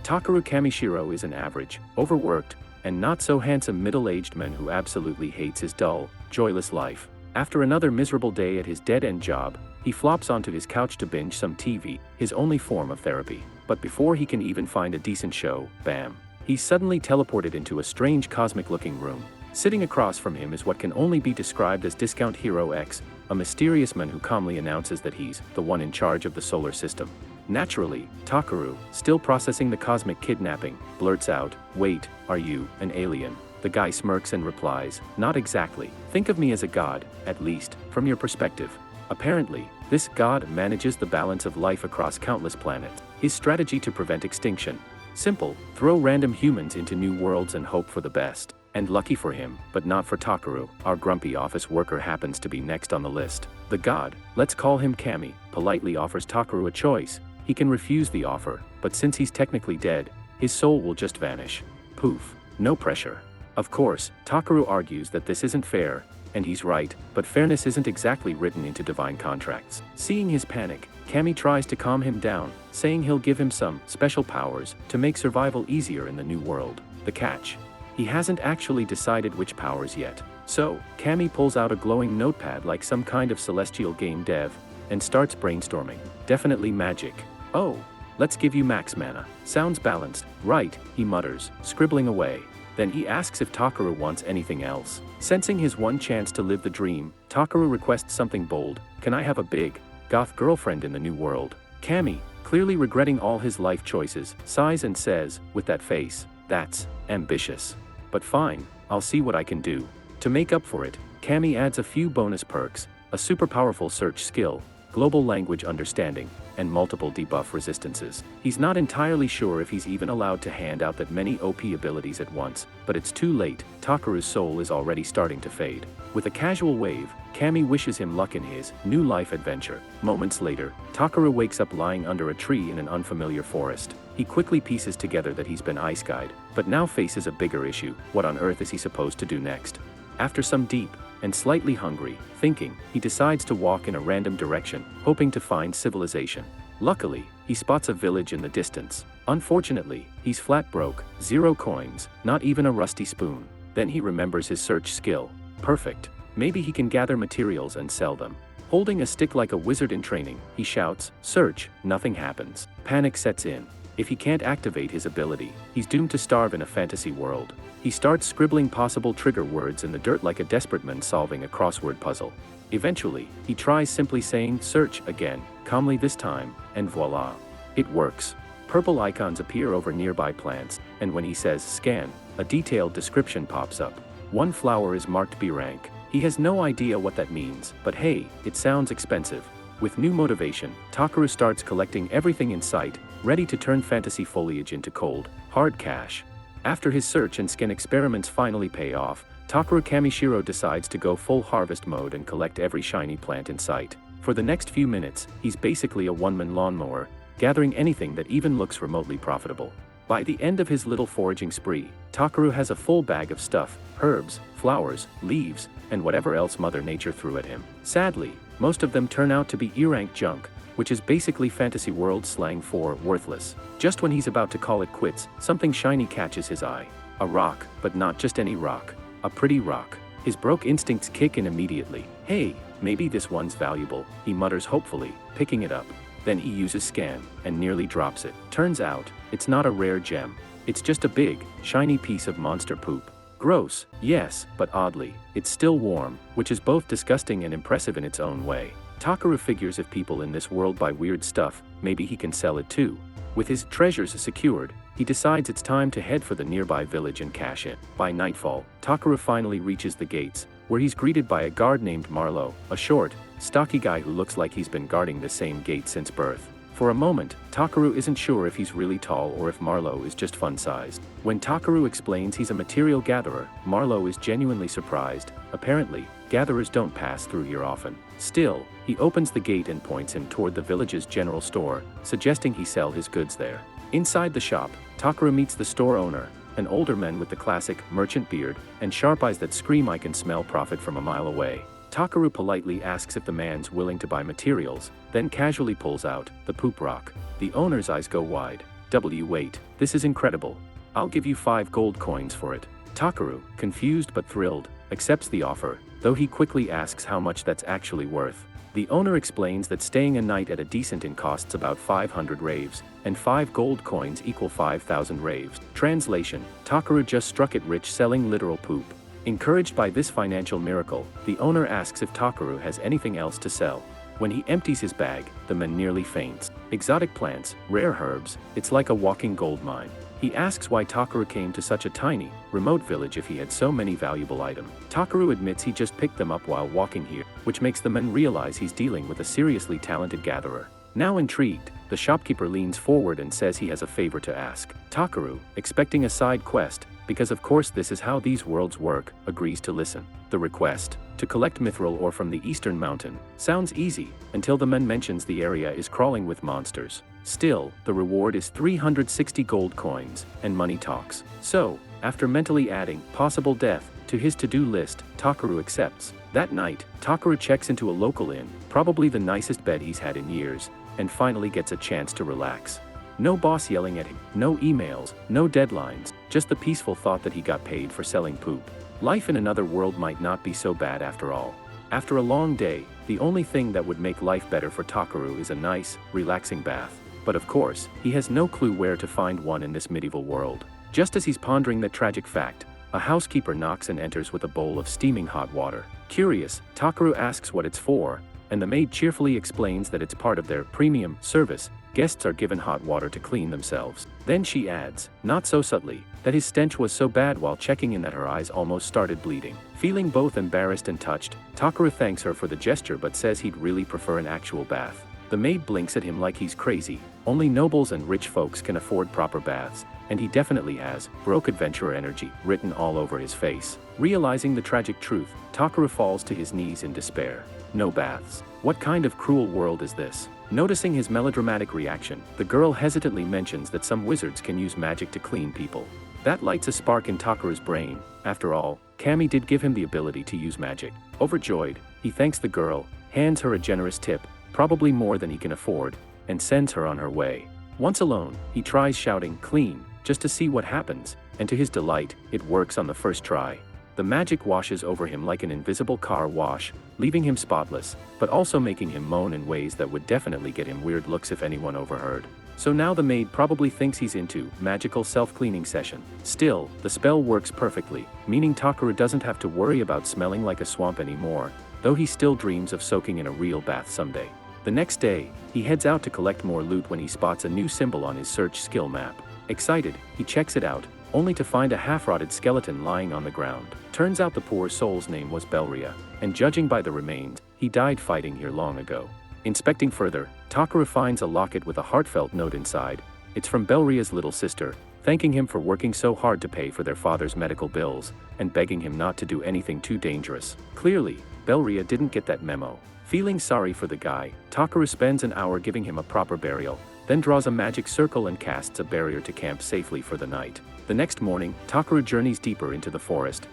Takaru Kamishiro is an average, overworked, and not so handsome middle-aged man who absolutely hates his dull, joyless life. After another miserable day at his dead-end job, he flops onto his couch to binge some TV, his only form of therapy. But before he can even find a decent show, bam, he's suddenly teleported into a strange cosmic-looking room. Sitting across from him is what can only be described as Discount Hero X, a mysterious man who calmly announces that he's the one in charge of the solar system. Naturally, Takaru, still processing the cosmic kidnapping, blurts out, "Wait, are you an alien?" The guy smirks and replies, "Not exactly. Think of me as a god, at least, from your perspective." Apparently, this god manages the balance of life across countless planets. His strategy to prevent extinction: simple, throw random humans into new worlds and hope for the best. And lucky for him, but not for Takaru, our grumpy office worker happens to be next on the list. The god, let's call him Kami, politely offers Takaru a choice. He can refuse the offer, but since he's technically dead, his soul will just vanish. Poof, no pressure. Of course, Takaru argues that this isn't fair, and he's right, but fairness isn't exactly written into divine contracts. Seeing his panic, Kami tries to calm him down, saying he'll give him some special powers to make survival easier in the new world. The catch: he hasn't actually decided which powers yet. So, Kami pulls out a glowing notepad like some kind of celestial game dev, and starts brainstorming. Definitely magic. "Oh, let's give you max mana. Sounds balanced, right?" he mutters, scribbling away. Then he asks if Takaru wants anything else. Sensing his one chance to live the dream, Takaru requests something bold: "Can I have a big, goth girlfriend in the new world?" Kami, clearly regretting all his life choices, sighs and says, with that face, "That's ambitious. But fine, I'll see what I can do." To make up for it, Kami adds a few bonus perks: a super powerful search skill, global language understanding, and multiple debuff resistances. He's not entirely sure if he's even allowed to hand out that many OP abilities at once, but it's too late. Takaru's soul is already starting to fade. With a casual wave, Kami wishes him luck in his new life adventure. Moments later, Takaru wakes up lying under a tree in an unfamiliar forest. He quickly pieces together that he's been Isekai'd, but now faces a bigger issue: what on earth is he supposed to do next? After some deep, and slightly hungry, thinking, he decides to walk in a random direction, hoping to find civilization. Luckily, he spots a village in the distance. Unfortunately, he's flat broke, 0 coins, not even a rusty spoon. Then he remembers his search skill. Perfect. Maybe he can gather materials and sell them. Holding a stick like a wizard in training, he shouts, "Search!" Nothing happens. Panic sets in. If he can't activate his ability, he's doomed to starve in a fantasy world. He starts scribbling possible trigger words in the dirt like a desperate man solving a crossword puzzle. Eventually, he tries simply saying "search" again, calmly this time, and voila. It works. Purple icons appear over nearby plants, and when he says "scan," a detailed description pops up. One flower is marked B rank. He has no idea what that means, but hey, it sounds expensive. With new motivation, Takaru starts collecting everything in sight, ready to turn fantasy foliage into cold, hard cash. After his search and scan experiments finally pay off, Takaru Kamishiro decides to go full harvest mode and collect every shiny plant in sight. For the next few minutes, he's basically a one-man lawnmower, gathering anything that even looks remotely profitable. By the end of his little foraging spree, Takaru has a full bag of stuff: herbs, flowers, leaves, and whatever else Mother Nature threw at him. Sadly, most of them turn out to be E-rank junk, which is basically fantasy world slang for worthless. Just when he's about to call it quits, something shiny catches his eye. A rock, but not just any rock. A pretty rock. His broke instincts kick in immediately. "Hey, maybe this one's valuable," he mutters hopefully, picking it up. Then he uses scan, and nearly drops it. Turns out, it's not a rare gem. It's just a big, shiny piece of monster poop. Gross, yes, but oddly, it's still warm, which is both disgusting and impressive in its own way. Takaru figures if people in this world buy weird stuff, maybe he can sell it too. With his treasures secured, he decides it's time to head for the nearby village and cash in. By nightfall, Takaru finally reaches the gates, where he's greeted by a guard named Marlowe, a short, stocky guy who looks like he's been guarding the same gate since birth. For a moment, Takaru isn't sure if he's really tall or if Marlowe is just fun-sized. When Takaru explains he's a material gatherer, Marlowe is genuinely surprised. Apparently, gatherers don't pass through here often. Still, he opens the gate and points him toward the village's general store, suggesting he sell his goods there. Inside the shop, Takaru meets the store owner, an older man with the classic merchant beard and sharp eyes that scream "I can smell profit from a mile away." Takaru politely asks if the man's willing to buy materials, then casually pulls out the poop rock. The owner's eyes go wide. Wait, this is incredible. I'll give you 5 gold coins for it. Takaru, confused but thrilled, accepts the offer, though he quickly asks how much that's actually worth. The owner explains that staying a night at a decent inn costs about 500 raves, and 5 gold coins equal 5,000 raves. Translation: Takaru just struck it rich selling literal poop. Encouraged by this financial miracle, the owner asks if Takaru has anything else to sell. When he empties his bag, the man nearly faints. Exotic plants, rare herbs, it's like a walking gold mine. He asks why Takaru came to such a tiny, remote village if he had so many valuable items. Takaru admits he just picked them up while walking here, which makes the man realize he's dealing with a seriously talented gatherer. Now intrigued, the shopkeeper leans forward and says he has a favor to ask. Takaru, expecting a side quest, because of course this is how these worlds work, agrees to listen. The request, to collect mithril ore from the eastern mountain, sounds easy, until the man mentions the area is crawling with monsters. Still, the reward is 360 gold coins, and money talks. So, after mentally adding possible death to his to-do list, Takaru accepts. That night, Takaru checks into a local inn, probably the nicest bed he's had in years, and finally gets a chance to relax. No boss yelling at him, no emails, no deadlines, just the peaceful thought that he got paid for selling poop. Life in another world might not be so bad after all. After a long day, the only thing that would make life better for Takaru is a nice, relaxing bath. But of course, he has no clue where to find one in this medieval world. Just as he's pondering that tragic fact, a housekeeper knocks and enters with a bowl of steaming hot water. Curious, Takaru asks what it's for, and the maid cheerfully explains that it's part of their premium service. Guests are given hot water to clean themselves. Then she adds, not so subtly, that his stench was so bad while checking in that her eyes almost started bleeding. Feeling both embarrassed and touched, Takaru thanks her for the gesture but says he'd really prefer an actual bath. The maid blinks at him like he's crazy. Only nobles and rich folks can afford proper baths, and he definitely has broke adventurer energy written all over his face. Realizing the tragic truth, Takaru falls to his knees in despair. No baths. What kind of cruel world is this? Noticing his melodramatic reaction, the girl hesitantly mentions that some wizards can use magic to clean people. That lights a spark in Takaru's brain. After all, Kami did give him the ability to use magic. Overjoyed, he thanks the girl, hands her a generous tip, probably more than he can afford, and sends her on her way. Once alone, he tries shouting, "Clean," just to see what happens, and to his delight, it works on the first try. The magic washes over him like an invisible car wash, leaving him spotless, but also making him moan in ways that would definitely get him weird looks if anyone overheard. So now the maid probably thinks he's into magical self-cleaning session. Still, the spell works perfectly, meaning Takaru doesn't have to worry about smelling like a swamp anymore, though he still dreams of soaking in a real bath someday. The next day, he heads out to collect more loot when he spots a new symbol on his search skill map. Excited, he checks it out, only to find a half-rotted skeleton lying on the ground. Turns out the poor soul's name was Belria, and judging by the remains, he died fighting here long ago. Inspecting further, Takaru finds a locket with a heartfelt note inside. It's from Belria's little sister, thanking him for working so hard to pay for their father's medical bills, and begging him not to do anything too dangerous. Clearly, Belria didn't get that memo. Feeling sorry for the guy, Takaru spends an hour giving him a proper burial, then draws a magic circle and casts a barrier to camp safely for the night. The next morning, Takaru journeys deeper into the forest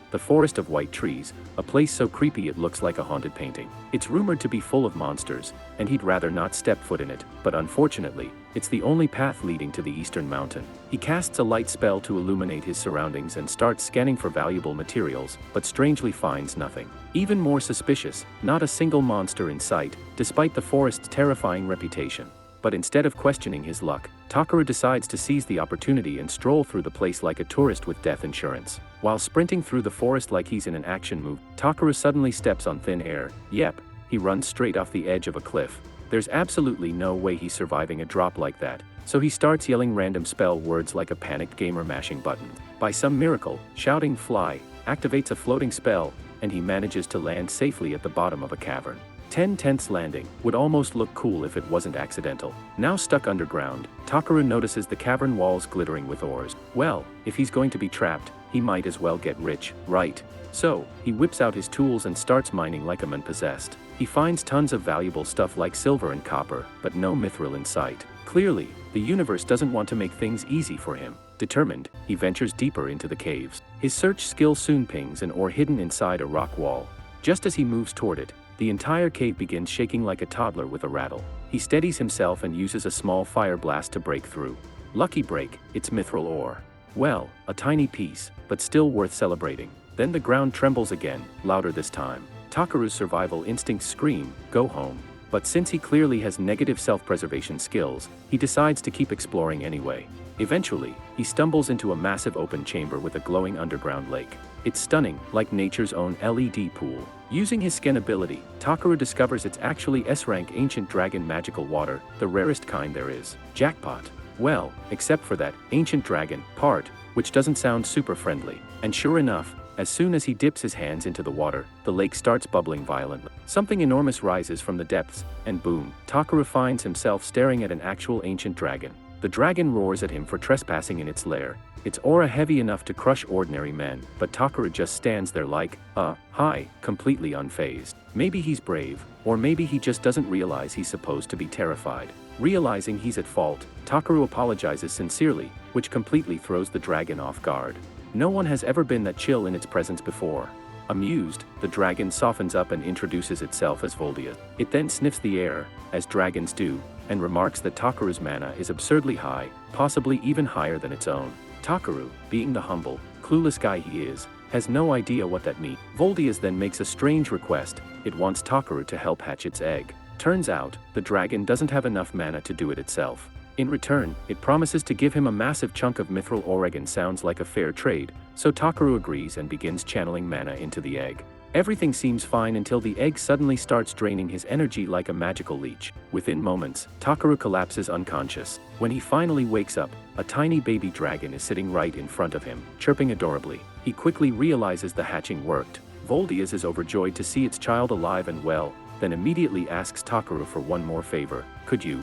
of white trees, a place so creepy it looks like a haunted painting. It's rumored to be full of monsters, and he'd rather not step foot in it, but unfortunately, it's the only path leading to the eastern mountain. He casts a light spell to illuminate his surroundings and starts scanning for valuable materials, but strangely finds nothing. Even more suspicious, not a single monster in sight, despite the forest's terrifying reputation. But instead of questioning his luck, Takaru decides to seize the opportunity and stroll through the place like a tourist with death insurance. While sprinting through the forest like he's in an action movie, Takaru suddenly steps on thin air. Yep, he runs straight off the edge of a cliff. There's absolutely no way he's surviving a drop like that, so he starts yelling random spell words like a panicked gamer mashing buttons. By some miracle, shouting "fly" activates a floating spell, and he manages to land safely at the bottom of a cavern. 10/10 landing would almost look cool if it wasn't accidental. Now stuck underground, Takaru notices the cavern walls glittering with ores. Well, if he's going to be trapped, he might as well get rich, right? So, he whips out his tools and starts mining like a man possessed. He finds tons of valuable stuff like silver and copper, but no mithril in sight. Clearly, the universe doesn't want to make things easy for him. Determined, he ventures deeper into the caves. His search skill soon pings an ore hidden inside a rock wall. Just as he moves toward it, the entire cave begins shaking like a toddler with a rattle. He steadies himself and uses a small fire blast to break through. Lucky break, it's mithril ore. Well, a tiny piece, but still worth celebrating. Then the ground trembles again, louder this time. Takaru's survival instincts scream, go home. But since he clearly has negative self-preservation skills, he decides to keep exploring anyway. Eventually, he stumbles into a massive open chamber with a glowing underground lake. It's stunning, like nature's own LED pool. Using his skin ability, Takaru discovers it's actually S-rank ancient dragon magical water, the rarest kind there is. Jackpot. Well, except for that ancient dragon part, which doesn't sound super friendly. And sure enough, as soon as he dips his hands into the water, the lake starts bubbling violently. Something enormous rises from the depths, and boom, Takaru finds himself staring at an actual ancient dragon. The dragon roars at him for trespassing in its lair. Its aura heavy enough to crush ordinary men, but Takaru just stands there like, hi, completely unfazed. Maybe he's brave, or maybe he just doesn't realize he's supposed to be terrified. Realizing he's at fault, Takaru apologizes sincerely, which completely throws the dragon off guard. No one has ever been that chill in its presence before. Amused, the dragon softens up and introduces itself as Voldia. It then sniffs the air, as dragons do, and remarks that Takaru's mana is absurdly high, possibly even higher than its own. Takaru, being the humble, clueless guy he is, has no idea what that means. Voldias then makes a strange request. It wants Takaru to help hatch its egg. Turns out, the dragon doesn't have enough mana to do it itself. In return, it promises to give him a massive chunk of mithril ore. Sounds like a fair trade, so Takaru agrees and begins channeling mana into the egg. Everything seems fine until the egg suddenly starts draining his energy like a magical leech. Within moments, Takaru collapses unconscious. When he finally wakes up, a tiny baby dragon is sitting right in front of him, chirping adorably. He quickly realizes the hatching worked. Voldias is overjoyed to see its child alive and well, then immediately asks Takaru for one more favor. Could you,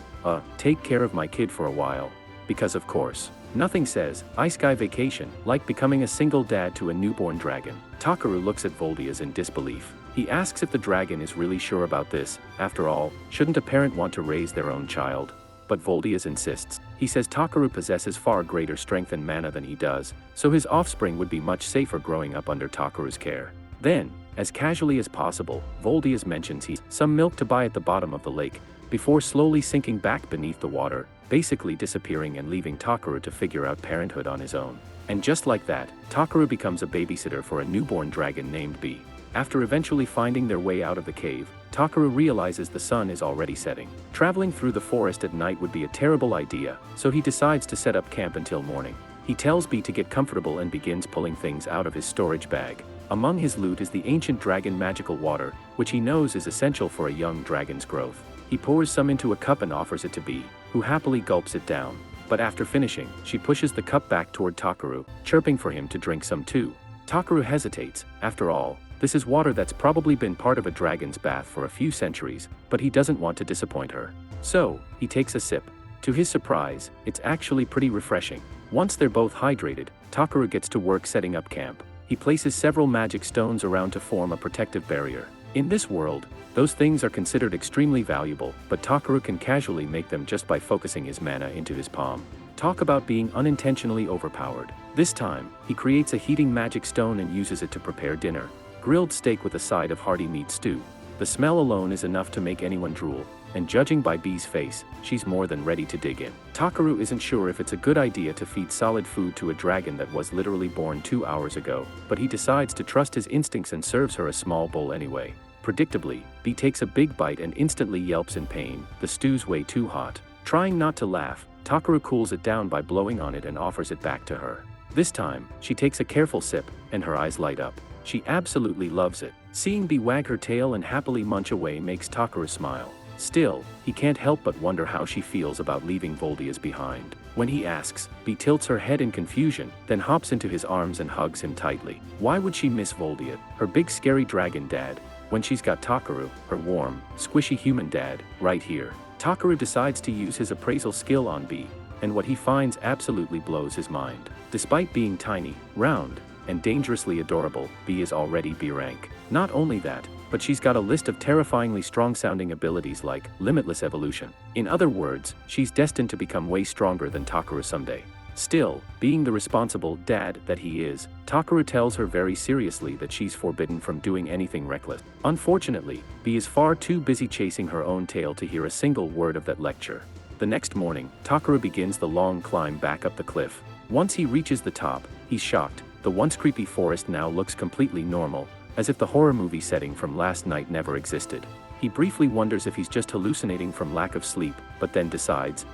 take care of my kid for a while? Because of course. Nothing says, Isekai vacation, like becoming a single dad to a newborn dragon. Takaru looks at Voldias in disbelief. He asks if the dragon is really sure about this. After all, shouldn't a parent want to raise their own child? But Voldias insists. He says Takaru possesses far greater strength and mana than he does, so his offspring would be much safer growing up under Takaru's care. Then, as casually as possible, Voldias mentions he's some milk to buy at the bottom of the lake, before slowly sinking back beneath the water, basically disappearing and leaving Takaru to figure out parenthood on his own. And just like that, Takaru becomes a babysitter for a newborn dragon named B. After eventually finding their way out of the cave, Takaru realizes the sun is already setting. Traveling through the forest at night would be a terrible idea, so he decides to set up camp until morning. He tells B to get comfortable and begins pulling things out of his storage bag. Among his loot is the ancient dragon magical water, which he knows is essential for a young dragon's growth. He pours some into a cup and offers it to B, who happily gulps it down. But after finishing, she pushes the cup back toward Takaru, chirping for him to drink some too. Takaru hesitates. After all, this is water that's probably been part of a dragon's bath for a few centuries, but he doesn't want to disappoint her. So, he takes a sip. To his surprise, it's actually pretty refreshing. Once they're both hydrated, Takaru gets to work setting up camp. He places several magic stones around to form a protective barrier. In this world, those things are considered extremely valuable, but Takaru can casually make them just by focusing his mana into his palm. Talk about being unintentionally overpowered. This time, he creates a heating magic stone and uses it to prepare dinner. Grilled steak with a side of hearty meat stew. The smell alone is enough to make anyone drool, and judging by B's face, she's more than ready to dig in. Takaru isn't sure if it's a good idea to feed solid food to a dragon that was literally born 2 hours ago, but he decides to trust his instincts and serves her a small bowl anyway. Predictably, B takes a big bite and instantly yelps in pain. The stew's way too hot. Trying not to laugh, Takaru cools it down by blowing on it and offers it back to her. This time, she takes a careful sip, and her eyes light up. She absolutely loves it. Seeing B wag her tail and happily munch away makes Takaru smile. Still, he can't help but wonder how she feels about leaving Voldias behind. When he asks, B tilts her head in confusion, then hops into his arms and hugs him tightly. Why would she miss Voldia, her big scary dragon dad, when she's got Takaru, her warm, squishy human dad, right here? Takaru decides to use his appraisal skill on B, and what he finds absolutely blows his mind. Despite being tiny, round, and dangerously adorable, B is already B rank. Not only that, but she's got a list of terrifyingly strong-sounding abilities like limitless evolution. In other words, she's destined to become way stronger than Takaru someday. Still, being the responsible dad that he is, Takaru tells her very seriously that she's forbidden from doing anything reckless. Unfortunately, B is far too busy chasing her own tail to hear a single word of that lecture. The next morning, Takaru begins the long climb back up the cliff. Once he reaches the top, he's shocked. The once creepy forest now looks completely normal, as if the horror movie setting from last night never existed. He briefly wonders if he's just hallucinating from lack of sleep, but then decides,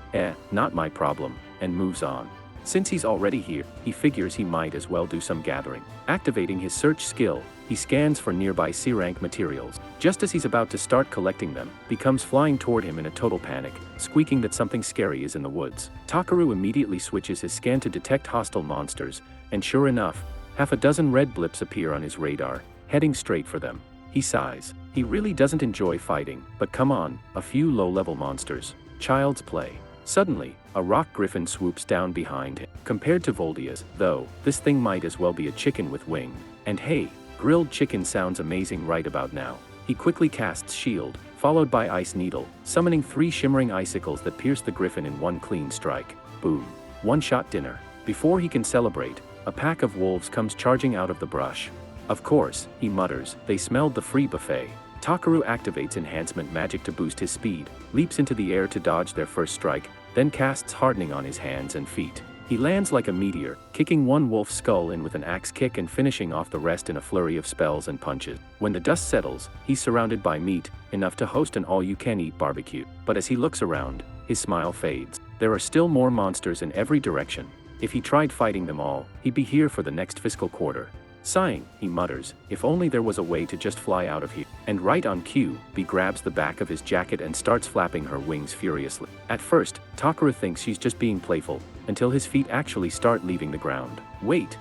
not my problem, and moves on. Since he's already here, he figures he might as well do some gathering. Activating his search skill, he scans for nearby C-rank materials. Just as he's about to start collecting them, becomes flying toward him in a total panic, squeaking that something scary is in the woods. Takaru immediately switches his scan to detect hostile monsters, and sure enough, half a dozen red blips appear on his radar, heading straight for them. He sighs. He really doesn't enjoy fighting, but come on, a few low-level monsters. Child's play. Suddenly, a rock griffin swoops down behind him. Compared to Voldia's, though, this thing might as well be a chicken with wing. And hey, grilled chicken sounds amazing right about now. He quickly casts Shield, followed by Ice Needle, summoning 3 shimmering icicles that pierce the griffin in one clean strike. Boom. One-shot dinner. Before he can celebrate, a pack of wolves comes charging out of the brush. Of course, he mutters, they smelled the free buffet. Takaru activates enhancement magic to boost his speed, leaps into the air to dodge their first strike, then casts hardening on his hands and feet. He lands like a meteor, kicking one wolf's skull in with an axe kick and finishing off the rest in a flurry of spells and punches. When the dust settles, he's surrounded by meat, enough to host an all-you-can-eat barbecue. But as he looks around, his smile fades. There are still more monsters in every direction. If he tried fighting them all, he'd be here for the next fiscal quarter. Sighing, he mutters, if only there was a way to just fly out of here. And right on cue, Bee grabs the back of his jacket and starts flapping her wings furiously. At first, Takaru thinks she's just being playful, until his feet actually start leaving the ground. Wait,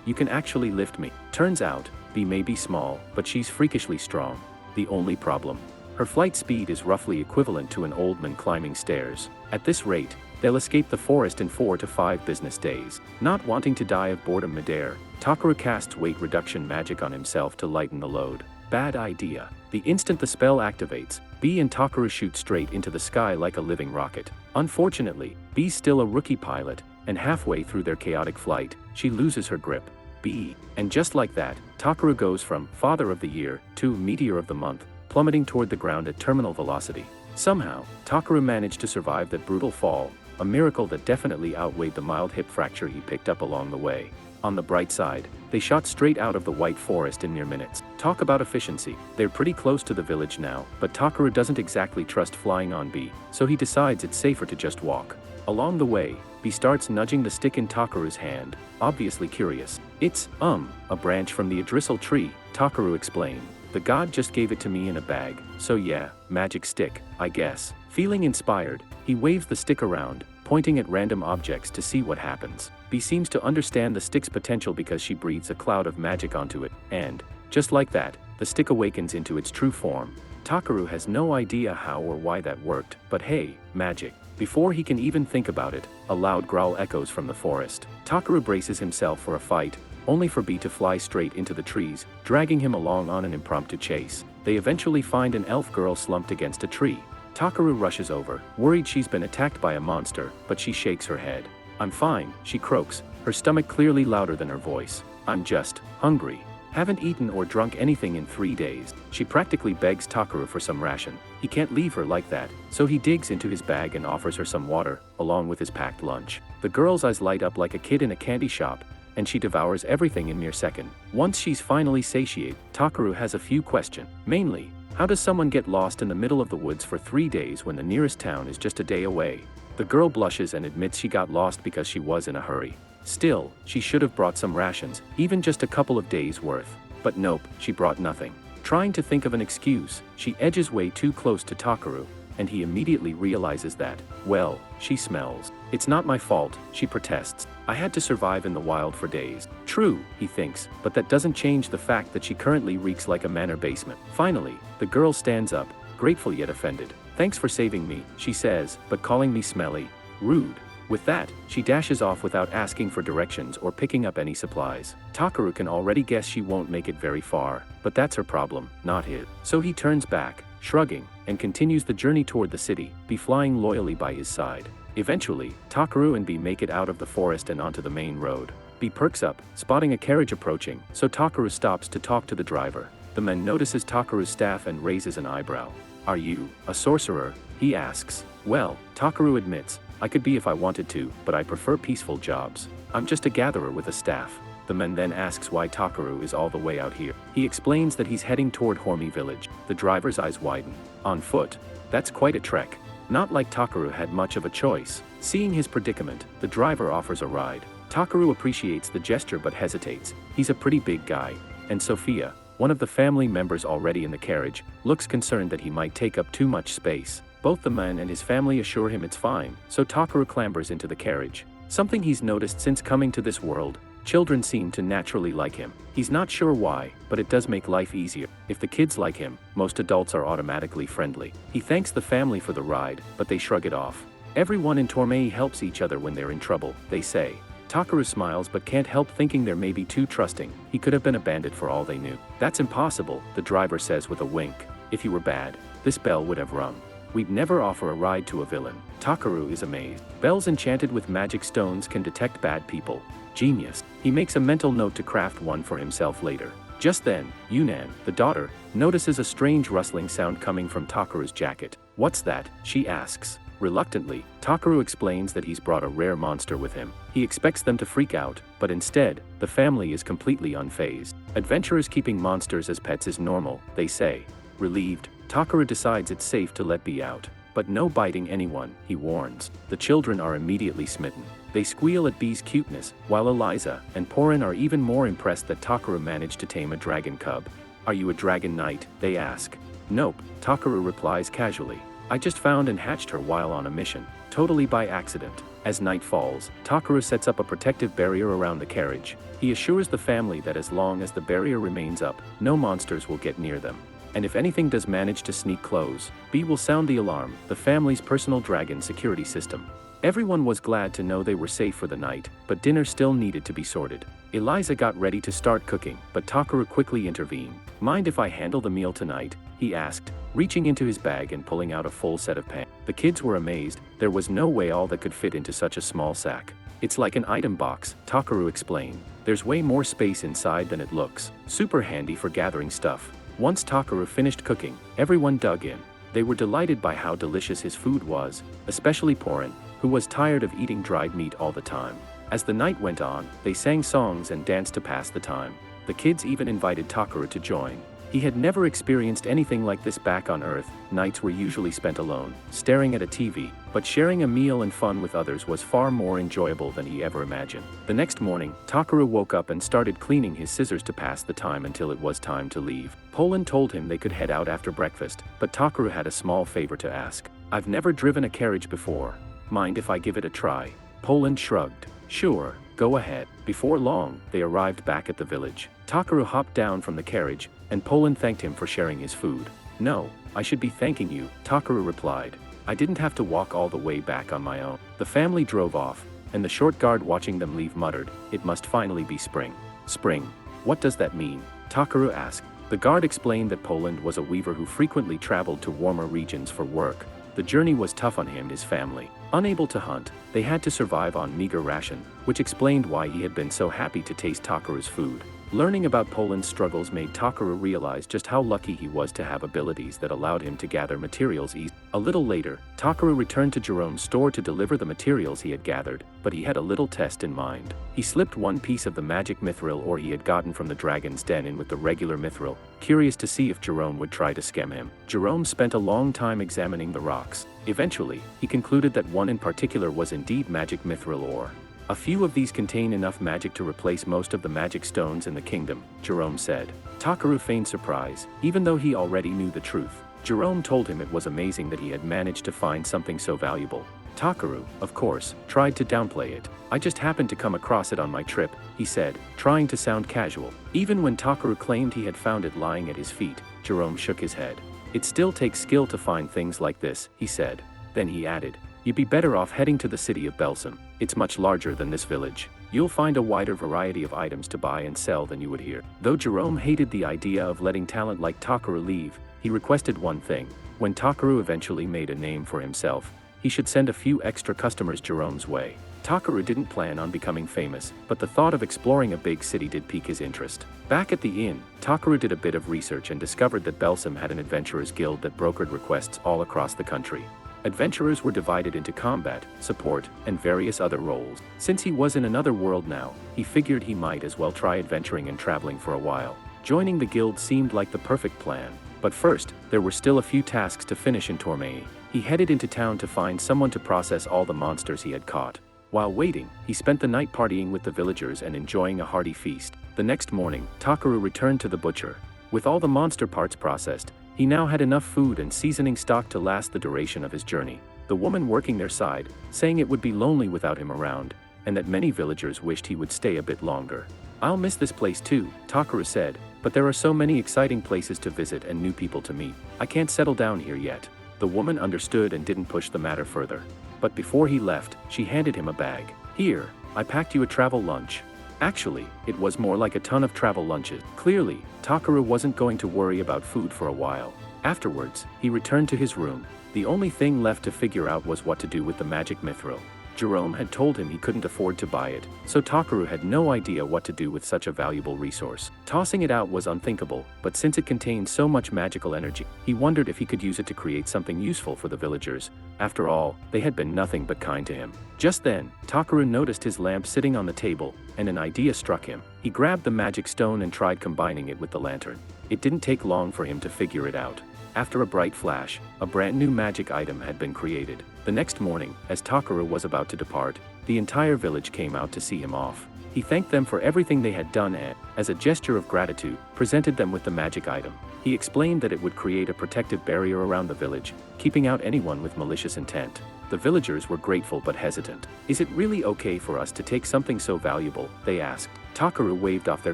you can actually lift me. Turns out, Bee may be small, but she's freakishly strong. The only problem. Her flight speed is roughly equivalent to an old man climbing stairs. At this rate, they'll escape the forest in 4 to 5 business days. Not wanting to die of boredom midair, Takaru casts weight reduction magic on himself to lighten the load. Bad idea. The instant the spell activates, Bee and Takaru shoot straight into the sky like a living rocket. Unfortunately, Bee's still a rookie pilot, and halfway through their chaotic flight, she loses her grip. Bee. And just like that, Takaru goes from Father of the Year to Meteor of the Month, plummeting toward the ground at terminal velocity. Somehow, Takaru managed to survive that brutal fall, a miracle that definitely outweighed the mild hip fracture he picked up along the way. On the bright side, they shot straight out of the white forest in mere minutes. Talk about efficiency. They're pretty close to the village now, but Takaru doesn't exactly trust flying on Bee, so he decides it's safer to just walk. Along the way, Bee starts nudging the stick in Takaru's hand, obviously curious. It's, a branch from the Idrisil tree, Takaru explained. The god just gave it to me in a bag, so yeah, magic stick, I guess. Feeling inspired, he waves the stick around, pointing at random objects to see what happens. Bee seems to understand the stick's potential because she breathes a cloud of magic onto it, and, just like that, the stick awakens into its true form. Takaru has no idea how or why that worked, but hey, magic. Before he can even think about it, a loud growl echoes from the forest. Takaru braces himself for a fight, only for Bee to fly straight into the trees, dragging him along on an impromptu chase. They eventually find an elf girl slumped against a tree. Takaru rushes over, worried she's been attacked by a monster, but she shakes her head. I'm fine, she croaks, her stomach clearly louder than her voice. I'm just hungry. Haven't eaten or drunk anything in 3 days. She practically begs Takaru for some ration. He can't leave her like that, so he digs into his bag and offers her some water, along with his packed lunch. The girl's eyes light up like a kid in a candy shop, and she devours everything in mere second. Once she's finally satiated, Takaru has a few questions. Mainly, how does someone get lost in the middle of the woods for 3 days when the nearest town is just a day away? The girl blushes and admits she got lost because she was in a hurry. Still, she should have brought some rations, even just a couple of days worth. But nope, she brought nothing. Trying to think of an excuse, she edges way too close to Takaru, and he immediately realizes that, well, she smells. It's not my fault, she protests. I had to survive in the wild for days. True, he thinks, but that doesn't change the fact that she currently reeks like a manor basement. Finally, the girl stands up, grateful yet offended. Thanks for saving me, she says, but calling me smelly. Rude. With that, she dashes off without asking for directions or picking up any supplies. Takaru can already guess she won't make it very far, but that's her problem, not his. So he turns back, shrugging, and continues the journey toward the city, Bee flying loyally by his side. Eventually, Takaru and Bee make it out of the forest and onto the main road. Bee perks up, spotting a carriage approaching, so Takaru stops to talk to the driver. The man notices Takaru's staff and raises an eyebrow. Are you a sorcerer? He asks. Well, Takaru admits, I could be if I wanted to, but I prefer peaceful jobs. I'm just a gatherer with a staff. The man then asks why Takaru is all the way out here. He explains that he's heading toward Hormi village. The driver's eyes widen. On foot? That's quite a trek. Not like Takaru had much of a choice. Seeing his predicament, the driver offers a ride. Takaru appreciates the gesture but hesitates. He's a pretty big guy. And Sophia, one of the family members already in the carriage, looks concerned that he might take up too much space. Both the man and his family assure him it's fine, so Takaru clambers into the carriage. Something he's noticed since coming to this world, children seem to naturally like him. He's not sure why, but it does make life easier. If the kids like him, most adults are automatically friendly. He thanks the family for the ride, but they shrug it off. Everyone in Tormei helps each other when they're in trouble, they say. Takaru smiles but can't help thinking they're maybe too trusting. He could have been a bandit for all they knew. That's impossible, the driver says with a wink. If you were bad, this bell would have rung. We'd never offer a ride to a villain. Takaru is amazed. Bells enchanted with magic stones can detect bad people. Genius. He makes a mental note to craft one for himself later. Just then, Yunan, the daughter, notices a strange rustling sound coming from Takaru's jacket. What's that? She asks. Reluctantly, Takaru explains that he's brought a rare monster with him. He expects them to freak out, but instead, the family is completely unfazed. Adventurers keeping monsters as pets is normal, they say. Relieved, Takaru decides it's safe to let Bee out. But no biting anyone, he warns. The children are immediately smitten. They squeal at Bee's cuteness, while Eliza and Porin are even more impressed that Takaru managed to tame a dragon cub. Are you a dragon knight? They ask. Nope, Takaru replies casually. I just found and hatched her while on a mission, totally by accident. As night falls, Takaru sets up a protective barrier around the carriage. He assures the family that as long as the barrier remains up, no monsters will get near them. And if anything does manage to sneak close, Bee will sound the alarm, the family's personal dragon security system. Everyone was glad to know they were safe for the night, but dinner still needed to be sorted. Eliza got ready to start cooking, but Takaru quickly intervened. Mind if I handle the meal tonight? He asked, reaching into his bag and pulling out a full set of pans. The kids were amazed. There was no way all that could fit into such a small sack. It's like an item box, Takaru explained. There's way more space inside than it looks. Super handy for gathering stuff. Once Takaru finished cooking, everyone dug in. They were delighted by how delicious his food was, especially Porin, who was tired of eating dried meat all the time. As the night went on, they sang songs and danced to pass the time. The kids even invited Takaru to join. He had never experienced anything like this back on Earth. Nights were usually spent alone, staring at a TV, but sharing a meal and fun with others was far more enjoyable than he ever imagined. The next morning, Takaru woke up and started cleaning his scissors to pass the time until it was time to leave. Poland told him they could head out after breakfast, but Takaru had a small favor to ask. I've never driven a carriage before. Mind if I give it a try? Poland shrugged. Sure, go ahead. Before long, they arrived back at the village. Takaru hopped down from the carriage, and Poland thanked him for sharing his food. No, I should be thanking you, Takaru replied. I didn't have to walk all the way back on my own. The family drove off, and the short guard watching them leave muttered, it must finally be spring. Spring? What does that mean? Takaru asked. The guard explained that Poland was a weaver who frequently traveled to warmer regions for work. The journey was tough on him and his family. Unable to hunt, they had to survive on meager ration, which explained why he had been so happy to taste Takaru's food. Learning about Poland's struggles made Takaru realize just how lucky he was to have abilities that allowed him to gather materials easily. A little later, Takaru returned to Jerome's store to deliver the materials he had gathered, but he had a little test in mind. He slipped one piece of the magic mithril ore he had gotten from the dragon's den in with the regular mithril, curious to see if Jerome would try to scam him. Jerome spent a long time examining the rocks. Eventually, he concluded that one in particular was indeed magic mithril ore. A few of these contain enough magic to replace most of the magic stones in the kingdom, Jerome said. Takaru feigned surprise, even though he already knew the truth. Jerome told him it was amazing that he had managed to find something so valuable. Takaru, of course, tried to downplay it. I just happened to come across it on my trip, he said, trying to sound casual. Even when Takaru claimed he had found it lying at his feet, Jerome shook his head. It still takes skill to find things like this, he said. Then he added, you'd be better off heading to the city of Belsum. It's much larger than this village. You'll find a wider variety of items to buy and sell than you would here. Though Jerome hated the idea of letting talent like Takaru leave, he requested one thing. When Takaru eventually made a name for himself, he should send a few extra customers Jerome's way. Takaru didn't plan on becoming famous, but the thought of exploring a big city did pique his interest. Back at the inn, Takaru did a bit of research and discovered that Belsum had an adventurers guild that brokered requests all across the country. Adventurers were divided into combat, support, and various other roles. Since he was in another world now, he figured he might as well try adventuring and traveling for a while. Joining the guild seemed like the perfect plan. But first, there were still a few tasks to finish in Tormei. He headed into town to find someone to process all the monsters he had caught. While waiting, he spent the night partying with the villagers and enjoying a hearty feast. The next morning, Takaru returned to the butcher. With all the monster parts processed, he now had enough food and seasoning stock to last the duration of his journey. The woman working their side, saying it would be lonely without him around, and that many villagers wished he would stay a bit longer. "I'll miss this place too," Takaru said, "but there are so many exciting places to visit and new people to meet. I can't settle down here yet." The woman understood and didn't push the matter further. But before he left, she handed him a bag. "Here, I packed you a travel lunch." Actually, it was more like a ton of travel lunches. Clearly, Takaru wasn't going to worry about food for a while. Afterwards, he returned to his room. The only thing left to figure out was what to do with the magic mithril. Jerome had told him he couldn't afford to buy it, so Takaru had no idea what to do with such a valuable resource. Tossing it out was unthinkable, but since it contained so much magical energy, he wondered if he could use it to create something useful for the villagers. After all, they had been nothing but kind to him. Just then, Takaru noticed his lamp sitting on the table, and an idea struck him. He grabbed the magic stone and tried combining it with the lantern. It didn't take long for him to figure it out. After a bright flash, a brand new magic item had been created. The next morning, as Takaru was about to depart, the entire village came out to see him off. He thanked them for everything they had done and, as a gesture of gratitude, presented them with the magic item. He explained that it would create a protective barrier around the village, keeping out anyone with malicious intent. The villagers were grateful but hesitant. "Is it really okay for us to take something so valuable?" they asked. Takaru waved off their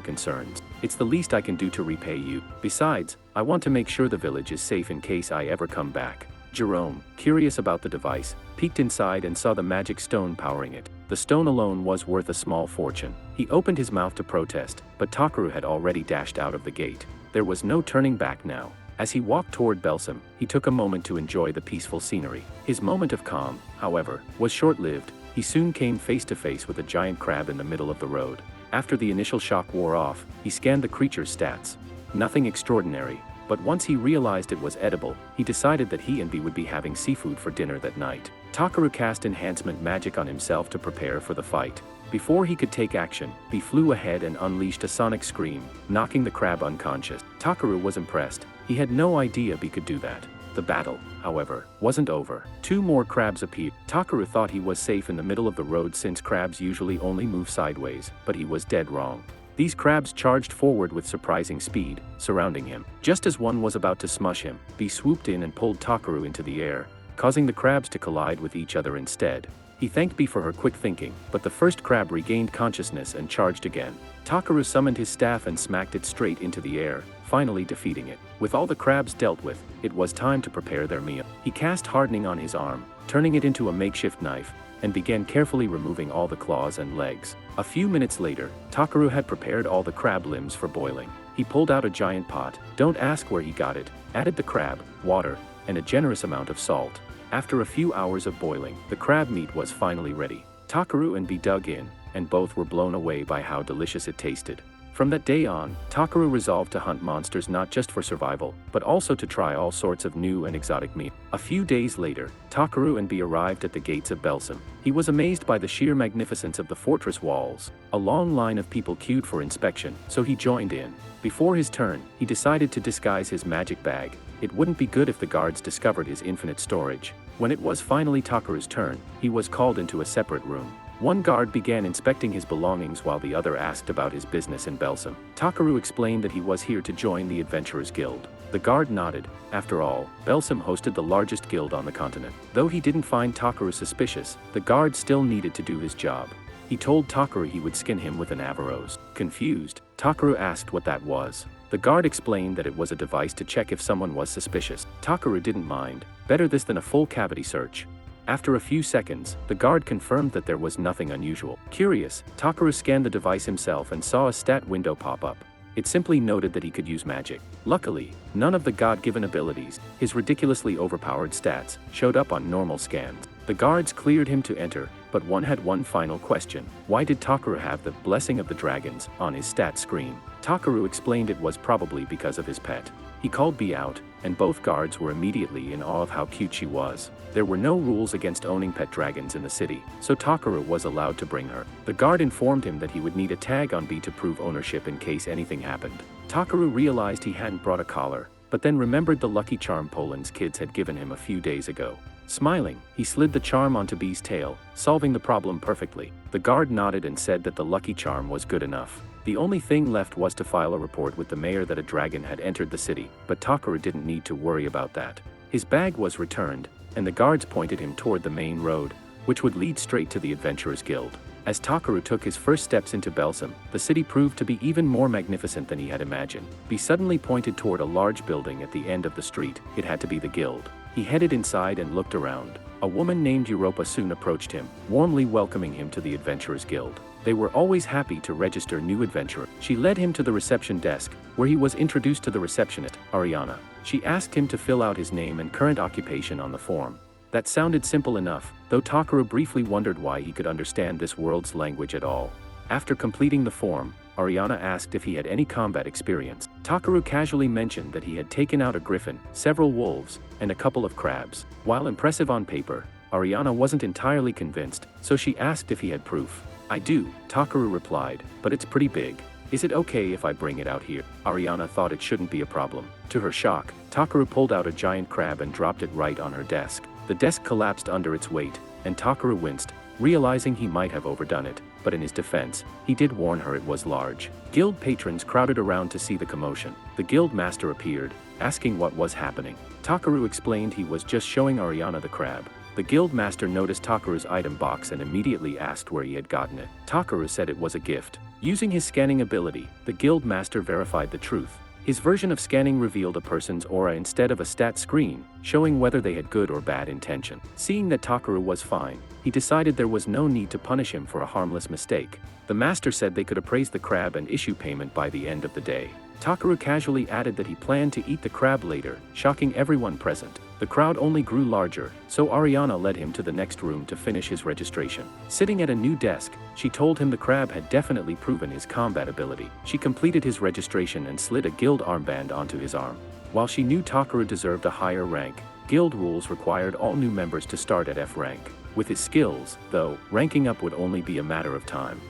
concerns. "It's the least I can do to repay you. Besides, I want to make sure the village is safe in case I ever come back." Jerome, curious about the device, peeked inside and saw the magic stone powering it. The stone alone was worth a small fortune. He opened his mouth to protest, but Takaru had already dashed out of the gate. There was no turning back now. As he walked toward Belsum, he took a moment to enjoy the peaceful scenery. His moment of calm, however, was short-lived. He soon came face to face with a giant crab in the middle of the road. After the initial shock wore off, he scanned the creature's stats. Nothing extraordinary, but once he realized it was edible, he decided that he and B would be having seafood for dinner that night. Takaru cast enhancement magic on himself to prepare for the fight. Before he could take action, B flew ahead and unleashed a sonic scream, knocking the crab unconscious. Takaru was impressed. He had no idea B could do that. The battle, however, wasn't over. Two more crabs appeared. Takaru thought he was safe in the middle of the road since crabs usually only move sideways, but he was dead wrong. These crabs charged forward with surprising speed, surrounding him. Just as one was about to smush him, B swooped in and pulled Takaru into the air, causing the crabs to collide with each other instead. He thanked B for her quick thinking, but the first crab regained consciousness and charged again. Takaru summoned his staff and smacked it straight into the air, finally defeating it. With all the crabs dealt with, it was time to prepare their meal. He cast hardening on his arm, turning it into a makeshift knife, and began carefully removing all the claws and legs. A few minutes later, Takaru had prepared all the crab limbs for boiling. He pulled out a giant pot, don't ask where he got it, added the crab, water, and a generous amount of salt. After a few hours of boiling, the crab meat was finally ready. Takaru and B dug in, and both were blown away by how delicious it tasted. From that day on, Takaru resolved to hunt monsters not just for survival, but also to try all sorts of new and exotic meat. A few days later, Takaru and B arrived at the gates of Belsum. He was amazed by the sheer magnificence of the fortress walls. A long line of people queued for inspection, so he joined in. Before his turn, he decided to disguise his magic bag. It wouldn't be good if the guards discovered his infinite storage. When it was finally Takaru's turn, he was called into a separate room. One guard began inspecting his belongings while the other asked about his business in Belsum. Takaru explained that he was here to join the Adventurers Guild. The guard nodded. After all, Belsum hosted the largest guild on the continent. Though he didn't find Takaru suspicious, the guard still needed to do his job. He told Takaru he would skin him with an Avaros. Confused, Takaru asked what that was. The guard explained that it was a device to check if someone was suspicious. Takaru didn't mind. Better this than a full cavity search. After a few seconds, the guard confirmed that there was nothing unusual. Curious, Takaru scanned the device himself and saw a stat window pop up. It simply noted that he could use magic. Luckily, none of the God-given abilities, his ridiculously overpowered stats, showed up on normal scans. The guards cleared him to enter, but one had one final question. Why did Takaru have the blessing of the dragons on his stat screen? Takaru explained it was probably because of his pet. He called Bee out, and both guards were immediately in awe of how cute she was. There were no rules against owning pet dragons in the city, so Takaru was allowed to bring her. The guard informed him that he would need a tag on Bee to prove ownership in case anything happened. Takaru realized he hadn't brought a collar, but then remembered the lucky charm Poland's kids had given him a few days ago. Smiling, he slid the charm onto Bee's tail, solving the problem perfectly. The guard nodded and said that the lucky charm was good enough. The only thing left was to file a report with the mayor that a dragon had entered the city, but Takaru didn't need to worry about that. His bag was returned, and the guards pointed him toward the main road, which would lead straight to the Adventurers Guild. As Takaru took his first steps into Belsam, the city proved to be even more magnificent than he had imagined. He suddenly pointed toward a large building at the end of the street. It had to be the guild. He headed inside and looked around. A woman named Europa soon approached him, warmly welcoming him to the Adventurers Guild. They were always happy to register new adventurers. She led him to the reception desk, where he was introduced to the receptionist, Ariana. She asked him to fill out his name and current occupation on the form. That sounded simple enough, though Takaru briefly wondered why he could understand this world's language at all. After completing the form, Ariana asked if he had any combat experience. Takaru casually mentioned that he had taken out a griffin, several wolves, and a couple of crabs. While impressive on paper, Ariana wasn't entirely convinced, so she asked if he had proof. "I do," Takaru replied, "but it's pretty big. Is it okay if I bring it out here?" Ariana thought it shouldn't be a problem. To her shock, Takaru pulled out a giant crab and dropped it right on her desk. The desk collapsed under its weight, and Takaru winced, realizing he might have overdone it, but in his defense, he did warn her it was large. Guild patrons crowded around to see the commotion. The guild master appeared, asking what was happening. Takaru explained he was just showing Ariana the crab. The guild master noticed Takaru's item box and immediately asked where he had gotten it. Takaru said it was a gift. Using his scanning ability, the guild master verified the truth. His version of scanning revealed a person's aura instead of a stat screen, showing whether they had good or bad intention. Seeing that Takaru was fine, he decided there was no need to punish him for a harmless mistake. The master said they could appraise the crab and issue payment by the end of the day. Takaru casually added that he planned to eat the crab later, shocking everyone present. The crowd only grew larger, so Ariana led him to the next room to finish his registration. Sitting at a new desk, she told him the crab had definitely proven his combat ability. She completed his registration and slid a guild armband onto his arm. While she knew Takaru deserved a higher rank, guild rules required all new members to start at F rank. With his skills, though, ranking up would only be a matter of time.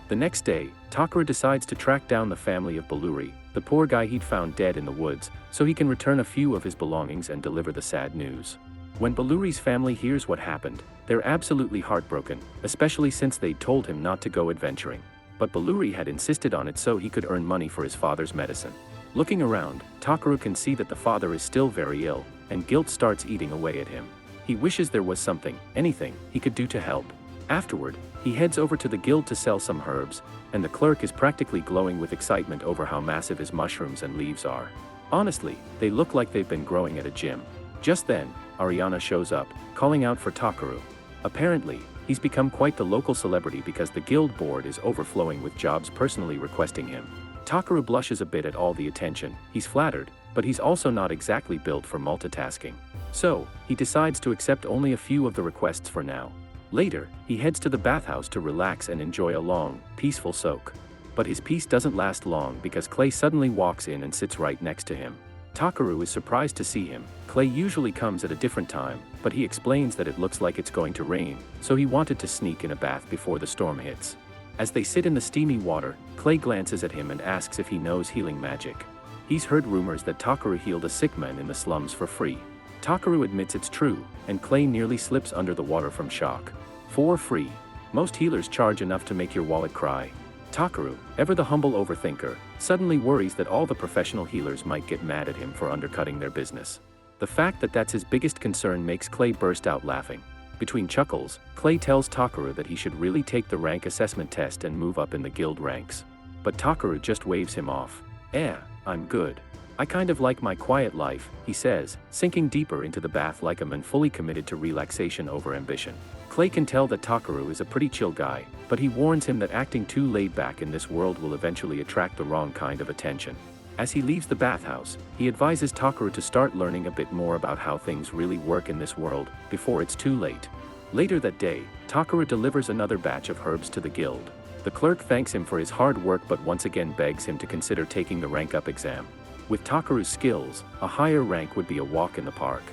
The next day, Takaru decides to track down the family of Balluri, the poor guy he'd found dead in the woods, so he can return a few of his belongings and deliver the sad news. When Balluri's family hears what happened, they're absolutely heartbroken, especially since they'd told him not to go adventuring. But Balluri had insisted on it so he could earn money for his father's medicine. Looking around, Takaru can see that the father is still very ill, and guilt starts eating away at him. He wishes there was something, anything, he could do to help. Afterward, he heads over to the guild to sell some herbs, and the clerk is practically glowing with excitement over how massive his mushrooms and leaves are. Honestly, they look like they've been growing at a gym. Just then, Ariana shows up, calling out for Takaru. Apparently, he's become quite the local celebrity because the guild board is overflowing with jobs personally requesting him. Takaru blushes a bit at all the attention. He's flattered, but he's also not exactly built for multitasking. So, he decides to accept only a few of the requests for now. Later, he heads to the bathhouse to relax and enjoy a long, peaceful soak. But his peace doesn't last long because Clay suddenly walks in and sits right next to him. Takaru is surprised to see him. Clay usually comes at a different time, but he explains that it looks like it's going to rain, so he wanted to sneak in a bath before the storm hits. As they sit in the steamy water, Clay glances at him and asks if he knows healing magic. He's heard rumors that Takaru healed a sick man in the slums for free. Takaru admits it's true, and Clay nearly slips under the water from shock. For free. Most healers charge enough to make your wallet cry. Takaru, ever the humble overthinker, suddenly worries that all the professional healers might get mad at him for undercutting their business. The fact that that's his biggest concern makes Clay burst out laughing. Between chuckles, Clay tells Takaru that he should really take the rank assessment test and move up in the guild ranks. But Takaru just waves him off. I'm good. I kind of like my quiet life, he says, sinking deeper into the bath like a man fully committed to relaxation over ambition. Clay can tell that Takaru is a pretty chill guy, but he warns him that acting too laid back in this world will eventually attract the wrong kind of attention. As he leaves the bathhouse, he advises Takaru to start learning a bit more about how things really work in this world, before it's too late. Later that day, Takaru delivers another batch of herbs to the guild. The clerk thanks him for his hard work but once again begs him to consider taking the rank-up exam. With Takaru's skills, a higher rank would be a walk in the park.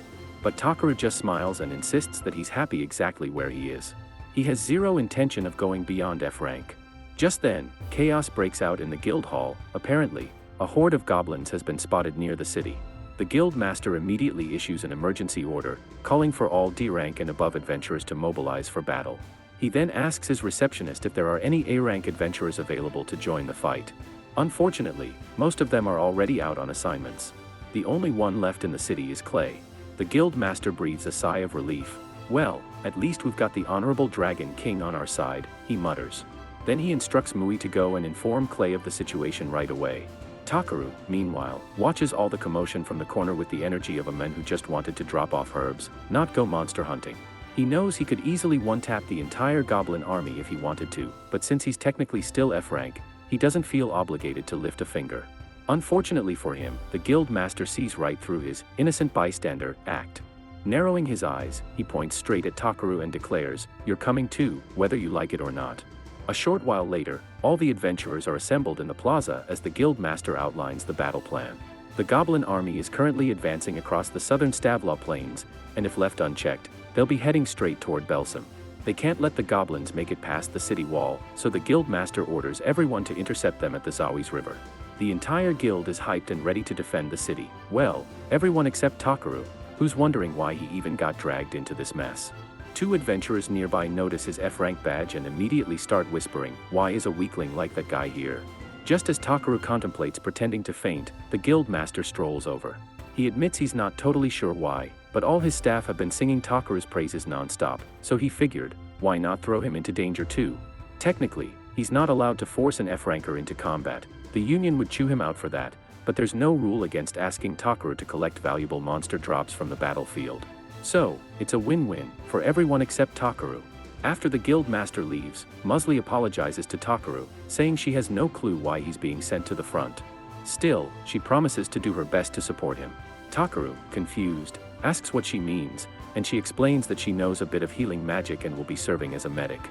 But Takaru just smiles and insists that he's happy exactly where he is. He has zero intention of going beyond F rank. Just then, chaos breaks out in the guild hall. Apparently, a horde of goblins has been spotted near the city. The guild master immediately issues an emergency order, calling for all D rank and above adventurers to mobilize for battle. He then asks his receptionist if there are any A rank adventurers available to join the fight. Unfortunately, most of them are already out on assignments. The only one left in the city is Clay. The guild master breathes a sigh of relief. Well, at least we've got the honorable Dragon King on our side, he mutters. Then he instructs Mui to go and inform Clay of the situation right away. Takaru, meanwhile, watches all the commotion from the corner with the energy of a man who just wanted to drop off herbs, not go monster hunting. He knows he could easily one-tap the entire goblin army if he wanted to, but since he's technically still F rank, he doesn't feel obligated to lift a finger. Unfortunately for him, the guild master sees right through his innocent bystander act. Narrowing his eyes, he points straight at Takaru and declares, "You're coming too, whether you like it or not." A short while later, all the adventurers are assembled in the plaza as the guild master outlines the battle plan. The goblin army is currently advancing across the southern Stavlaw plains, and if left unchecked, they'll be heading straight toward Belsum. They can't let the goblins make it past the city wall, so the guild master orders everyone to intercept them at the Zawis River. The entire guild is hyped and ready to defend the city. Well, everyone except Takaru, who's wondering why he even got dragged into this mess. Two adventurers nearby notice his F-rank badge and immediately start whispering, "Why is a weakling like that guy here?" Just as Takaru contemplates pretending to faint, the guild master strolls over. He admits he's not totally sure why, but all his staff have been singing Takaru's praises non-stop, so he figured, why not throw him into danger too? Technically, he's not allowed to force an F-ranker into combat. The Union would chew him out for that, but there's no rule against asking Takaru to collect valuable monster drops from the battlefield. So, it's a win-win for everyone except Takaru. After the guild master leaves, Musley apologizes to Takaru, saying she has no clue why he's being sent to the front. Still, she promises to do her best to support him. Takaru, confused, asks what she means, and she explains that she knows a bit of healing magic and will be serving as a medic.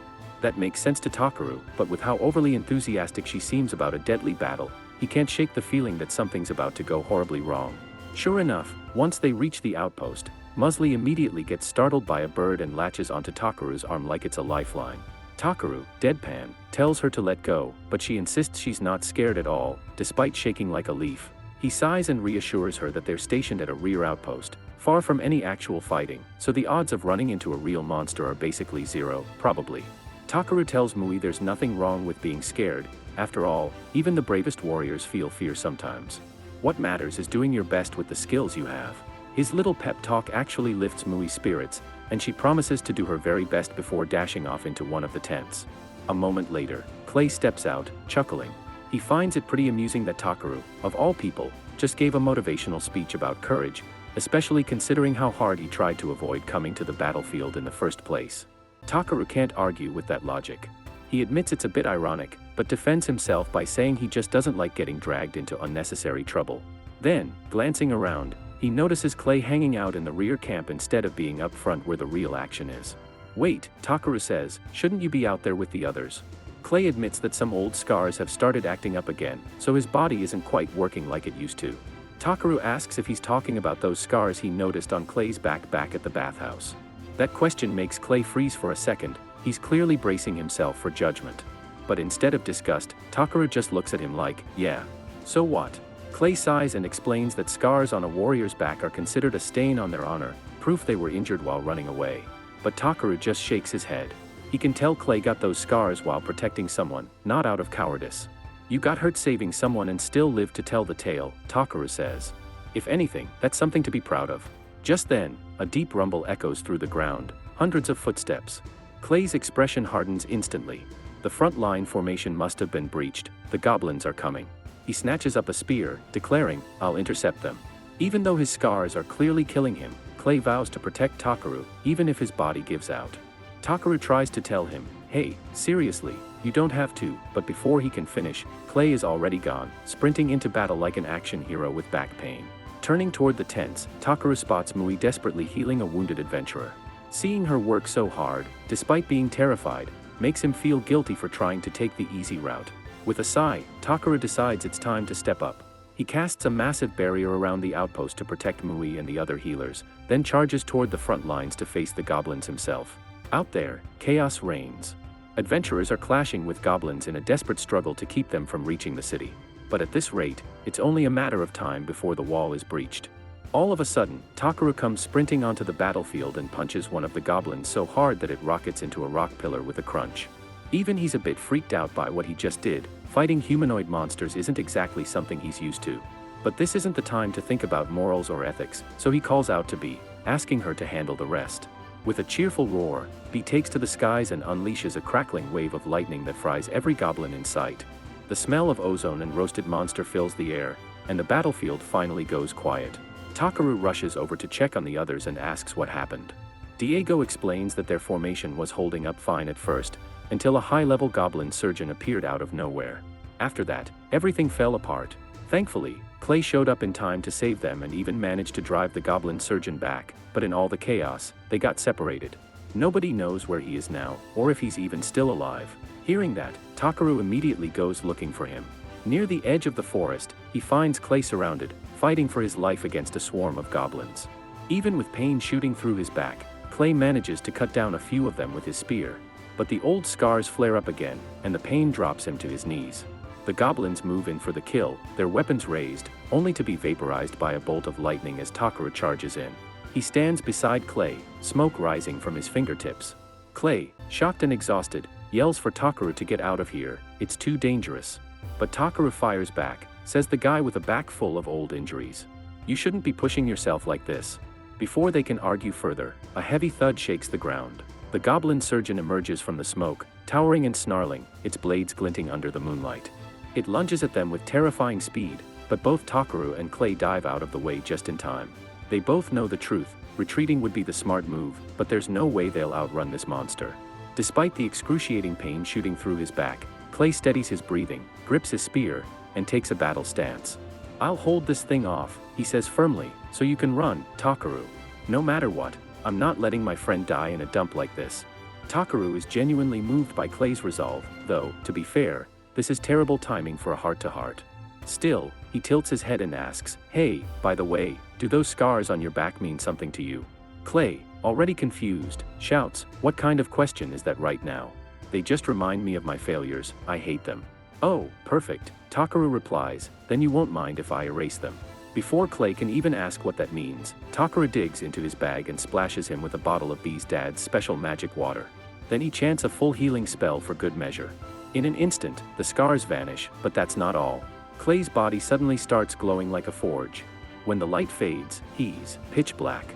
That makes sense to Takaru, but with how overly enthusiastic she seems about a deadly battle, he can't shake the feeling that something's about to go horribly wrong. Sure enough, once they reach the outpost, Musley immediately gets startled by a bird and latches onto Takaru's arm like it's a lifeline. Takaru, deadpan, tells her to let go, but she insists she's not scared at all, despite shaking like a leaf. He sighs and reassures her that they're stationed at a rear outpost, far from any actual fighting, so the odds of running into a real monster are basically zero, probably. Takaru tells Mui there's nothing wrong with being scared. After all, even the bravest warriors feel fear sometimes. What matters is doing your best with the skills you have. His little pep talk actually lifts Mui's spirits, and she promises to do her very best before dashing off into one of the tents. A moment later, Clay steps out, chuckling. He finds it pretty amusing that Takaru, of all people, just gave a motivational speech about courage, especially considering how hard he tried to avoid coming to the battlefield in the first place. Takaru can't argue with that logic. He admits it's a bit ironic, but defends himself by saying he just doesn't like getting dragged into unnecessary trouble. Then, glancing around, he notices Clay hanging out in the rear camp instead of being up front where the real action is. "Wait," Takaru says, "shouldn't you be out there with the others?" Clay admits that some old scars have started acting up again, so his body isn't quite working like it used to. Takaru asks if he's talking about those scars he noticed on Clay's back at the bathhouse. That question makes Clay freeze for a second. He's clearly bracing himself for judgment. But instead of disgust, Takaru just looks at him like, "Yeah. So what?" Clay sighs and explains that scars on a warrior's back are considered a stain on their honor, proof they were injured while running away. But Takaru just shakes his head. He can tell Clay got those scars while protecting someone, not out of cowardice. "You got hurt saving someone and still lived to tell the tale," Takaru says. "If anything, that's something to be proud of." Just then, a deep rumble echoes through the ground, hundreds of footsteps. Clay's expression hardens instantly. The front line formation must have been breached. The goblins are coming. He snatches up a spear, declaring, "I'll intercept them." Even though his scars are clearly killing him, Clay vows to protect Takaru, even if his body gives out. Takaru tries to tell him, "Hey, seriously, you don't have to," but before he can finish, Clay is already gone, sprinting into battle like an action hero with back pain. Turning toward the tents, Takaru spots Mui desperately healing a wounded adventurer. Seeing her work so hard, despite being terrified, makes him feel guilty for trying to take the easy route. With a sigh, Takara decides it's time to step up. He casts a massive barrier around the outpost to protect Mui and the other healers, then charges toward the front lines to face the goblins himself. Out there, chaos reigns. Adventurers are clashing with goblins in a desperate struggle to keep them from reaching the city. But at this rate, it's only a matter of time before the wall is breached. All of a sudden, Takara comes sprinting onto the battlefield and punches one of the goblins so hard that it rockets into a rock pillar with a crunch. Even he's a bit freaked out by what he just did. Fighting humanoid monsters isn't exactly something he's used to. But this isn't the time to think about morals or ethics, so he calls out to Bee, asking her to handle the rest. With a cheerful roar, Bee takes to the skies and unleashes a crackling wave of lightning that fries every goblin in sight. The smell of ozone and roasted monster fills the air, and the battlefield finally goes quiet. Takaru rushes over to check on the others and asks what happened. Diego explains that their formation was holding up fine at first, until a high-level goblin surgeon appeared out of nowhere. After that, everything fell apart. Thankfully, Clay showed up in time to save them and even managed to drive the goblin surgeon back, but in all the chaos, they got separated. Nobody knows where he is now, or if he's even still alive. Hearing that, Takaru immediately goes looking for him. Near the edge of the forest, he finds Clay surrounded, fighting for his life against a swarm of goblins. Even with pain shooting through his back, Clay manages to cut down a few of them with his spear. But the old scars flare up again, and the pain drops him to his knees. The goblins move in for the kill, their weapons raised, only to be vaporized by a bolt of lightning as Takara charges in. He stands beside Clay, smoke rising from his fingertips. Clay, shocked and exhausted, yells for Takara to get out of here, it's too dangerous. But Takara fires back, says the guy with a back full of old injuries. You shouldn't be pushing yourself like this. Before they can argue further, a heavy thud shakes the ground. The goblin surgeon emerges from the smoke, towering and snarling, its blades glinting under the moonlight. It lunges at them with terrifying speed, but both Takaru and Clay dive out of the way just in time. They both know the truth, retreating would be the smart move, but there's no way they'll outrun this monster. Despite the excruciating pain shooting through his back, Clay steadies his breathing, grips his spear, and takes a battle stance. I'll hold this thing off, he says firmly, so you can run, Takaru. No matter what, I'm not letting my friend die in a dump like this. Takaru is genuinely moved by Clay's resolve, though, to be fair, this is terrible timing for a heart-to-heart. Still, he tilts his head and asks, hey, by the way, do those scars on your back mean something to you? Clay, already confused, shouts, what kind of question is that right now? They just remind me of my failures, I hate them. Oh, perfect, Takaru replies, then you won't mind if I erase them. Before Clay can even ask what that means, Takara digs into his bag and splashes him with a bottle of Bee's dad's special magic water. Then he chants a full healing spell for good measure. In an instant, the scars vanish, but that's not all. Clay's body suddenly starts glowing like a forge. When the light fades, he's pitch black.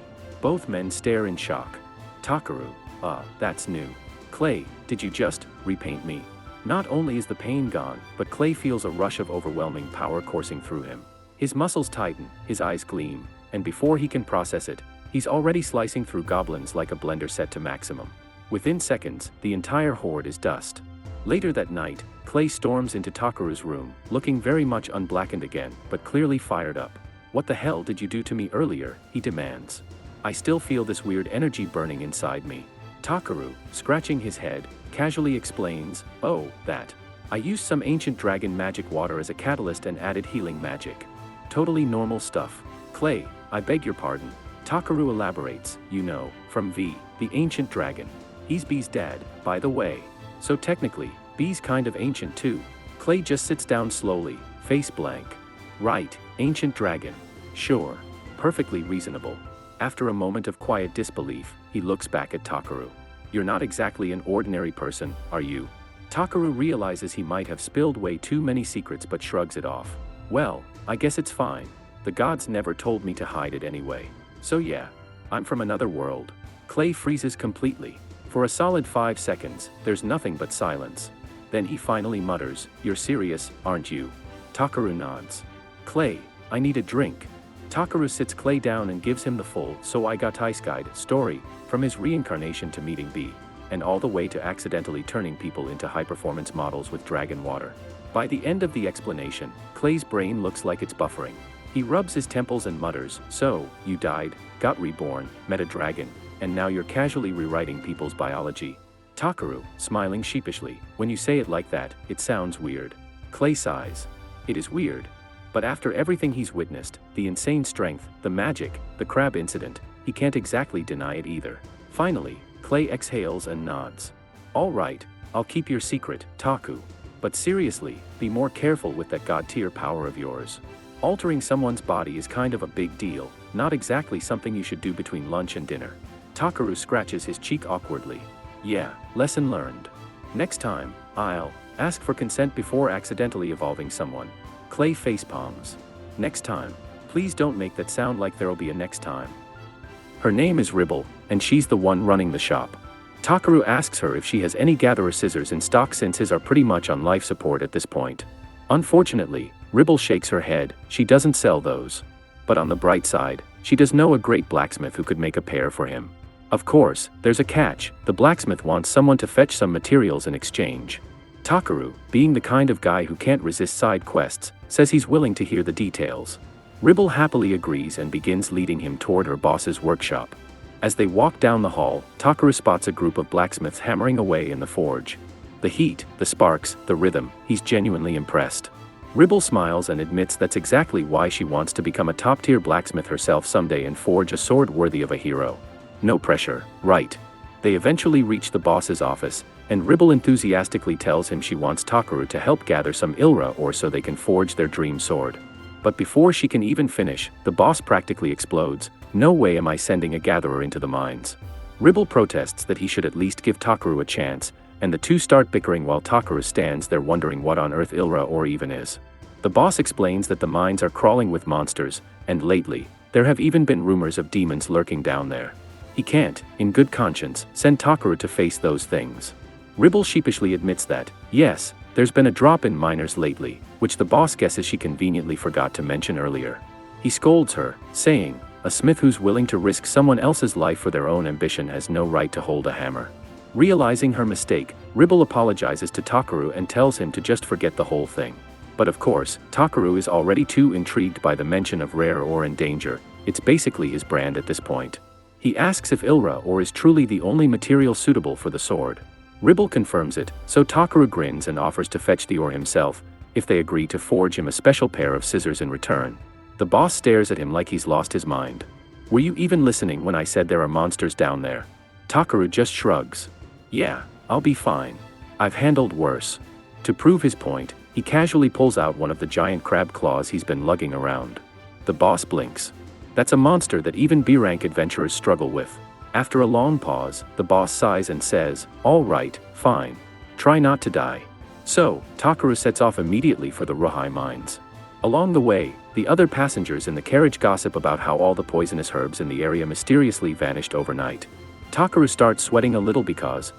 Both men stare in shock. Takaru, that's new. Clay, did you just repaint me? Not only is the pain gone, but Clay feels a rush of overwhelming power coursing through him. His muscles tighten, his eyes gleam, and before he can process it, he's already slicing through goblins like a blender set to maximum. Within seconds, the entire horde is dust. Later that night, Clay storms into Takaru's room, looking very much unblackened again, but clearly fired up. What the hell did you do to me earlier? He demands. I still feel this weird energy burning inside me. Takaru, scratching his head, casually explains, oh, that. I used some ancient dragon magic water as a catalyst and added healing magic. Totally normal stuff. Clay, I beg your pardon. Takaru elaborates, you know, from V, the ancient dragon. He's Bee's dad, by the way. So technically, Bee's kind of ancient too. Clay just sits down slowly, face blank. Right, ancient dragon. Sure. Perfectly reasonable. After a moment of quiet disbelief, he looks back at Takaru. You're not exactly an ordinary person, are you? Takaru realizes he might have spilled way too many secrets but shrugs it off. Well, I guess it's fine. The gods never told me to hide it anyway. So yeah, I'm from another world. Clay freezes completely. For a solid 5 seconds, there's nothing but silence. Then he finally mutters, you're serious, aren't you? Takaru nods. Clay, I need a drink. Takaru sits Clay down and gives him the full "So I Got Ice Guide" story, from his reincarnation to meeting Bee, and all the way to accidentally turning people into high-performance models with dragon water. By the end of the explanation, Clay's brain looks like it's buffering. He rubs his temples and mutters, so, you died, got reborn, met a dragon. and now you're casually rewriting people's biology. Takaru, smiling sheepishly, when you say it like that, it sounds weird. Clay sighs. It is weird. But after everything he's witnessed, the insane strength, the magic, the crab incident, he can't exactly deny it either. Finally, Clay exhales and nods. All right, I'll keep your secret, Taku. But seriously, be more careful with that god-tier power of yours. Altering someone's body is kind of a big deal, not exactly something you should do between lunch and dinner. Takaru scratches his cheek awkwardly. Yeah, lesson learned. Next time, I'll ask for consent before accidentally evolving someone. Clay facepalms. Next time. Please don't make that sound like there'll be a next time. Her name is Ribble, and she's the one running the shop. Takaru asks her if she has any gatherer scissors in stock since his are pretty much on life support at this point. Unfortunately, Ribble shakes her head, she doesn't sell those. But on the bright side, she does know a great blacksmith who could make a pair for him. Of course, there's a catch, the blacksmith wants someone to fetch some materials in exchange. Takaru, being the kind of guy who can't resist side quests, says he's willing to hear the details. Ribble happily agrees and begins leading him toward her boss's workshop. As they walk down the hall, Takaru spots a group of blacksmiths hammering away in the forge. The heat, the sparks, the rhythm, he's genuinely impressed. Ribble smiles and admits that's exactly why she wants to become a top-tier blacksmith herself someday and forge a sword worthy of a hero. No pressure, right? They eventually reach the boss's office, and Ribble enthusiastically tells him she wants Takaru to help gather some Ilra ore so they can forge their dream sword. But before she can even finish, the boss practically explodes. No way am I sending a gatherer into the mines. Ribble protests that he should at least give Takaru a chance, and the two start bickering while Takaru stands there wondering what on earth Ilra ore even is. The boss explains that the mines are crawling with monsters, and lately, there have even been rumors of demons lurking down there. He can't, in good conscience, send Takaru to face those things. Ribble sheepishly admits that, yes, there's been a drop in miners lately, which the boss guesses she conveniently forgot to mention earlier. He scolds her, saying, a smith who's willing to risk someone else's life for their own ambition has no right to hold a hammer. Realizing her mistake, Ribble apologizes to Takaru and tells him to just forget the whole thing. But of course, Takaru is already too intrigued by the mention of rare ore and danger. It's basically his brand at this point. He asks if Ilra ore is truly the only material suitable for the sword. Ribble confirms it, so Takaru grins and offers to fetch the ore himself, if they agree to forge him a special pair of scissors in return. The boss stares at him like he's lost his mind. Were you even listening when I said there are monsters down there? Takaru just shrugs. Yeah, I'll be fine. I've handled worse. To prove his point, he casually pulls out one of the giant crab claws he's been lugging around. The boss blinks. That's a monster that even B-rank adventurers struggle with. After a long pause, the boss sighs and says, all right, fine. Try not to die. So, Takaru sets off immediately for the Ruhai mines. Along the way, the other passengers in the carriage gossip about how all the poisonous herbs in the area mysteriously vanished overnight. Takaru starts sweating a little because,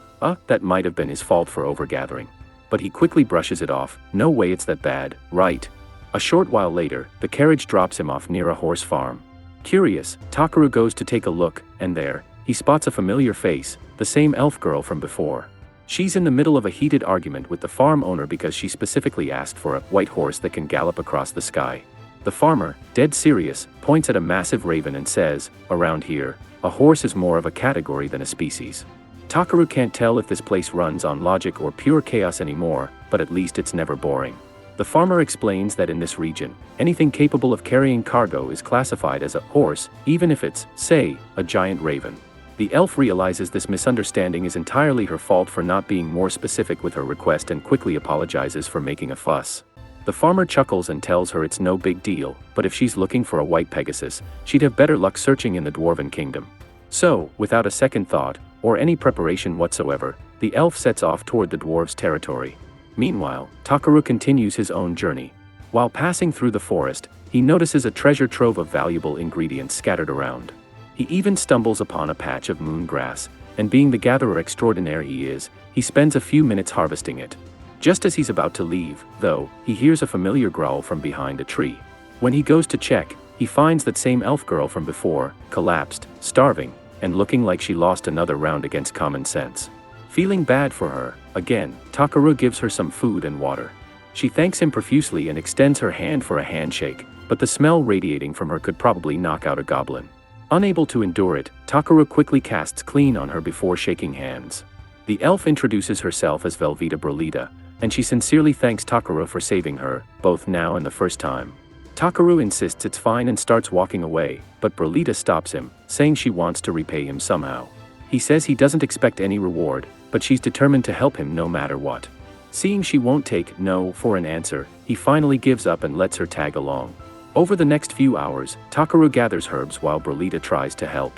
that might have been his fault for overgathering. But he quickly brushes it off, no way it's that bad, right? A short while later, the carriage drops him off near a horse farm. Curious, Takaru goes to take a look, and there, he spots a familiar face, the same elf girl from before. She's in the middle of a heated argument with the farm owner because she specifically asked for a white horse that can gallop across the sky. The farmer, dead serious, points at a massive raven and says, around here, a horse is more of a category than a species. Takaru can't tell if this place runs on logic or pure chaos anymore, but at least it's never boring. The farmer explains that in this region, anything capable of carrying cargo is classified as a horse, even if it's, say, a giant raven. The elf realizes this misunderstanding is entirely her fault for not being more specific with her request and quickly apologizes for making a fuss. The farmer chuckles and tells her it's no big deal, but if she's looking for a white Pegasus, she'd have better luck searching in the dwarven kingdom. So, without a second thought, or any preparation whatsoever, the elf sets off toward the dwarves' territory. Meanwhile, Takaru continues his own journey. While passing through the forest, he notices a treasure trove of valuable ingredients scattered around. He even stumbles upon a patch of moon grass, and being the gatherer extraordinaire he is, he spends a few minutes harvesting it. Just as he's about to leave, though, he hears a familiar growl from behind a tree. When he goes to check, he finds that same elf girl from before, collapsed, starving, and looking like she lost another round against common sense. Feeling bad for her, again, Takaru gives her some food and water. She thanks him profusely and extends her hand for a handshake, but the smell radiating from her could probably knock out a goblin. Unable to endure it, Takara quickly casts clean on her before shaking hands. The elf introduces herself as Velveeta Brolita, and she sincerely thanks Takara for saving her, both now and the first time. Takaru insists it's fine and starts walking away, but Brolita stops him, saying she wants to repay him somehow. He says he doesn't expect any reward, but she's determined to help him no matter what. Seeing she won't take no for an answer, he finally gives up and lets her tag along. Over the next few hours, Takaru gathers herbs while Brolita tries to help.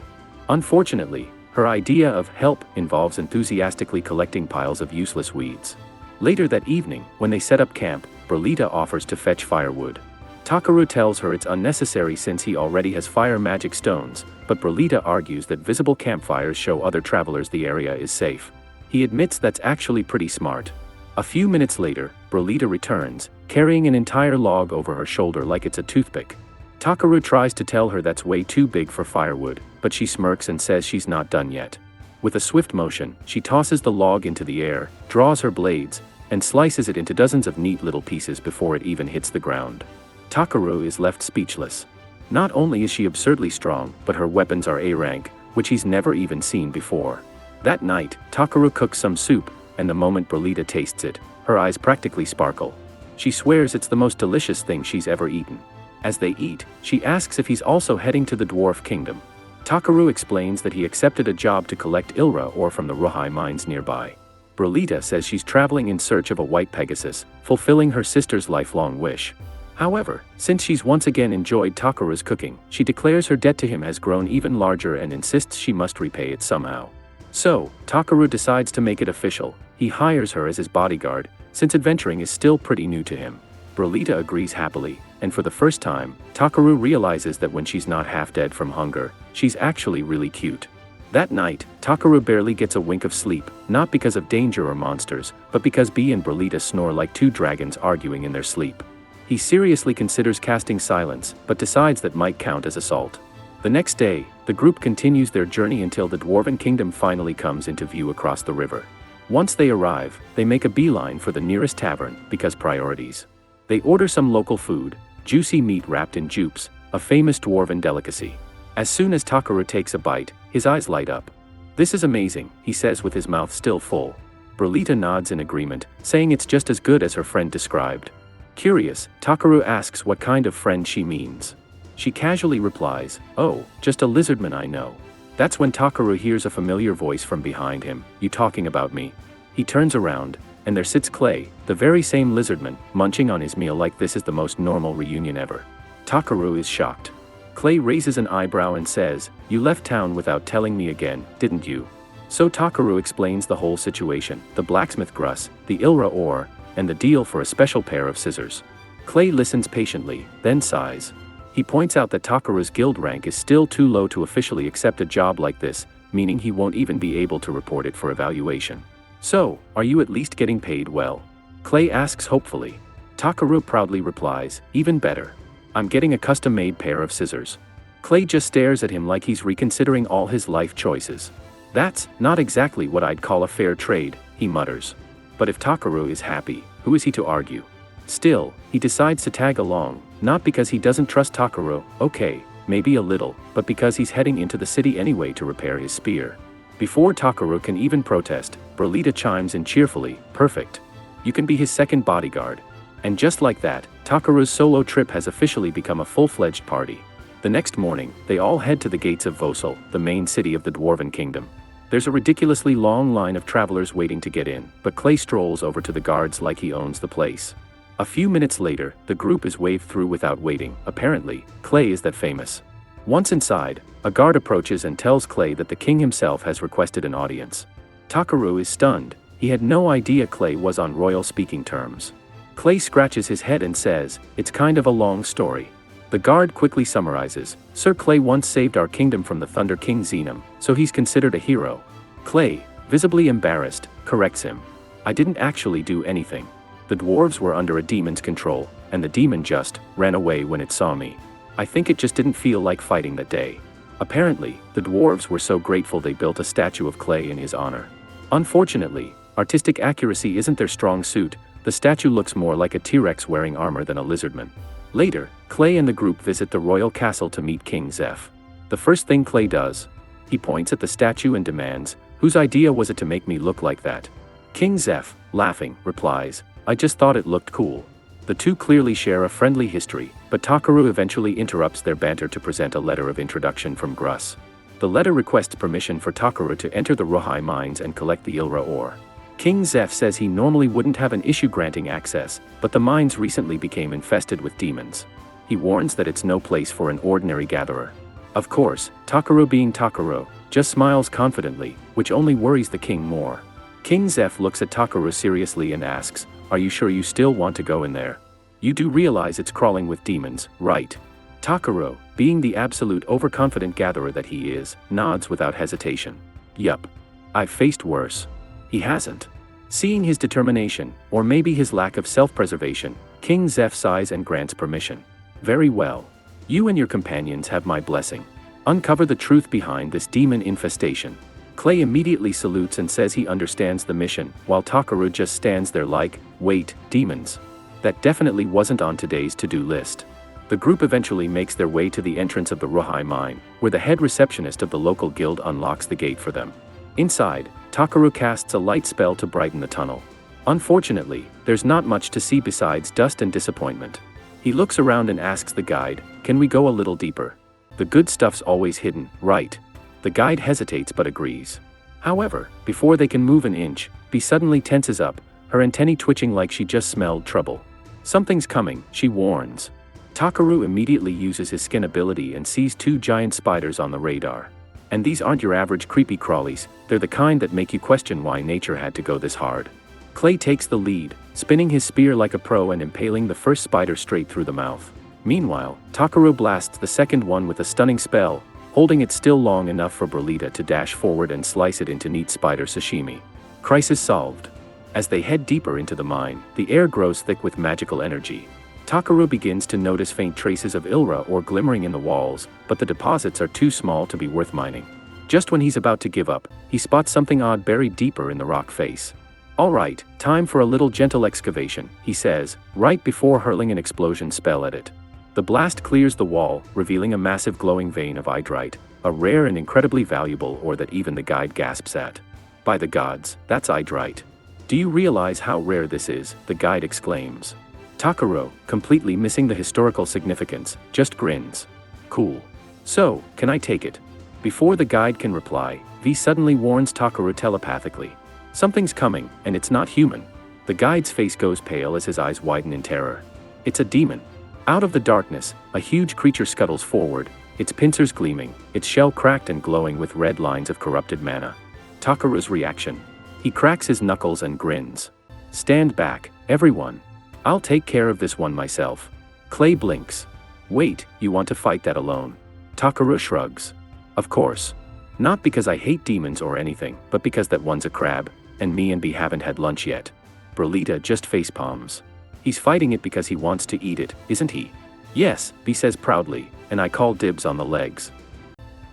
Unfortunately, her idea of help involves enthusiastically collecting piles of useless weeds. Later that evening, when they set up camp, Brolita offers to fetch firewood. Takaru tells her it's unnecessary since he already has fire magic stones, but Brolita argues that visible campfires show other travelers the area is safe. He admits that's actually pretty smart. A few minutes later, Brolita returns, carrying an entire log over her shoulder like it's a toothpick. Takaru tries to tell her that's way too big for firewood, but she smirks and says she's not done yet. With a swift motion, she tosses the log into the air, draws her blades, and slices it into dozens of neat little pieces before it even hits the ground. Takaru is left speechless. Not only is she absurdly strong, but her weapons are A rank, which he's never even seen before. That night, Takaru cooks some soup, and the moment Brolita tastes it, her eyes practically sparkle. She swears it's the most delicious thing she's ever eaten. As they eat, she asks if he's also heading to the Dwarf Kingdom. Takaru explains that he accepted a job to collect Ilra ore from the Ruhai mines nearby. Brolita says she's traveling in search of a white Pegasus, fulfilling her sister's lifelong wish. However, since she's once again enjoyed Takaru's cooking, she declares her debt to him has grown even larger and insists she must repay it somehow. So, Takaru decides to make it official. He hires her as his bodyguard, since adventuring is still pretty new to him. Brolita agrees happily, and for the first time, Takaru realizes that when she's not half dead from hunger, she's actually really cute. That night, Takaru barely gets a wink of sleep, not because of danger or monsters, but because Bee and Brolita snore like two dragons arguing in their sleep. He seriously considers casting silence, but decides that might count as assault. The next day, the group continues their journey until the Dwarven Kingdom finally comes into view across the river. Once they arrive, they make a beeline for the nearest tavern, because priorities. They order some local food, juicy meat wrapped in jupes, a famous Dwarven delicacy. As soon as Takaru takes a bite, his eyes light up. "This is amazing," he says with his mouth still full. Brolita nods in agreement, saying it's just as good as her friend described. Curious, Takaru asks what kind of friend she means. She casually replies, "Oh, just a lizardman I know." That's when Takaru hears a familiar voice from behind him, "You talking about me?" He turns around, and there sits Clay, the very same lizardman, munching on his meal like this is the most normal reunion ever. Takaru is shocked. Clay raises an eyebrow and says, "You left town without telling me again, didn't you?" So Takaru explains the whole situation, the blacksmith Gruss, the Ilra ore, and the deal for a special pair of scissors. Clay listens patiently, then sighs. He points out that Takaru's guild rank is still too low to officially accept a job like this, meaning he won't even be able to report it for evaluation. "So, are you at least getting paid well?" Clay asks hopefully. Takaru proudly replies, "Even better. I'm getting a custom-made pair of scissors." Clay just stares at him like he's reconsidering all his life choices. "That's not exactly what I'd call a fair trade," he mutters. But if Takaru is happy, who is he to argue? Still, he decides to tag along, not because he doesn't trust Takaru, okay, maybe a little, but because he's heading into the city anyway to repair his spear. Before Takaru can even protest, Brolita chimes in cheerfully, "Perfect. You can be his second bodyguard." And just like that, Takaru's solo trip has officially become a full-fledged party. The next morning, they all head to the gates of Vosel, the main city of the Dwarven Kingdom. There's a ridiculously long line of travelers waiting to get in, but Clay strolls over to the guards like he owns the place. A few minutes later, the group is waved through without waiting. Apparently, Clay is that famous. Once inside, a guard approaches and tells Clay that the king himself has requested an audience. Takaru is stunned. He had no idea Clay was on royal speaking terms. Clay scratches his head and says, "It's kind of a long story." The guard quickly summarizes, "Sir Clay once saved our kingdom from the Thunder King Xenom, so he's considered a hero." Clay, visibly embarrassed, corrects him. "I didn't actually do anything. The dwarves were under a demon's control, and the demon just ran away when it saw me. I think it just didn't feel like fighting that day." Apparently, the dwarves were so grateful they built a statue of Clay in his honor. Unfortunately, artistic accuracy isn't their strong suit. The statue looks more like a T-Rex wearing armor than a lizardman. Later, Clay and the group visit the royal castle to meet King Zeph. The first thing Clay does. He points at the statue and demands, "Whose idea was it to make me look like that?" King Zeph, laughing, replies, "I just thought it looked cool." The two clearly share a friendly history, but Takaru eventually interrupts their banter to present a letter of introduction from Gruss. The letter requests permission for Takaru to enter the Rohai mines and collect the Ilra ore. King Zeph says he normally wouldn't have an issue granting access, but the mines recently became infested with demons. He warns that it's no place for an ordinary gatherer. Of course, Takaru, being Takaru, just smiles confidently, which only worries the king more. King Zeph looks at Takaru seriously and asks, "Are you sure you still want to go in there? You do realize it's crawling with demons, right?" Takaru, being the absolute overconfident gatherer that he is, nods without hesitation. "Yup. I've faced worse." He hasn't. Seeing his determination, or maybe his lack of self-preservation, King Zeph sighs and grants permission. "Very well. You and your companions have my blessing. Uncover the truth behind this demon infestation." Clay immediately salutes and says he understands the mission, while Takaru just stands there like, "Wait, demons? That definitely wasn't on today's to-do list." The group eventually makes their way to the entrance of the Rohai mine, where the head receptionist of the local guild unlocks the gate for them. Inside, Takaru casts a light spell to brighten the tunnel. Unfortunately, there's not much to see besides dust and disappointment. He looks around and asks the guide, "Can we go a little deeper? The good stuff's always hidden, right?" The guide hesitates but agrees. However, before they can move an inch, Bee suddenly tenses up, her antennae twitching like she just smelled trouble. "Something's coming," she warns. Takaru immediately uses his skin ability and sees two giant spiders on the radar. And these aren't your average creepy crawlies, they're the kind that make you question why nature had to go this hard. Clay takes the lead, spinning his spear like a pro and impaling the first spider straight through the mouth. Meanwhile, Takaru blasts the second one with a stunning spell, holding it still long enough for Brolita to dash forward and slice it into neat spider sashimi. Crisis solved. As they head deeper into the mine, the air grows thick with magical energy. Takaru begins to notice faint traces of Ilra ore glimmering in the walls, but the deposits are too small to be worth mining. Just when he's about to give up, he spots something odd buried deeper in the rock face. "Alright, time for a little gentle excavation," he says, right before hurling an explosion spell at it. The blast clears the wall, revealing a massive glowing vein of hydrite, a rare and incredibly valuable ore that even the guide gasps at. "By the gods, that's hydrite. Do you realize how rare this is?" the guide exclaims. Takaru, completely missing the historical significance, just grins. "Cool. So, can I take it?" Before the guide can reply, V suddenly warns Takaru telepathically. Something's coming, and it's not human. The guide's face goes pale as his eyes widen in terror. It's a demon. Out of the darkness, a huge creature scuttles forward, its pincers gleaming, its shell cracked and glowing with red lines of corrupted mana. Takaru's reaction. He cracks his knuckles and grins. "Stand back, everyone. I'll take care of this one myself." Clay blinks. "Wait, you want to fight that alone?" Takaru shrugs. "Of course. Not because I hate demons or anything, but because that one's a crab, and me and Bee haven't had lunch yet." Brolita just facepalms. "He's fighting it because he wants to eat it, isn't he?" "Yes," Bee says proudly, "and I call dibs on the legs."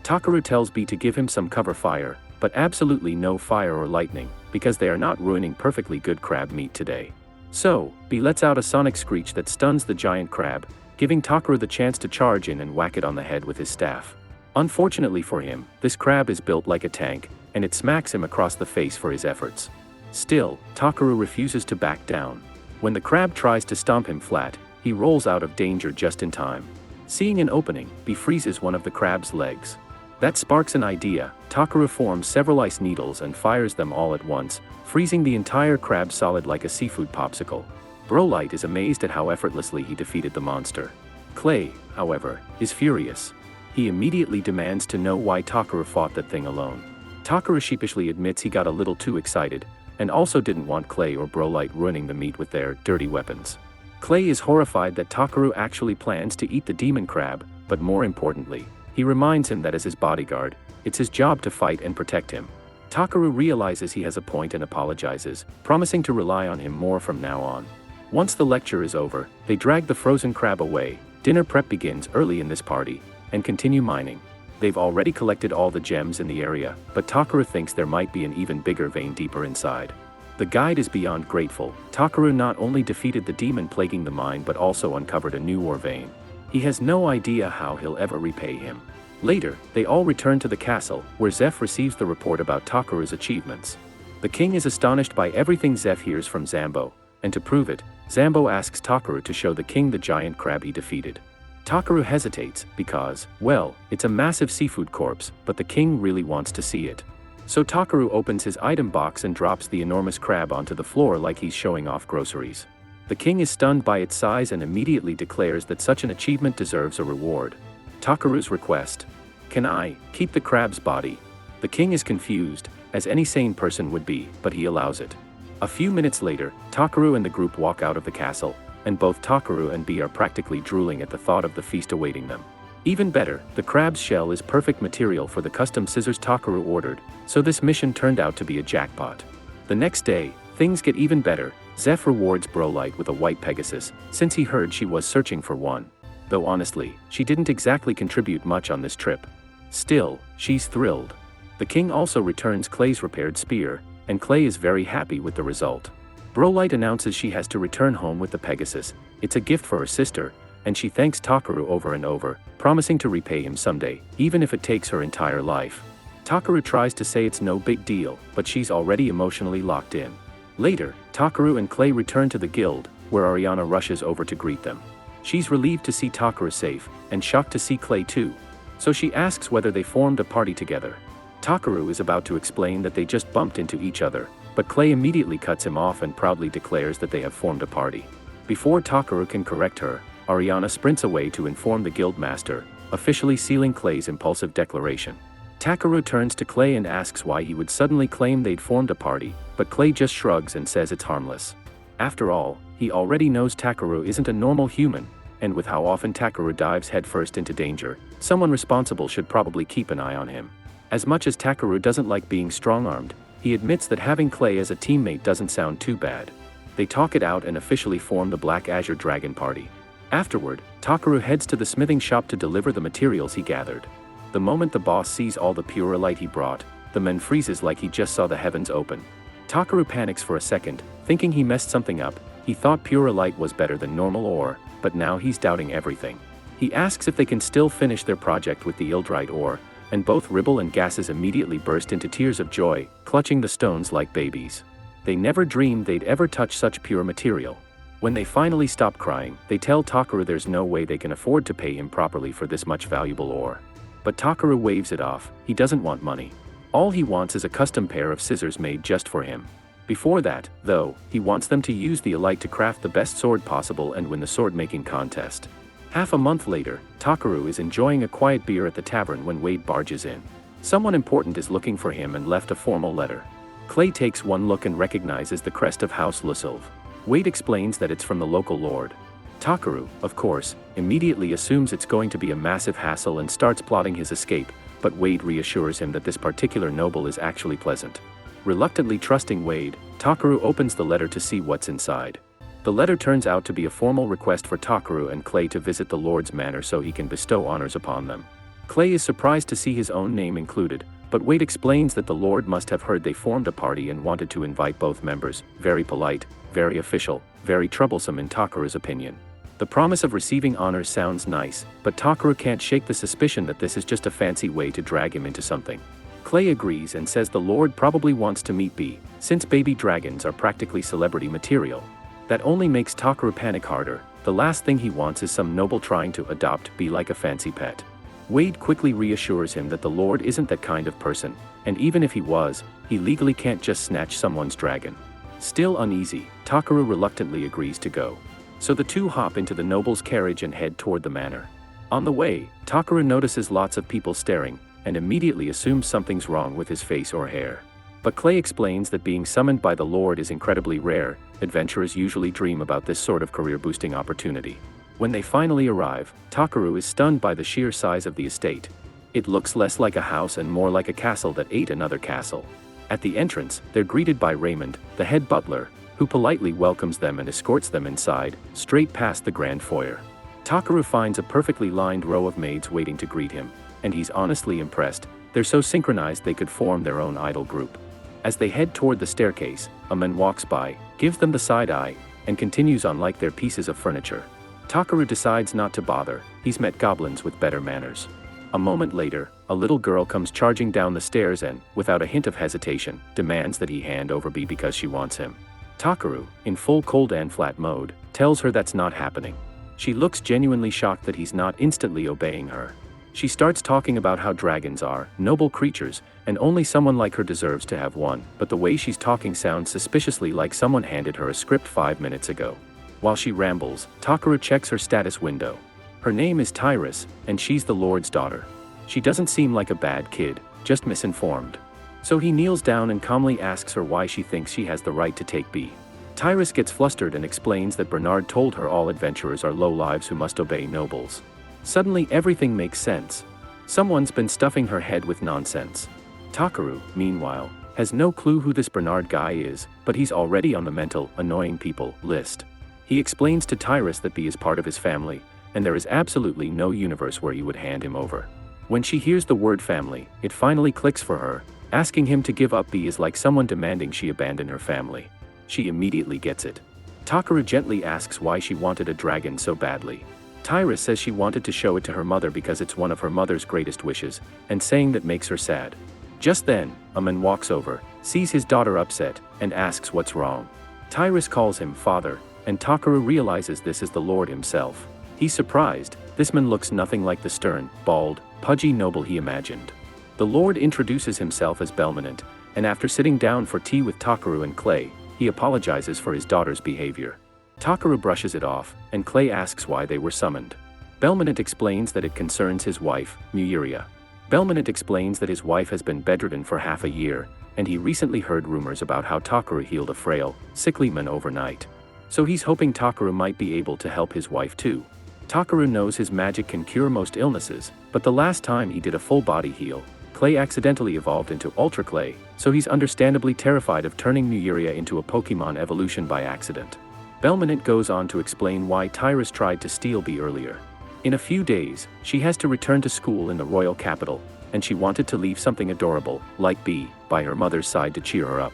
Takaru tells Bee to give him some cover fire, but absolutely no fire or lightning, because they are not ruining perfectly good crab meat today. So, Bee lets out a sonic screech that stuns the giant crab, giving Takaru the chance to charge in and whack it on the head with his staff. Unfortunately for him, this crab is built like a tank, and it smacks him across the face for his efforts. Still, Takaru refuses to back down. When the crab tries to stomp him flat, he rolls out of danger just in time. Seeing an opening, Bee freezes one of the crab's legs. That sparks an idea. Takaru forms several ice needles and fires them all at once, freezing the entire crab solid like a seafood popsicle. Brolite is amazed at how effortlessly he defeated the monster. Clay, however, is furious. He immediately demands to know why Takaru fought that thing alone. Takaru sheepishly admits he got a little too excited, and also didn't want Clay or Brolite ruining the meat with their dirty weapons. Clay is horrified that Takaru actually plans to eat the demon crab, but more importantly, he reminds him that as his bodyguard, it's his job to fight and protect him. Takaru realizes he has a point and apologizes, promising to rely on him more from now on. Once the lecture is over, they drag the frozen crab away. Dinner prep begins early in this party, and continue mining. They've already collected all the gems in the area, but Takaru thinks there might be an even bigger vein deeper inside. The guide is beyond grateful. Takaru not only defeated the demon plaguing the mine but also uncovered a new ore vein. He has no idea how he'll ever repay him. Later, they all return to the castle, where Zeph receives the report about Takaru's achievements. The king is astonished by everything Zeph hears from Zambo, and to prove it, Zambo asks Takaru to show the king the giant crab he defeated. Takaru hesitates, because, well, it's a massive seafood corpse, but the king really wants to see it. So Takaru opens his item box and drops the enormous crab onto the floor like he's showing off groceries. The king is stunned by its size and immediately declares that such an achievement deserves a reward. Takaru's request: "Can I keep the crab's body?" The king is confused, as any sane person would be, but he allows it. A few minutes later, Takaru and the group walk out of the castle, and both Takaru and B are practically drooling at the thought of the feast awaiting them. Even better, the crab's shell is perfect material for the custom scissors Takaru ordered, so this mission turned out to be a jackpot. The next day, things get even better. Zeph rewards Brolight with a white Pegasus, since he heard she was searching for one. Though honestly, she didn't exactly contribute much on this trip. Still, she's thrilled. The king also returns Clay's repaired spear, and Clay is very happy with the result. Brolight announces she has to return home with the Pegasus. It's a gift for her sister, and she thanks Takaru over and over, promising to repay him someday, even if it takes her entire life. Takaru tries to say it's no big deal, but she's already emotionally locked in. Later, Takaru and Clay return to the guild, where Ariana rushes over to greet them. She's relieved to see Takaru safe, and shocked to see Clay too. So she asks whether they formed a party together. Takaru is about to explain that they just bumped into each other, but Clay immediately cuts him off and proudly declares that they have formed a party. Before Takaru can correct her, Ariana sprints away to inform the guild master, officially sealing Clay's impulsive declaration. Takaru turns to Clay and asks why he would suddenly claim they'd formed a party, but Clay just shrugs and says it's harmless. After all, he already knows Takaru isn't a normal human, and with how often Takaru dives headfirst into danger, someone responsible should probably keep an eye on him. As much as Takaru doesn't like being strong-armed, he admits that having Clay as a teammate doesn't sound too bad. They talk it out and officially form the Black Azure Dragon Party. Afterward, Takaru heads to the smithing shop to deliver the materials he gathered. The moment the boss sees all the pure light he brought, the man freezes like he just saw the heavens open. Takaru panics for a second, thinking he messed something up. He thought pure light was better than normal ore, but now he's doubting everything. He asks if they can still finish their project with the Ildrite ore, and both Ribble and Gases immediately burst into tears of joy, clutching the stones like babies. They never dreamed they'd ever touch such pure material. When they finally stop crying, they tell Takaru there's no way they can afford to pay him properly for this much valuable ore. But Takaru waves it off. He doesn't want money. All he wants is a custom pair of scissors made just for him. Before that, though, he wants them to use the Elite to craft the best sword possible and win the sword-making contest. Half a month later, Takaru is enjoying a quiet beer at the tavern when Wade barges in. Someone important is looking for him and left a formal letter. Clay takes one look and recognizes the crest of House Lusilv. Wade explains that it's from the local lord. Takaru, of course, immediately assumes it's going to be a massive hassle and starts plotting his escape, but Wade reassures him that this particular noble is actually pleasant. Reluctantly trusting Wade, Takaru opens the letter to see what's inside. The letter turns out to be a formal request for Takaru and Clay to visit the Lord's manor so he can bestow honors upon them. Clay is surprised to see his own name included, but Wade explains that the Lord must have heard they formed a party and wanted to invite both members. Very polite, very official, very troublesome in Takaru's opinion. The promise of receiving honors sounds nice, but Takaru can't shake the suspicion that this is just a fancy way to drag him into something. Clay agrees and says the Lord probably wants to meet B, since baby dragons are practically celebrity material. That only makes Takaru panic harder. The last thing he wants is some noble trying to adopt B like a fancy pet. Wade quickly reassures him that the Lord isn't that kind of person, and even if he was, he legally can't just snatch someone's dragon. Still uneasy, Takaru reluctantly agrees to go. So the two hop into the noble's carriage and head toward the manor. On the way, Takaru notices lots of people staring, and immediately assumes something's wrong with his face or hair. But Clay explains that being summoned by the Lord is incredibly rare. Adventurers usually dream about this sort of career-boosting opportunity. When they finally arrive, Takaru is stunned by the sheer size of the estate. It looks less like a house and more like a castle that ate another castle. At the entrance, they're greeted by Raymond, the head butler, who politely welcomes them and escorts them inside, straight past the grand foyer. Takaru finds a perfectly lined row of maids waiting to greet him, and he's honestly impressed. They're so synchronized they could form their own idol group. As they head toward the staircase, a man walks by, gives them the side eye, and continues on like they're pieces of furniture. Takaru decides not to bother. He's met goblins with better manners. A moment later, a little girl comes charging down the stairs and, without a hint of hesitation, demands that he hand over B because she wants him. Takaru, in full cold and flat mode, tells her that's not happening. She looks genuinely shocked that he's not instantly obeying her. She starts talking about how dragons are noble creatures, and only someone like her deserves to have one, but the way she's talking sounds suspiciously like someone handed her a script 5 minutes ago. While she rambles, Takaru checks her status window. Her name is Tyrus, and she's the Lord's daughter. She doesn't seem like a bad kid, just misinformed. So he kneels down and calmly asks her why she thinks she has the right to take B. Tyrus gets flustered and explains that Bernard told her all adventurers are lowlives who must obey nobles. Suddenly everything makes sense. Someone's been stuffing her head with nonsense. Takaru, meanwhile, has no clue who this Bernard guy is, but he's already on the mental, annoying people list. He explains to Tyrus that B is part of his family, and there is absolutely no universe where he would hand him over. When she hears the word family, it finally clicks for her. Asking him to give up B is like someone demanding she abandon her family. She immediately gets it. Takaru gently asks why she wanted a dragon so badly. Tyrus says she wanted to show it to her mother because it's one of her mother's greatest wishes, and saying that makes her sad. Just then, a man walks over, sees his daughter upset, and asks what's wrong. Tyrus calls him father, and Takaru realizes this is the Lord himself. He's surprised. This man looks nothing like the stern, bald, pudgy noble he imagined. The Lord introduces himself as Belminant, and after sitting down for tea with Takaru and Clay, he apologizes for his daughter's behavior. Takaru brushes it off, and Clay asks why they were summoned. Belminant explains that it concerns his wife, Muiria. Belminant explains that his wife has been bedridden for half a year, and he recently heard rumors about how Takaru healed a frail, sickly man overnight. So he's hoping Takaru might be able to help his wife too. Takaru knows his magic can cure most illnesses, but the last time he did a full body heal, Clay accidentally evolved into Ultra Clay, so he's understandably terrified of turning Muiria into a Pokemon evolution by accident. Belminant goes on to explain why Tyrus tried to steal B earlier. In a few days, she has to return to school in the royal capital, and she wanted to leave something adorable, like B, by her mother's side to cheer her up.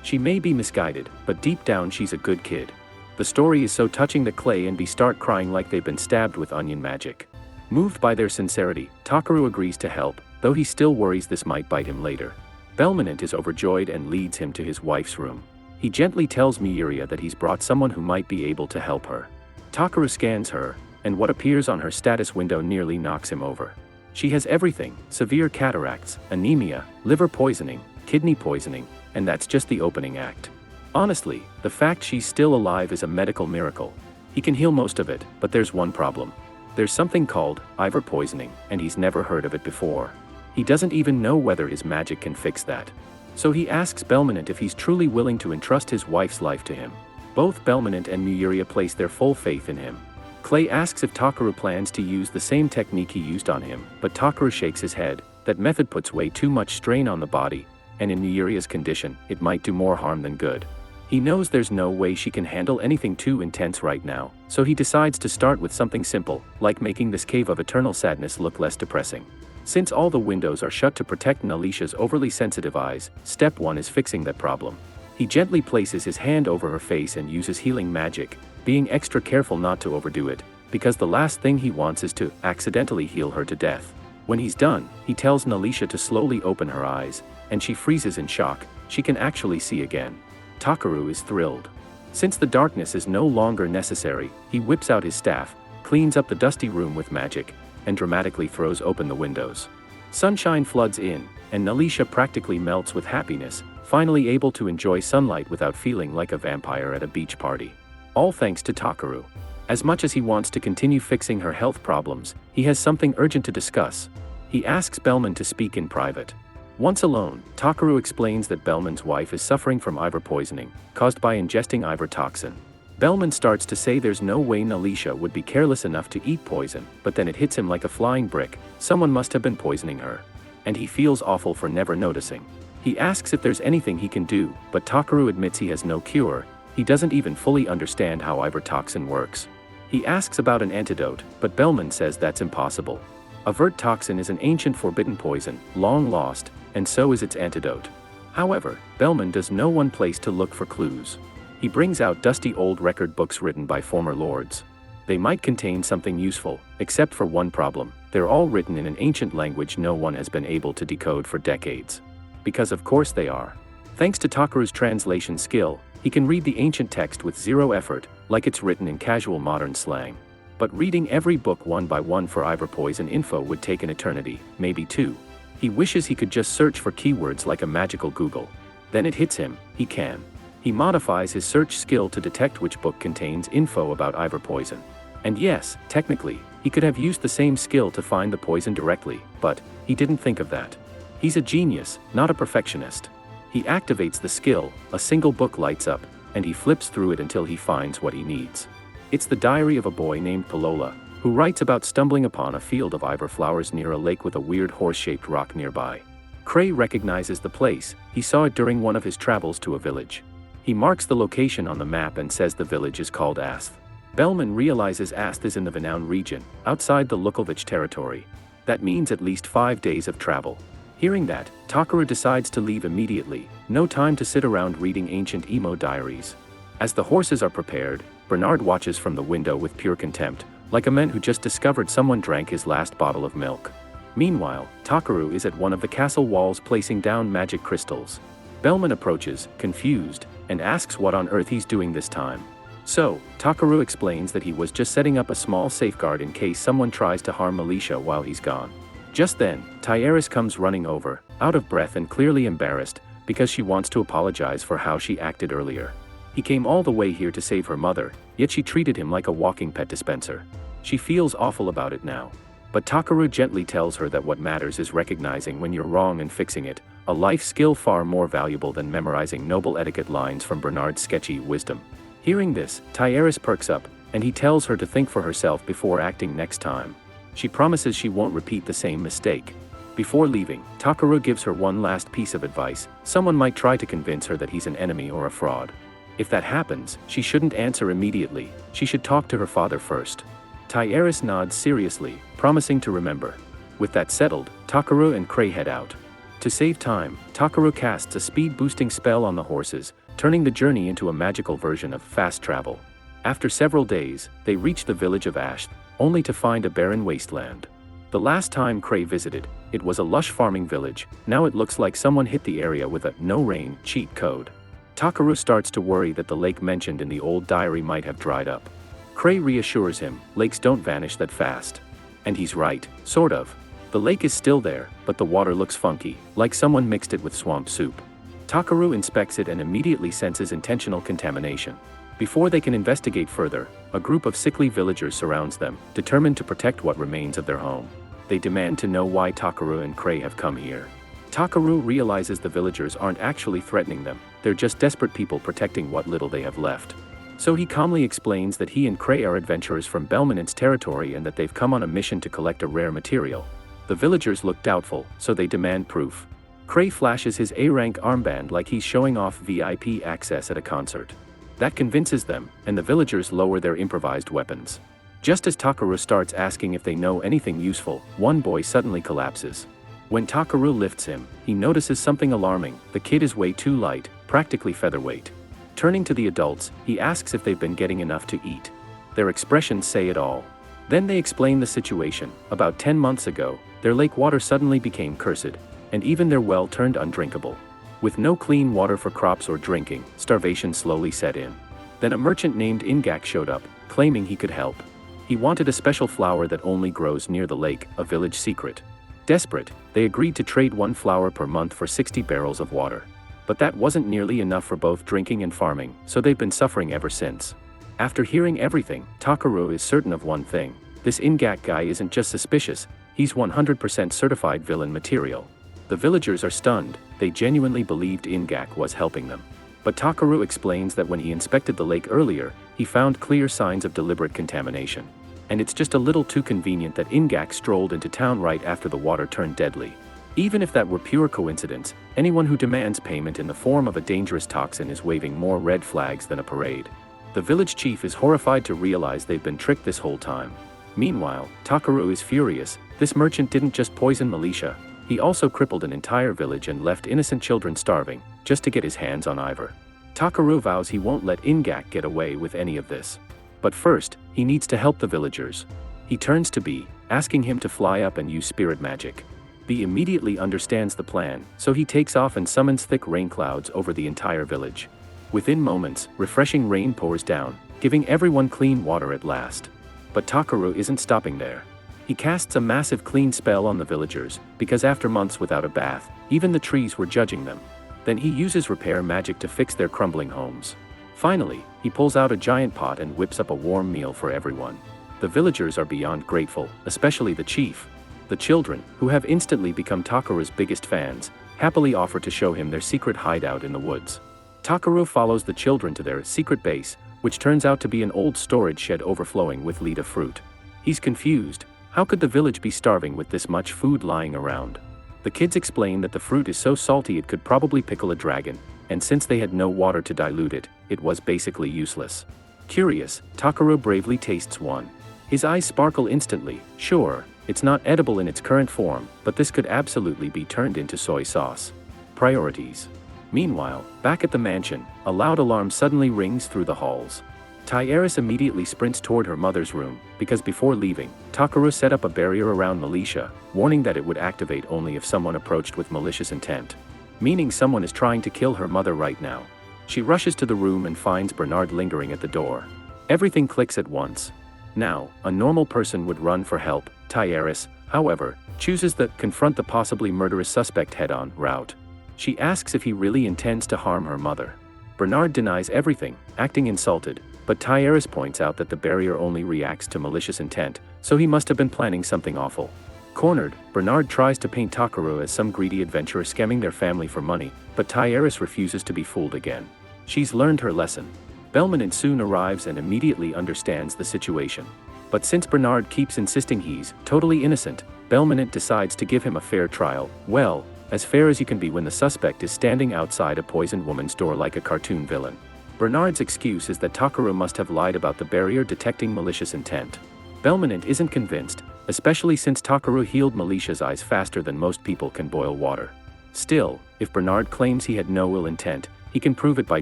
She may be misguided, but deep down she's a good kid. The story is so touching that Clay and B start crying like they've been stabbed with onion magic. Moved by their sincerity, Takaru agrees to help, though he still worries this might bite him later. Belminant is overjoyed and leads him to his wife's room. He gently tells Muiria that he's brought someone who might be able to help her. Takaru scans her, and what appears on her status window nearly knocks him over. She has everything: severe cataracts, anemia, liver poisoning, kidney poisoning, and that's just the opening act. Honestly, the fact she's still alive is a medical miracle. He can heal most of it, but there's one problem. There's something called ivor poisoning, and he's never heard of it before. He doesn't even know whether his magic can fix that. So he asks Belminant if he's truly willing to entrust his wife's life to him. Both Belminant and Muiria place their full faith in him. Clay asks if Takaru plans to use the same technique he used on him, but Takaru shakes his head. That method puts way too much strain on the body, and in Muiria's condition, it might do more harm than good. He knows there's no way she can handle anything too intense right now, so he decides to start with something simple, like making this cave of eternal sadness look less depressing. Since all the windows are shut to protect Nalisha's overly sensitive eyes, step 1 is fixing that problem. He gently places his hand over her face and uses healing magic, being extra careful not to overdo it, because the last thing he wants is to accidentally heal her to death. When he's done, he tells Nalisha to slowly open her eyes, and she freezes in shock. She can actually see again. Takaru is thrilled. Since the darkness is no longer necessary, he whips out his staff, cleans up the dusty room with magic, and dramatically throws open the windows. Sunshine floods in, and Nalisha practically melts with happiness, finally able to enjoy sunlight without feeling like a vampire at a beach party. All thanks to Takaru. As much as he wants to continue fixing her health problems, he has something urgent to discuss. He asks Bellman to speak in private. Once alone, Takaru explains that Bellman's wife is suffering from ivor poisoning, caused by ingesting ivor toxin. Bellman starts to say there's no way Nalisha would be careless enough to eat poison, but then it hits him like a flying brick. Someone must have been poisoning her. And he feels awful for never noticing. He asks if there's anything he can do, but Takaru admits he has no cure. He doesn't even fully understand how ivor toxin works. He asks about an antidote, but Bellman says that's impossible. Ivor toxin is an ancient forbidden poison, long lost, and so is its antidote. However, Bellman does know one place to look for clues. He brings out dusty old record books written by former lords. They might contain something useful, except for one problem: they're all written in an ancient language no one has been able to decode for decades. Because of course they are. Thanks to Takeru's translation skill, he can read the ancient text with zero effort, like it's written in casual modern slang. But reading every book one by one for Ivor Poison info would take an eternity, maybe two. He wishes he could just search for keywords like a magical Google. Then it hits him, he can. He modifies his search skill to detect which book contains info about Ivor Poison. And yes, technically, he could have used the same skill to find the poison directly, but he didn't think of that. He's a genius, not a perfectionist. He activates the skill, a single book lights up, and he flips through it until he finds what he needs. It's the diary of a boy named Palola, who writes about stumbling upon a field of Ivor flowers near a lake with a weird horse-shaped rock nearby. Cray recognizes the place, he saw it during one of his travels to a village. He marks the location on the map and says the village is called Asth. Bellman realizes Asth is in the Venown region, outside the Lukovich territory. That means at least 5 days of travel. Hearing that, Takeru decides to leave immediately, no time to sit around reading ancient emo diaries. As the horses are prepared, Bernard watches from the window with pure contempt, like a man who just discovered someone drank his last bottle of milk. Meanwhile, Takeru is at one of the castle walls placing down magic crystals. Bellman approaches, confused, and asks what on earth he's doing this time. So, Takeru explains that he was just setting up a small safeguard in case someone tries to harm Militia while he's gone. Just then, Tyeris comes running over, out of breath and clearly embarrassed, because she wants to apologize for how she acted earlier. He came all the way here to save her mother, yet she treated him like a walking pet dispenser. She feels awful about it now. But Takeru gently tells her that what matters is recognizing when you're wrong and fixing it, a life skill far more valuable than memorizing noble etiquette lines from Bernard's sketchy wisdom. Hearing this, Tyeris perks up, and he tells her to think for herself before acting next time. She promises she won't repeat the same mistake. Before leaving, Takeru gives her one last piece of advice: someone might try to convince her that he's an enemy or a fraud. If that happens, she shouldn't answer immediately, she should talk to her father first. Tyeris nods seriously, promising to remember. With that settled, Takeru and Cray head out. To save time, Takeru casts a speed-boosting spell on the horses, turning the journey into a magical version of fast travel. After several days, they reach the village of Asth, only to find a barren wasteland. The last time Cray visited, it was a lush farming village. Now it looks like someone hit the area with a no-rain cheat code. Takeru starts to worry that the lake mentioned in the old diary might have dried up. Cray reassures him, lakes don't vanish that fast. And he's right, sort of. The lake is still there, but the water looks funky, like someone mixed it with swamp soup. Takeru inspects it and immediately senses intentional contamination. Before they can investigate further, a group of sickly villagers surrounds them, determined to protect what remains of their home. They demand to know why Takeru and Cray have come here. Takeru realizes the villagers aren't actually threatening them, they're just desperate people protecting what little they have left. So he calmly explains that he and Cray are adventurers from Belmanent's territory and that they've come on a mission to collect a rare material. The villagers look doubtful, so they demand proof. Cray flashes his A-rank armband like he's showing off VIP access at a concert. That convinces them, and the villagers lower their improvised weapons. Just as Takeru starts asking if they know anything useful, one boy suddenly collapses. When Takeru lifts him, he notices something alarming: the kid is way too light, practically featherweight. Turning to the adults, he asks if they've been getting enough to eat. Their expressions say it all. Then they explain the situation. About 10 months ago, their lake water suddenly became cursed, and even their well turned undrinkable. With no clean water for crops or drinking, starvation slowly set in. Then a merchant named Ingak showed up, claiming he could help. He wanted a special flower that only grows near the lake, a village secret. Desperate, they agreed to trade 1 flower per month for 60 barrels of water. But that wasn't nearly enough for both drinking and farming, so they've been suffering ever since. After hearing everything, Takeru is certain of one thing: this Ingak guy isn't just suspicious, he's 100% certified villain material. The villagers are stunned, they genuinely believed Ingak was helping them. But Takeru explains that when he inspected the lake earlier, he found clear signs of deliberate contamination. And it's just a little too convenient that Ingak strolled into town right after the water turned deadly. Even if that were pure coincidence, anyone who demands payment in the form of a dangerous toxin is waving more red flags than a parade. The village chief is horrified to realize they've been tricked this whole time. Meanwhile, Takeru is furious. This merchant didn't just poison Militia, he also crippled an entire village and left innocent children starving, just to get his hands on Ivor. Takeru vows he won't let Ingak get away with any of this. But first, he needs to help the villagers. He turns to B, asking him to fly up and use spirit magic. B immediately understands the plan, so he takes off and summons thick rain clouds over the entire village. Within moments, refreshing rain pours down, giving everyone clean water at last. But Takaru isn't stopping there. He casts a massive clean spell on the villagers, because after months without a bath, even the trees were judging them. Then he uses repair magic to fix their crumbling homes. Finally, he pulls out a giant pot and whips up a warm meal for everyone. The villagers are beyond grateful, especially the chief. The children, who have instantly become Takaru's biggest fans, happily offer to show him their secret hideout in the woods. Takaru follows the children to their secret base, which turns out to be an old storage shed overflowing with Lita fruit. He's confused. How could the village be starving with this much food lying around? The kids explain that the fruit is so salty it could probably pickle a dragon, and since they had no water to dilute it, it was basically useless. Curious, Takaru bravely tastes one. His eyes sparkle instantly. Sure, it's not edible in its current form, but this could absolutely be turned into soy sauce. Priorities. Meanwhile, back at the mansion, a loud alarm suddenly rings through the halls. Tieris immediately sprints toward her mother's room, because before leaving, Takaru set up a barrier around Militia, warning that it would activate only if someone approached with malicious intent. Meaning someone is trying to kill her mother right now. She rushes to the room and finds Bernard lingering at the door. Everything clicks at once. Now, a normal person would run for help. Tieris, however, chooses the confront the possibly murderous suspect head-on route. She asks if he really intends to harm her mother. Bernard denies everything, acting insulted, but Tieris points out that the barrier only reacts to malicious intent, so he must have been planning something awful. Cornered, Bernard tries to paint Takaru as some greedy adventurer scamming their family for money, but Tieris refuses to be fooled again. She's learned her lesson. Belmonent soon arrives and immediately understands the situation. But since Bernard keeps insisting he's totally innocent, Belmonent decides to give him a fair trial, well, as fair as you can be when the suspect is standing outside a poisoned woman's door like a cartoon villain. Bernard's excuse is that Takaru must have lied about the barrier detecting malicious intent. Belmonent isn't convinced, especially since Takaru healed Militia's eyes faster than most people can boil water. Still, if Bernard claims he had no ill intent, he can prove it by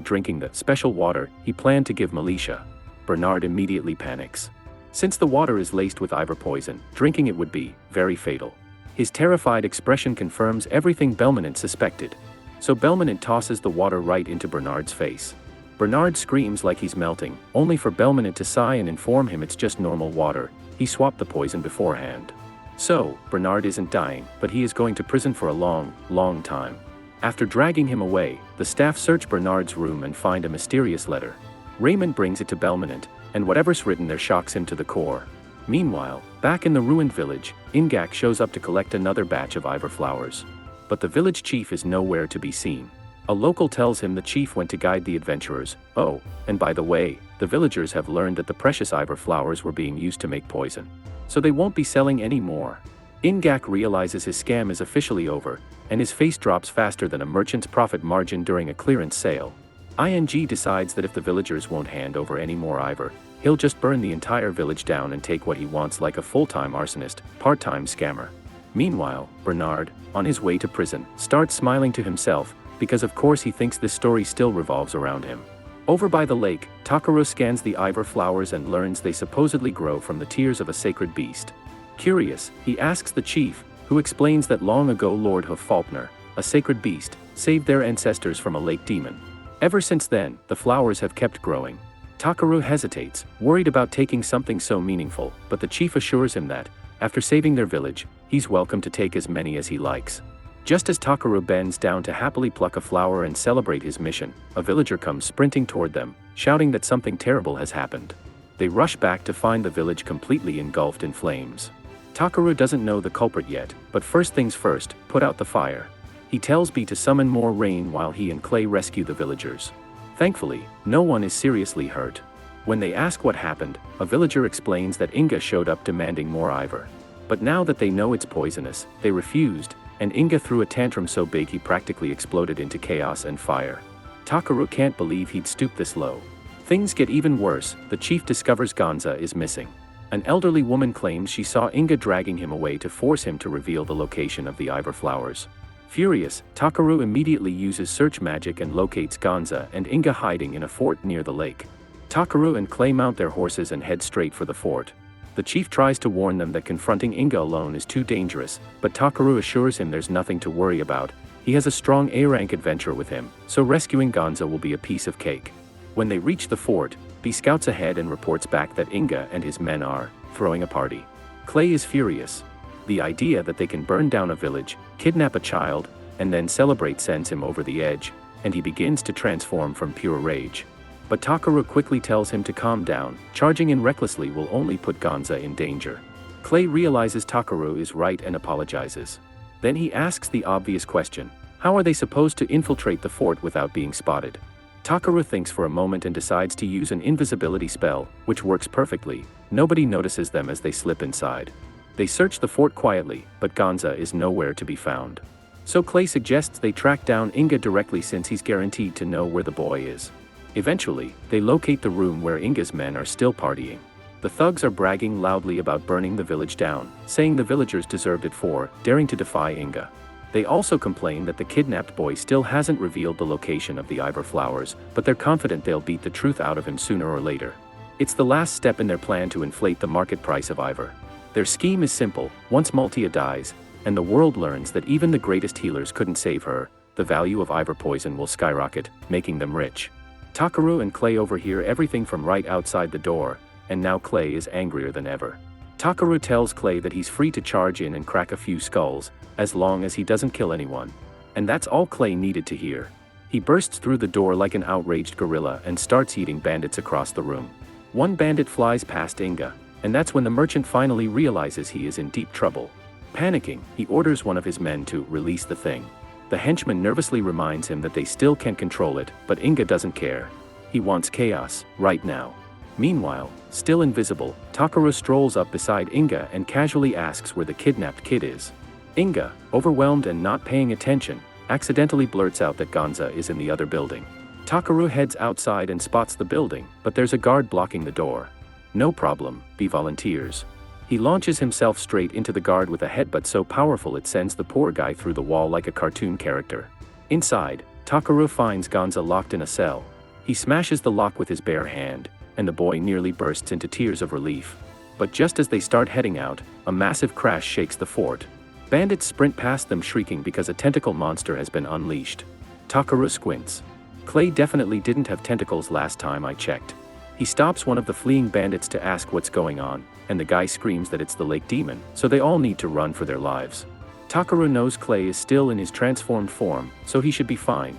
drinking the special water he planned to give Militia. Bernard immediately panics. Since the water is laced with Ivor poison, drinking it would be very fatal. His terrified expression confirms everything Belmonent suspected. So Belmonent tosses the water right into Bernard's face. Bernard screams like he's melting, only for Belmonent to sigh and inform him it's just normal water. He swapped the poison beforehand. So, Bernard isn't dying, but he is going to prison for a long, long time. After dragging him away, the staff search Bernard's room and find a mysterious letter. Raymond brings it to Belmonent, and whatever's written there shocks him to the core. Meanwhile, back in the ruined village, Ingak shows up to collect another batch of Ivor flowers. But the village chief is nowhere to be seen. A local tells him the chief went to guide the adventurers. Oh, and by the way, the villagers have learned that the precious Ivor flowers were being used to make poison. So they won't be selling any more. Ingak realizes his scam is officially over, and his face drops faster than a merchant's profit margin during a clearance sale. ING decides that if the villagers won't hand over any more Ivor, he'll just burn the entire village down and take what he wants like a full-time arsonist, part-time scammer. Meanwhile, Bernard, on his way to prison, starts smiling to himself, because of course he thinks this story still revolves around him. Over by the lake, Takaru scans the Ivor flowers and learns they supposedly grow from the tears of a sacred beast. Curious, he asks the chief, who explains that long ago Lord Hoffaulkner, a sacred beast, saved their ancestors from a lake demon. Ever since then, the flowers have kept growing. Takaru hesitates, worried about taking something so meaningful, but the chief assures him that, after saving their village, he's welcome to take as many as he likes. Just as Takaru bends down to happily pluck a flower and celebrate his mission, a villager comes sprinting toward them, shouting that something terrible has happened. They rush back to find the village completely engulfed in flames. Takaru doesn't know the culprit yet, but first things first, put out the fire. He tells B to summon more rain while he and Clay rescue the villagers. Thankfully, no one is seriously hurt. When they ask what happened, a villager explains that Inga showed up demanding more Ivor. But now that they know it's poisonous, they refused, and Inga threw a tantrum so big he practically exploded into chaos and fire. Takaru can't believe he'd stooped this low. Things get even worse. The chief discovers Gonza is missing. An elderly woman claims she saw Inga dragging him away to force him to reveal the location of the Ivor flowers. Furious, Takaru immediately uses search magic and locates Gonza and Inga hiding in a fort near the lake. Takaru and Clay mount their horses and head straight for the fort. The chief tries to warn them that confronting Inga alone is too dangerous, but Takaru assures him there's nothing to worry about. He has a strong A-rank adventurer with him, so rescuing Gonza will be a piece of cake. When they reach the fort, B scouts ahead and reports back that Inga and his men are throwing a party. Clay is furious. The idea that they can burn down a village, kidnap a child, and then celebrate sends him over the edge, and he begins to transform from pure rage. But Takaru quickly tells him to calm down. Charging in recklessly will only put Gonza in danger. Clay realizes Takaru is right and apologizes. Then he asks the obvious question: how are they supposed to infiltrate the fort without being spotted? Takaru thinks for a moment and decides to use an invisibility spell, which works perfectly. Nobody notices them as they slip inside. They search the fort quietly, but Gonza is nowhere to be found. So Clay suggests they track down Inga directly since he's guaranteed to know where the boy is. Eventually, they locate the room where Inga's men are still partying. The thugs are bragging loudly about burning the village down, saying the villagers deserved it for daring to defy Inga. They also complain that the kidnapped boy still hasn't revealed the location of the Ivor flowers, but they're confident they'll beat the truth out of him sooner or later. It's the last step in their plan to inflate the market price of Ivor. Their scheme is simple: once Maltia dies, and the world learns that even the greatest healers couldn't save her, the value of Ivor poison will skyrocket, making them rich. Takaru and Clay overhear everything from right outside the door, and now Clay is angrier than ever. Takaru tells Clay that he's free to charge in and crack a few skulls, as long as he doesn't kill anyone. And that's all Clay needed to hear. He bursts through the door like an outraged gorilla and starts eating bandits across the room. One bandit flies past Inga, and that's when the merchant finally realizes he is in deep trouble. Panicking, he orders one of his men to release the thing. The henchman nervously reminds him that they still can control it, but Inga doesn't care. He wants chaos, right now. Meanwhile, still invisible, Takaru strolls up beside Inga and casually asks where the kidnapped kid is. Inga, overwhelmed and not paying attention, accidentally blurts out that Gonza is in the other building. Takaru heads outside and spots the building, but there's a guard blocking the door. No problem, B volunteers. He launches himself straight into the guard with a headbutt so powerful it sends the poor guy through the wall like a cartoon character. Inside, Takaru finds Gonza locked in a cell. He smashes the lock with his bare hand, and the boy nearly bursts into tears of relief. But just as they start heading out, a massive crash shakes the fort. Bandits sprint past them shrieking because a tentacle monster has been unleashed. Takaru squints. Clay definitely didn't have tentacles last time I checked. He stops one of the fleeing bandits to ask what's going on, and the guy screams that it's the lake demon, so they all need to run for their lives. Takaru knows Clay is still in his transformed form, so he should be fine,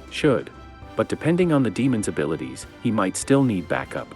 But depending on the demon's abilities, he might still need backup.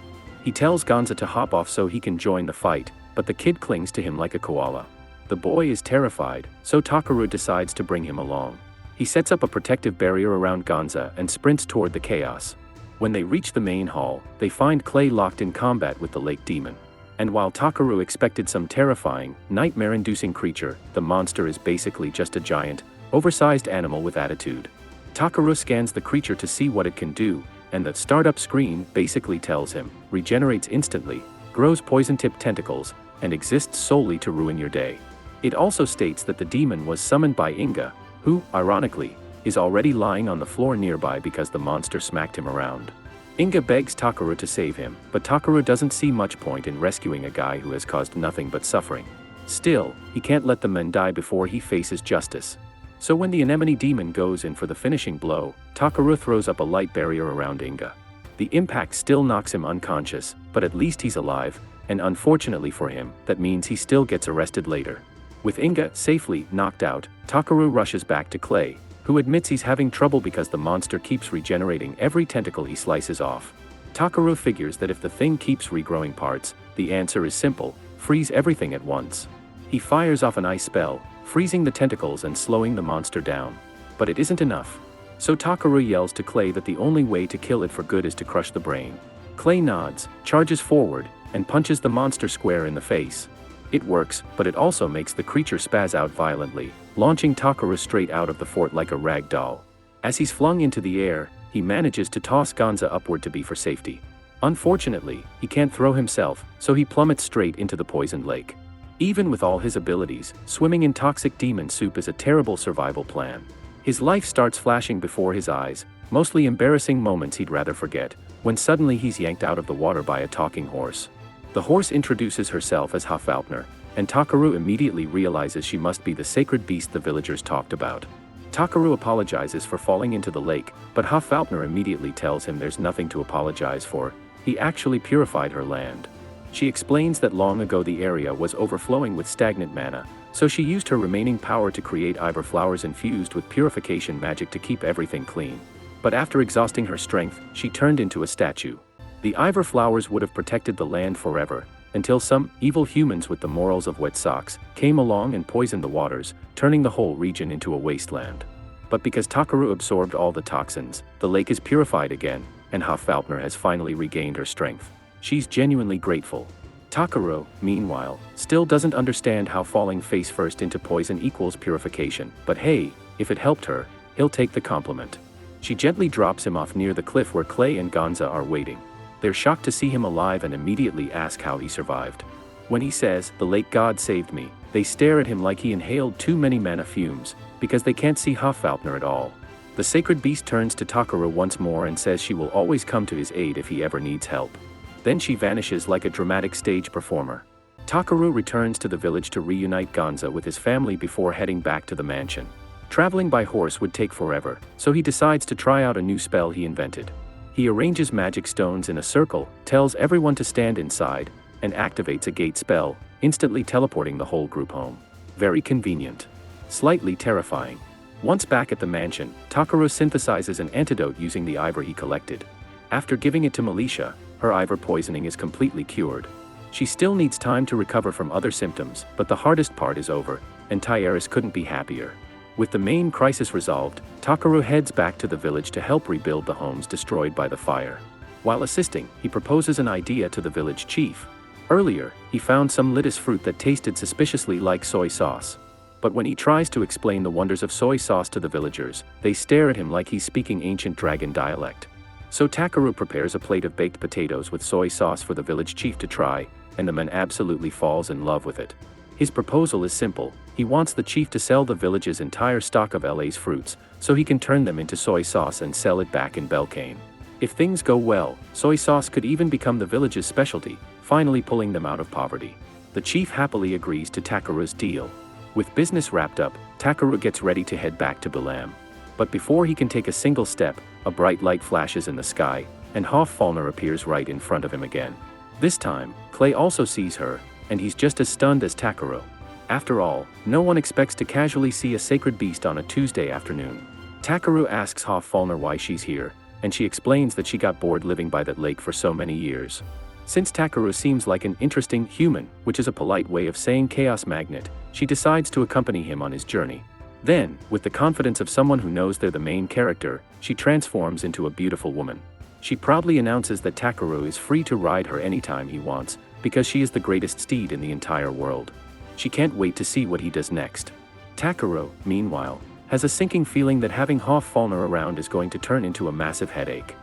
He tells Gonza to hop off so he can join the fight, but the kid clings to him like a koala. The boy is terrified, so Takaru decides to bring him along. He sets up a protective barrier around Gonza and sprints toward the chaos. When they reach the main hall, they find Clay locked in combat with the lake demon. And while Takaru expected some terrifying, nightmare-inducing creature, the monster is basically just a giant, oversized animal with attitude. Takaru scans the creature to see what it can do, and the startup screen basically tells him, regenerates instantly, grows poison-tipped tentacles, and exists solely to ruin your day. It also states that the demon was summoned by Inga, who, ironically, is already lying on the floor nearby because the monster smacked him around. Inga begs Takaru to save him, but Takaru doesn't see much point in rescuing a guy who has caused nothing but suffering. Still, he can't let the men die before he faces justice. So when the anemone demon goes in for the finishing blow, Takaru throws up a light barrier around Inga. The impact still knocks him unconscious, but at least he's alive, and unfortunately for him, that means he still gets arrested later. With Inga safely knocked out, Takaru rushes back to Clay, who admits he's having trouble because the monster keeps regenerating every tentacle he slices off. Takaru figures that if the thing keeps regrowing parts, the answer is simple: freeze everything at once. He fires off an ice spell, freezing the tentacles and slowing the monster down. But it isn't enough. So Takaru yells to Clay that the only way to kill it for good is to crush the brain. Clay nods, charges forward, and punches the monster square in the face. It works, but it also makes the creature spaz out violently, launching Takaru straight out of the fort like a rag doll. As he's flung into the air, he manages to toss Gonza upward to be for safety. Unfortunately, he can't throw himself, so he plummets straight into the poisoned lake. Even with all his abilities, swimming in toxic demon soup is a terrible survival plan. His life starts flashing before his eyes, mostly embarrassing moments he'd rather forget, when suddenly he's yanked out of the water by a talking horse. The horse introduces herself as Hafalpner, and Takaru immediately realizes she must be the sacred beast the villagers talked about. Takaru apologizes for falling into the lake, but Hafalpner immediately tells him there's nothing to apologize for. He actually purified her land. She explains that long ago the area was overflowing with stagnant mana, so she used her remaining power to create Iver flowers infused with purification magic to keep everything clean. But after exhausting her strength, she turned into a statue. The Iver flowers would have protected the land forever, until some evil humans with the morals of wet socks came along and poisoned the waters, turning the whole region into a wasteland. But because Takaru absorbed all the toxins, the lake is purified again, and Hafalpner has finally regained her strength. She's genuinely grateful. Takaru, meanwhile, still doesn't understand how falling face first into poison equals purification, but hey, if it helped her, he'll take the compliment. She gently drops him off near the cliff where Clay and Gonza are waiting. They're shocked to see him alive and immediately ask how he survived. When he says, "The lake god saved me," they stare at him like he inhaled too many mana fumes, because they can't see Hafalpner at all. The sacred beast turns to Takaru once more and says she will always come to his aid if he ever needs help. Then she vanishes like a dramatic stage performer. Takaru returns to the village to reunite Gonza with his family before heading back to the mansion. Traveling by horse would take forever, so he decides to try out a new spell he invented. He arranges magic stones in a circle, tells everyone to stand inside, and activates a gate spell, instantly teleporting the whole group home. Very convenient. Slightly terrifying. Once back at the mansion, Takaru synthesizes an antidote using the Iver he collected. After giving it to Militia, her Iver poisoning is completely cured. She still needs time to recover from other symptoms, but the hardest part is over, and Tyeris couldn't be happier. With the main crisis resolved, Takaru heads back to the village to help rebuild the homes destroyed by the fire. While assisting, he proposes an idea to the village chief. Earlier, he found some lettuce fruit that tasted suspiciously like soy sauce. But when he tries to explain the wonders of soy sauce to the villagers, they stare at him like he's speaking ancient dragon dialect. So Takaru prepares a plate of baked potatoes with soy sauce for the village chief to try, and the man absolutely falls in love with it. His proposal is simple. He wants the chief to sell the village's entire stock of LA's fruits, so he can turn them into soy sauce and sell it back in Belkane. If things go well, soy sauce could even become the village's specialty, finally pulling them out of poverty. The chief happily agrees to Takaru's deal. With business wrapped up, Takaru gets ready to head back to Bilam. But before he can take a single step, a bright light flashes in the sky, and Hafalpner appears right in front of him again. This time, Clay also sees her, and he's just as stunned as Takaru. After all, no one expects to casually see a sacred beast on a Tuesday afternoon. Takaru asks Hafalpner why she's here, and she explains that she got bored living by that lake for so many years. Since Takaru seems like an interesting human, which is a polite way of saying chaos magnet, she decides to accompany him on his journey. Then, with the confidence of someone who knows they're the main character, she transforms into a beautiful woman. She proudly announces that Takaru is free to ride her anytime he wants, because she is the greatest steed in the entire world. She can't wait to see what he does next. Takaru, meanwhile, has a sinking feeling that having Hafalpner around is going to turn into a massive headache.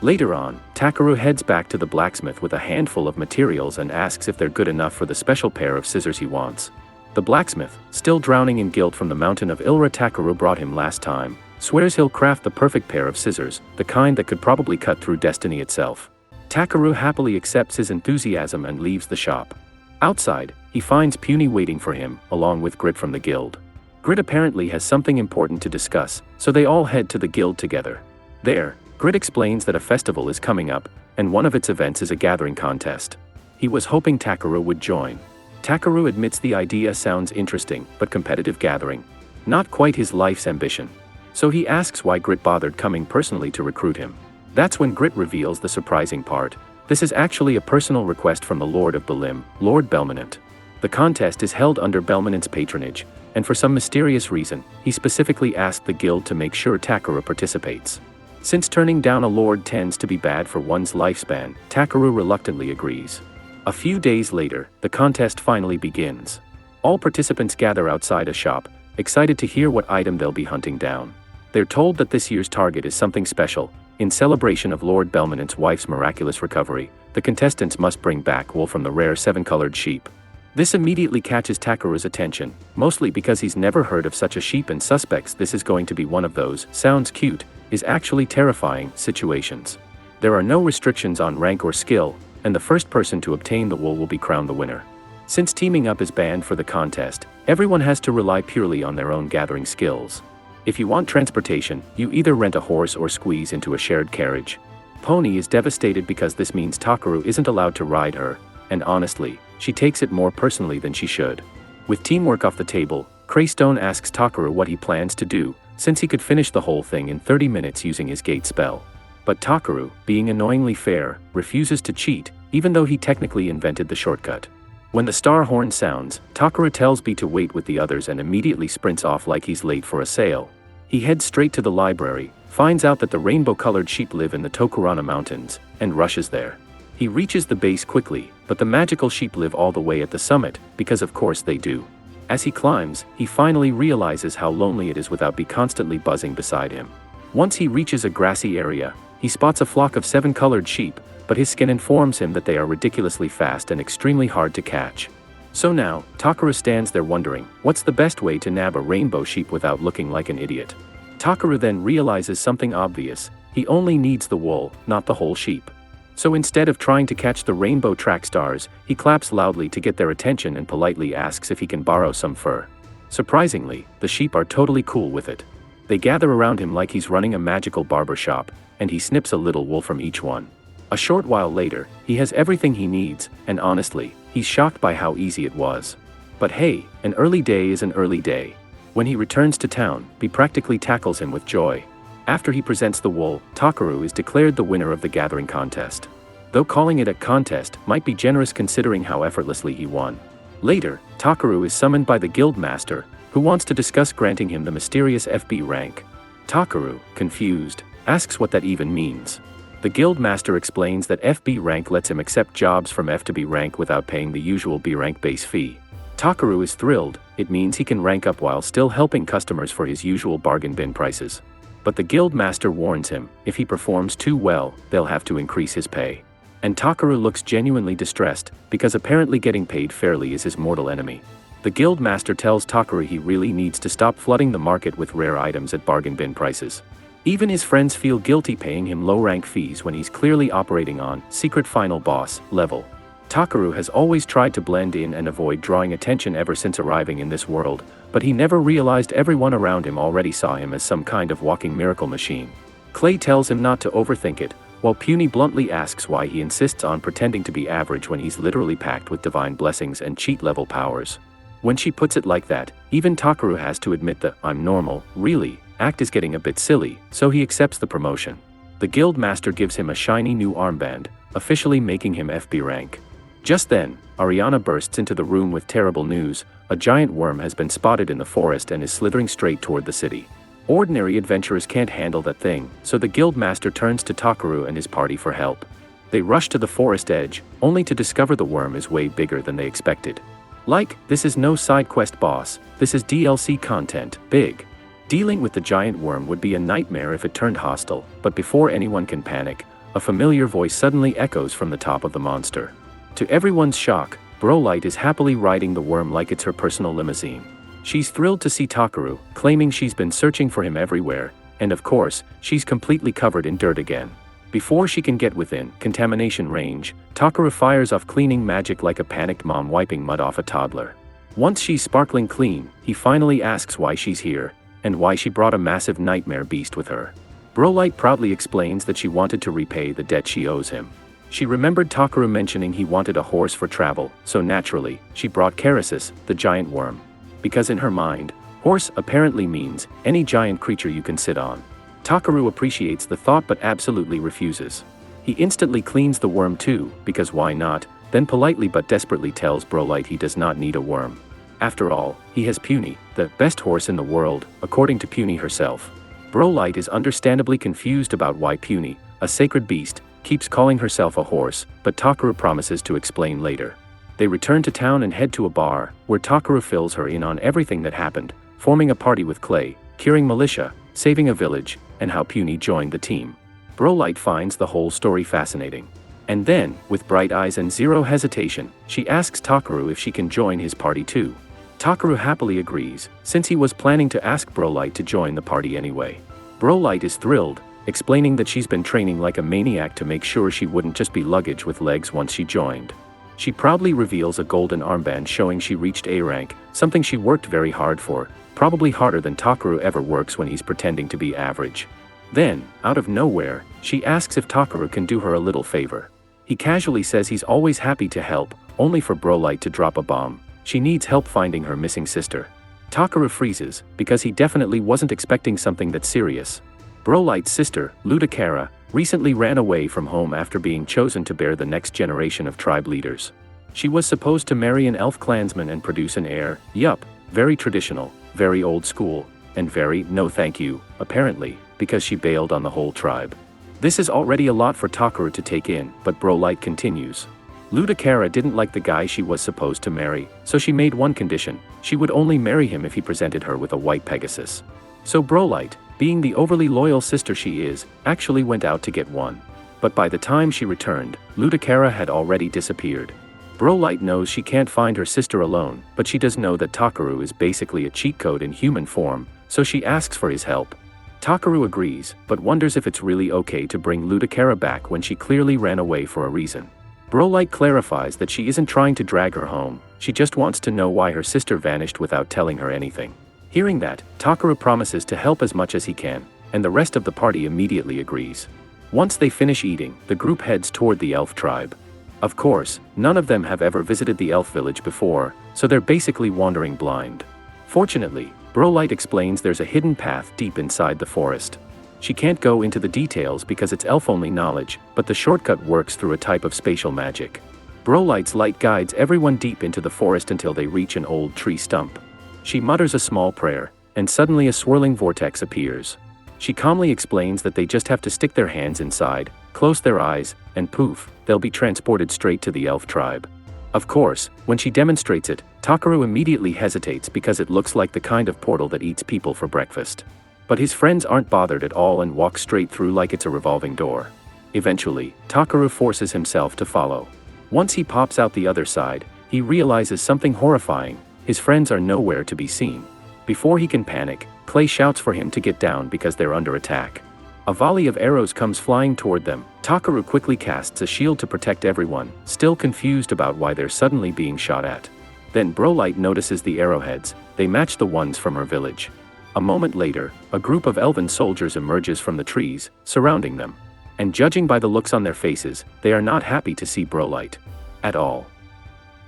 Later on, Takaru heads back to the blacksmith with a handful of materials and asks if they're good enough for the special pair of scissors he wants. The blacksmith, still drowning in guilt from the mountain of Ilra Takaru brought him last time, swears he'll craft the perfect pair of scissors, the kind that could probably cut through destiny itself. Takaru happily accepts his enthusiasm and leaves the shop. Outside, he finds Puny waiting for him, along with Grit from the guild. Grit apparently has something important to discuss, so they all head to the guild together. There, Grit explains that a festival is coming up, and one of its events is a gathering contest. He was hoping Takaru would join. Takaru admits the idea sounds interesting, but competitive gathering, not quite his life's ambition. So he asks why Grit bothered coming personally to recruit him. That's when Grit reveals the surprising part. This is actually a personal request from the Lord of Bilim, Lord Belmanent. The contest is held under Belmanent's patronage, and for some mysterious reason, he specifically asked the guild to make sure Takaru participates. Since turning down a lord tends to be bad for one's lifespan, Takaru reluctantly agrees. A few days later, the contest finally begins. All participants gather outside a shop, excited to hear what item they'll be hunting down. They're told that this year's target is something special. In celebration of Lord Belmanent's wife's miraculous recovery, the contestants must bring back wool from the rare 7-colored sheep. This immediately catches Takaru's attention, mostly because he's never heard of such a sheep and suspects this is going to be one of those, sounds cute, is actually terrifying, situations. There are no restrictions on rank or skill, and the first person to obtain the wool will be crowned the winner. Since teaming up is banned for the contest, everyone has to rely purely on their own gathering skills. If you want transportation, you either rent a horse or squeeze into a shared carriage. Pony is devastated because this means Takaru isn't allowed to ride her, and honestly, she takes it more personally than she should. With teamwork off the table, Greystone asks Takaru what he plans to do, since he could finish the whole thing in 30 minutes using his gate spell. But Takaru, being annoyingly fair, refuses to cheat, even though he technically invented the shortcut. When the star horn sounds, Takaru tells B to wait with the others and immediately sprints off like he's late for a sale. He heads straight to the library, finds out that the rainbow-colored sheep live in the Tokurana Mountains, and rushes there. He reaches the base quickly, but the magical sheep live all the way at the summit, because of course they do. As he climbs, he finally realizes how lonely it is without B constantly buzzing beside him. Once he reaches a grassy area, he spots a flock of 7 colored sheep, but his skin informs him that they are ridiculously fast and extremely hard to catch. So now, Takaru stands there wondering, what's the best way to nab a rainbow sheep without looking like an idiot? Takaru then realizes something obvious: he only needs the wool, not the whole sheep. So instead of trying to catch the rainbow track stars, he claps loudly to get their attention and politely asks if he can borrow some fur. Surprisingly, the sheep are totally cool with it. They gather around him like he's running a magical barber shop, and he snips a little wool from each one. A short while later, he has everything he needs, and honestly, he's shocked by how easy it was. But hey, an early day is an early day. When he returns to town, B practically tackles him with joy. After he presents the wool, Takaru is declared the winner of the gathering contest. Though calling it a contest might be generous considering how effortlessly he won. Later, Takaru is summoned by the guild master, who wants to discuss granting him the mysterious FB rank. Takaru, confused, asks what that even means. The guild master explains that FB rank lets him accept jobs from F to B rank without paying the usual B rank base fee. Takaru is thrilled. It means he can rank up while still helping customers for his usual bargain bin prices. But the guild master warns him, if he performs too well, they'll have to increase his pay. And Takaru looks genuinely distressed, because apparently getting paid fairly is his mortal enemy. The guild master tells Takaru he really needs to stop flooding the market with rare items at bargain bin prices. Even his friends feel guilty paying him low-rank fees when he's clearly operating on secret final boss level. Takaru has always tried to blend in and avoid drawing attention ever since arriving in this world, but he never realized everyone around him already saw him as some kind of walking miracle machine. Clay tells him not to overthink it, while Puny bluntly asks why he insists on pretending to be average when he's literally packed with divine blessings and cheat-level powers. When she puts it like that, even Takaru has to admit the "I'm normal, really" act is getting a bit silly, so he accepts the promotion. The guild master gives him a shiny new armband, officially making him FB rank. Just then, Ariana bursts into the room with terrible news: a giant worm has been spotted in the forest and is slithering straight toward the city. Ordinary adventurers can't handle that thing, so the guild master turns to Takaru and his party for help. They rush to the forest edge, only to discover the worm is way bigger than they expected. Like, this is no side quest boss, this is DLC content, big. Dealing with the giant worm would be a nightmare if it turned hostile, but before anyone can panic, a familiar voice suddenly echoes from the top of the monster. To everyone's shock, Brolight is happily riding the worm like it's her personal limousine. She's thrilled to see Takaru, claiming she's been searching for him everywhere, and of course, she's completely covered in dirt again. Before she can get within contamination range, Takaru fires off cleaning magic like a panicked mom wiping mud off a toddler. Once she's sparkling clean, he finally asks why she's here, and why she brought a massive nightmare beast with her. Brolight proudly explains that she wanted to repay the debt she owes him. She remembered Takaru mentioning he wanted a horse for travel, so naturally, she brought Karasis, the giant worm. Because in her mind, horse apparently means any giant creature you can sit on. Takaru appreciates the thought but absolutely refuses. He instantly cleans the worm too, because why not, then politely but desperately tells Brolight he does not need a worm. After all, he has Puny, the best horse in the world, according to Puny herself. Brolight is understandably confused about why Puny, a sacred beast, keeps calling herself a horse, but Takaru promises to explain later. They return to town and head to a bar, where Takaru fills her in on everything that happened, forming a party with Clay, curing militia, saving a village, and how Puny joined the team. Brolight finds the whole story fascinating. And then, with bright eyes and zero hesitation, she asks Takaru if she can join his party too. Takaru happily agrees, since he was planning to ask Brolight to join the party anyway. Brolight is thrilled, explaining that she's been training like a maniac to make sure she wouldn't just be luggage with legs once she joined. She proudly reveals a golden armband showing she reached A rank, something she worked very hard for, probably harder than Takaru ever works when he's pretending to be average. Then, out of nowhere, she asks if Takaru can do her a little favor. He casually says he's always happy to help, only for Brolight to drop a bomb. She needs help finding her missing sister. Takaru freezes, because he definitely wasn't expecting something that serious. Brolight's sister, Ludicera, recently ran away from home after being chosen to bear the next generation of tribe leaders. She was supposed to marry an elf clansman and produce an heir. Yup, very traditional, very old school, and very no thank you, apparently, because she bailed on the whole tribe. This is already a lot for Takaru to take in, but Brolight continues. Ludicera didn't like the guy she was supposed to marry, so she made one condition: she would only marry him if he presented her with a white Pegasus. So Brolight, being the overly loyal sister she is, actually went out to get one. But by the time she returned, Ludicera had already disappeared. Brolight knows she can't find her sister alone, but she does know that Takaru is basically a cheat code in human form, so she asks for his help. Takaru agrees, but wonders if it's really okay to bring Ludicera back when she clearly ran away for a reason. Brolight clarifies that she isn't trying to drag her home, she just wants to know why her sister vanished without telling her anything. Hearing that, Takaru promises to help as much as he can, and the rest of the party immediately agrees. Once they finish eating, the group heads toward the elf tribe. Of course, none of them have ever visited the elf village before, so they're basically wandering blind. Fortunately, Brolight explains there's a hidden path deep inside the forest. She can't go into the details because it's elf-only knowledge, but the shortcut works through a type of spatial magic. Brolight's light guides everyone deep into the forest until they reach an old tree stump. She mutters a small prayer, and suddenly a swirling vortex appears. She calmly explains that they just have to stick their hands inside, close their eyes, and poof, they'll be transported straight to the elf tribe. Of course, when she demonstrates it, Takaru immediately hesitates because it looks like the kind of portal that eats people for breakfast. But his friends aren't bothered at all and walk straight through like it's a revolving door. Eventually, Takaru forces himself to follow. Once he pops out the other side, he realizes something horrifying: his friends are nowhere to be seen. Before he can panic, Clay shouts for him to get down because they're under attack. A volley of arrows comes flying toward them. Takaru quickly casts a shield to protect everyone, still confused about why they're suddenly being shot at. Then Brolight notices the arrowheads, they match the ones from her village. A moment later, a group of elven soldiers emerges from the trees, surrounding them. And judging by the looks on their faces, they are not happy to see Brolight. At all.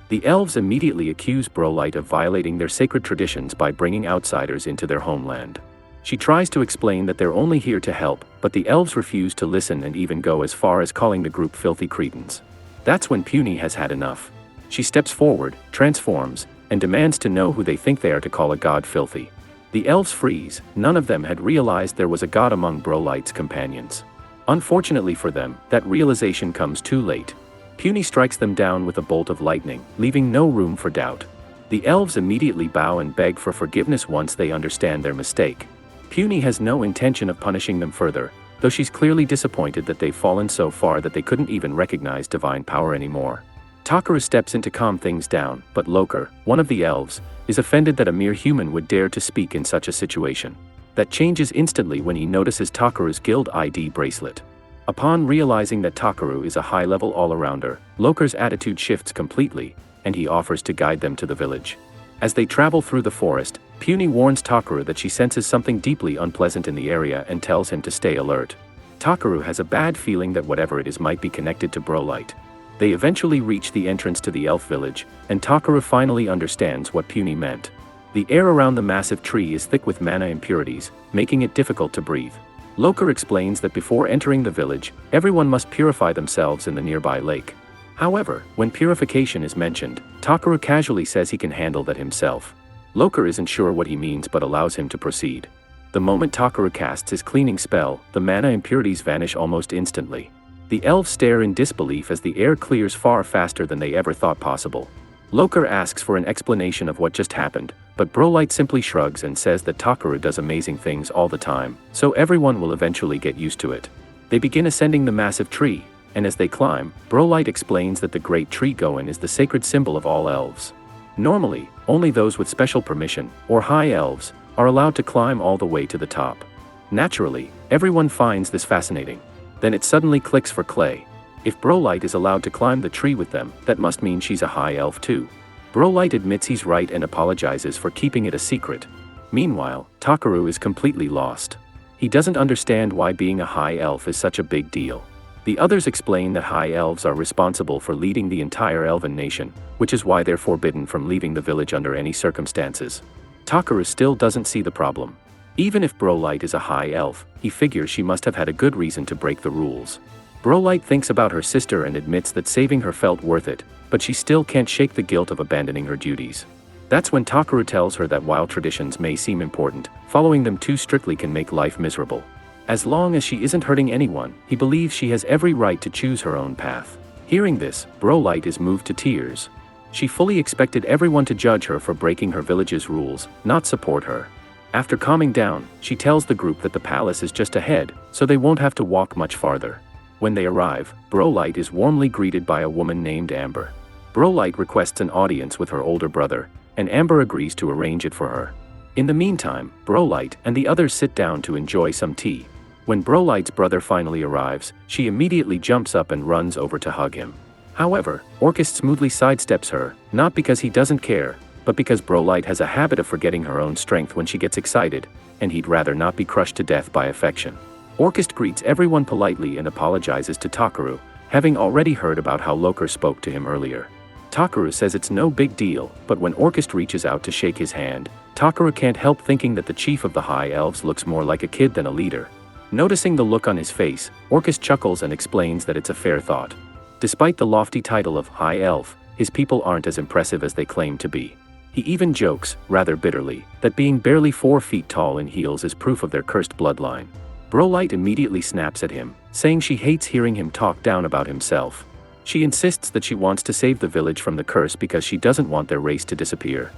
The elves immediately accuse Brolight of violating their sacred traditions by bringing outsiders into their homeland. She tries to explain that they're only here to help, but the elves refuse to listen and even go as far as calling the group filthy cretins. That's when Puny has had enough. She steps forward, transforms, and demands to know who they think they are to call a god filthy. The elves freeze. None of them had realized there was a god among Brolight's companions. Unfortunately for them, that realization comes too late. Puny strikes them down with a bolt of lightning, leaving no room for doubt. The elves immediately bow and beg for forgiveness once they understand their mistake. Puny has no intention of punishing them further, though she's clearly disappointed that they've fallen so far that they couldn't even recognize divine power anymore. Takaru steps in to calm things down, but Loker, one of the elves, is offended that a mere human would dare to speak in such a situation. That changes instantly when he notices Takaru's guild ID bracelet. Upon realizing that Takaru is a high-level all-arounder, Loker's attitude shifts completely, and he offers to guide them to the village. As they travel through the forest, Puny warns Takaru that she senses something deeply unpleasant in the area and tells him to stay alert. Takaru has a bad feeling that whatever it is might be connected to Brolight. They eventually reach the entrance to the elf village, and Takaru finally understands what Puny meant. The air around the massive tree is thick with mana impurities, making it difficult to breathe. Loker explains that before entering the village, everyone must purify themselves in the nearby lake. However, when purification is mentioned, Takaru casually says he can handle that himself. Loker isn't sure what he means but allows him to proceed. The moment Takaru casts his cleaning spell, the mana impurities vanish almost instantly. The elves stare in disbelief as the air clears far faster than they ever thought possible. Loker asks for an explanation of what just happened, but Brolight simply shrugs and says that Takaru does amazing things all the time, so everyone will eventually get used to it. They begin ascending the massive tree, and as they climb, Brolight explains that the great tree goen is the sacred symbol of all elves. Normally, only those with special permission, or high elves, are allowed to climb all the way to the top. Naturally, everyone finds this fascinating. Then it suddenly clicks for Clay. If Brolight is allowed to climb the tree with them, that must mean she's a high elf too. Brolight admits he's right and apologizes for keeping it a secret. Meanwhile, Takaru is completely lost. He doesn't understand why being a high elf is such a big deal. The others explain that high elves are responsible for leading the entire elven nation, which is why they're forbidden from leaving the village under any circumstances. Takaru still doesn't see the problem. Even if Brolight is a high elf, he figures she must have had a good reason to break the rules. Brolight thinks about her sister and admits that saving her felt worth it, but she still can't shake the guilt of abandoning her duties. That's when Takaru tells her that while traditions may seem important, following them too strictly can make life miserable. As long as she isn't hurting anyone, he believes she has every right to choose her own path. Hearing this, Brolight is moved to tears. She fully expected everyone to judge her for breaking her village's rules, not support her. After calming down, she tells the group that the palace is just ahead, so they won't have to walk much farther. When they arrive, Brolight is warmly greeted by a woman named Amber. Brolight requests an audience with her older brother, and Amber agrees to arrange it for her. In the meantime, Brolight and the others sit down to enjoy some tea. When Brolight's brother finally arrives, she immediately jumps up and runs over to hug him. However, Orcus smoothly sidesteps her, not because he doesn't care, but because Brolight has a habit of forgetting her own strength when she gets excited, and he'd rather not be crushed to death by affection. Orcus greets everyone politely and apologizes to Takaru, having already heard about how Loker spoke to him earlier. Takaru says it's no big deal, but when Orcus reaches out to shake his hand, Takaru can't help thinking that the chief of the High Elves looks more like a kid than a leader. Noticing the look on his face, Orcus chuckles and explains that it's a fair thought. Despite the lofty title of High Elf, his people aren't as impressive as they claim to be. He even jokes, rather bitterly, that being barely 4 feet tall in heels is proof of their cursed bloodline. Brolight immediately snaps at him, saying she hates hearing him talk down about himself. She insists that she wants to save the village from the curse because she doesn't want their race to disappear.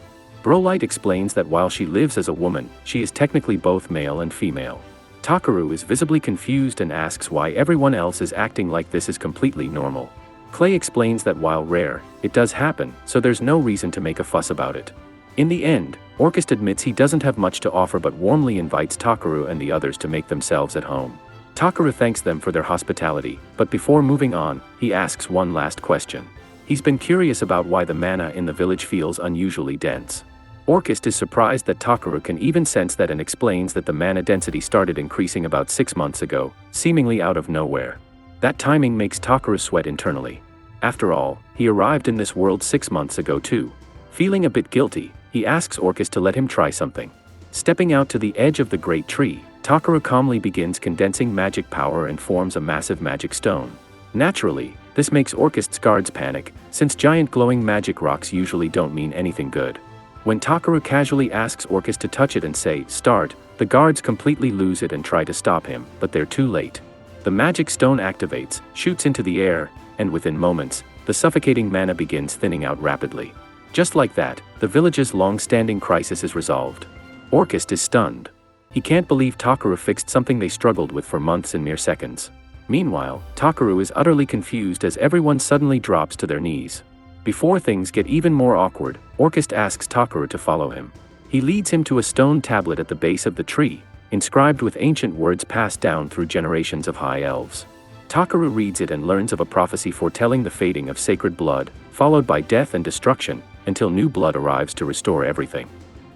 Brolight explains that while she lives as a woman, she is technically both male and female. Takaru is visibly confused and asks why everyone else is acting like this is completely normal. Clay explains that while rare, it does happen, so there's no reason to make a fuss about it. In the end, Orcus admits he doesn't have much to offer but warmly invites Takaru and the others to make themselves at home. Takaru thanks them for their hospitality, but before moving on, he asks one last question. He's been curious about why the mana in the village feels unusually dense. Orcus is surprised that Takaru can even sense that and explains that the mana density started increasing about 6 months ago, seemingly out of nowhere. That timing makes Takaru sweat internally. After all, he arrived in this world 6 months ago too. Feeling a bit guilty, he asks Orcus to let him try something. Stepping out to the edge of the great tree, Takaru calmly begins condensing magic power and forms a massive magic stone. Naturally, this makes Orcus's guards panic, since giant glowing magic rocks usually don't mean anything good. When Takaru casually asks Orcus to touch it and say, "Start," the guards completely lose it and try to stop him, but they're too late. The magic stone activates, shoots into the air, and within moments, the suffocating mana begins thinning out rapidly. Just like that, the village's long-standing crisis is resolved. Orcus is stunned. He can't believe Takaru fixed something they struggled with for months in mere seconds. Meanwhile, Takaru is utterly confused as everyone suddenly drops to their knees. Before things get even more awkward, Orcus asks Takaru to follow him. He leads him to a stone tablet at the base of the tree, inscribed with ancient words passed down through generations of high elves. Takaru reads it and learns of a prophecy foretelling the fading of sacred blood, followed by death and destruction, until new blood arrives to restore everything.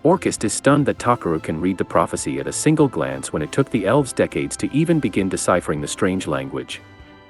Orcus is stunned that Takaru can read the prophecy at a single glance when it took the elves decades to even begin deciphering the strange language.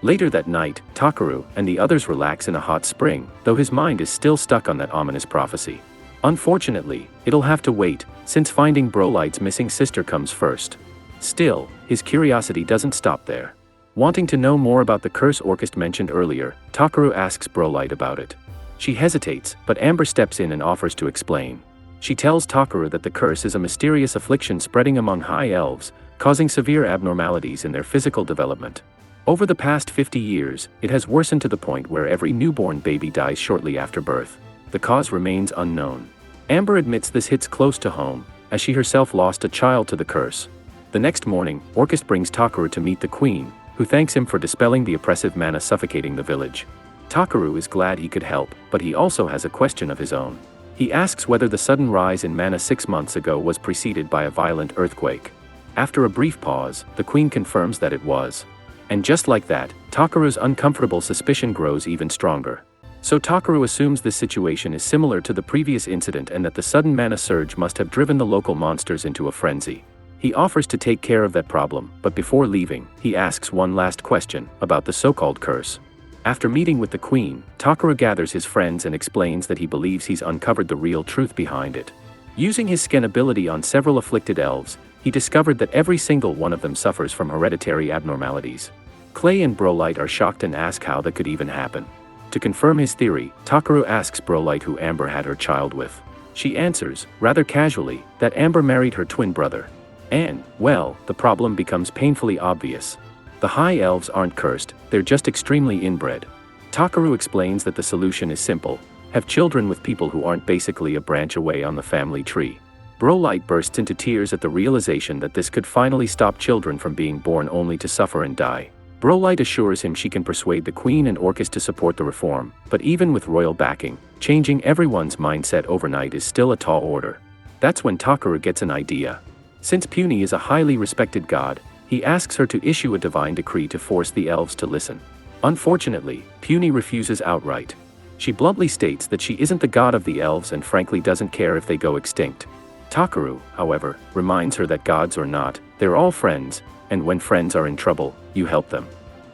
Later that night, Takaru and the others relax in a hot spring, though his mind is still stuck on that ominous prophecy. Unfortunately, it'll have to wait, since finding Brolight's missing sister comes first. Still, his curiosity doesn't stop there. Wanting to know more about the curse Orcus mentioned earlier, Takaru asks Brolight about it. She hesitates, but Amber steps in and offers to explain. She tells Takaru that the curse is a mysterious affliction spreading among high elves, causing severe abnormalities in their physical development. Over the past 50 years, it has worsened to the point where every newborn baby dies shortly after birth. The cause remains unknown. Amber admits this hits close to home, as she herself lost a child to the curse. The next morning, Orcus brings Takaru to meet the queen, who thanks him for dispelling the oppressive mana suffocating the village. Takaru is glad he could help, but he also has a question of his own. He asks whether the sudden rise in mana 6 months ago was preceded by a violent earthquake. After a brief pause, the queen confirms that it was. And just like that, Takeru's uncomfortable suspicion grows even stronger. So Takeru assumes this situation is similar to the previous incident and that the sudden mana surge must have driven the local monsters into a frenzy. He offers to take care of that problem, but before leaving, he asks one last question about the so-called curse. After meeting with the queen, Takeru gathers his friends and explains that he believes he's uncovered the real truth behind it. Using his scan ability on several afflicted elves, he discovered that every single one of them suffers from hereditary abnormalities. Clay and Brolight are shocked and ask how that could even happen. To confirm his theory, Takeru asks Brolight who Amber had her child with. She answers, rather casually, that Amber married her twin brother. And, well, the problem becomes painfully obvious. The high elves aren't cursed, they're just extremely inbred. Takeru explains that the solution is simple: have children with people who aren't basically a branch away on the family tree. Brolight bursts into tears at the realization that this could finally stop children from being born only to suffer and die. Brolight assures him she can persuade the queen and Orcus to support the reform, but even with royal backing, changing everyone's mindset overnight is still a tall order. That's when Takeru gets an idea. Since Puny is a highly respected god, he asks her to issue a divine decree to force the elves to listen. Unfortunately, Puny refuses outright. She bluntly states that she isn't the god of the elves and frankly doesn't care if they go extinct. Takeru, however, reminds her that gods or not, they're all friends, and when friends are in trouble, you help them.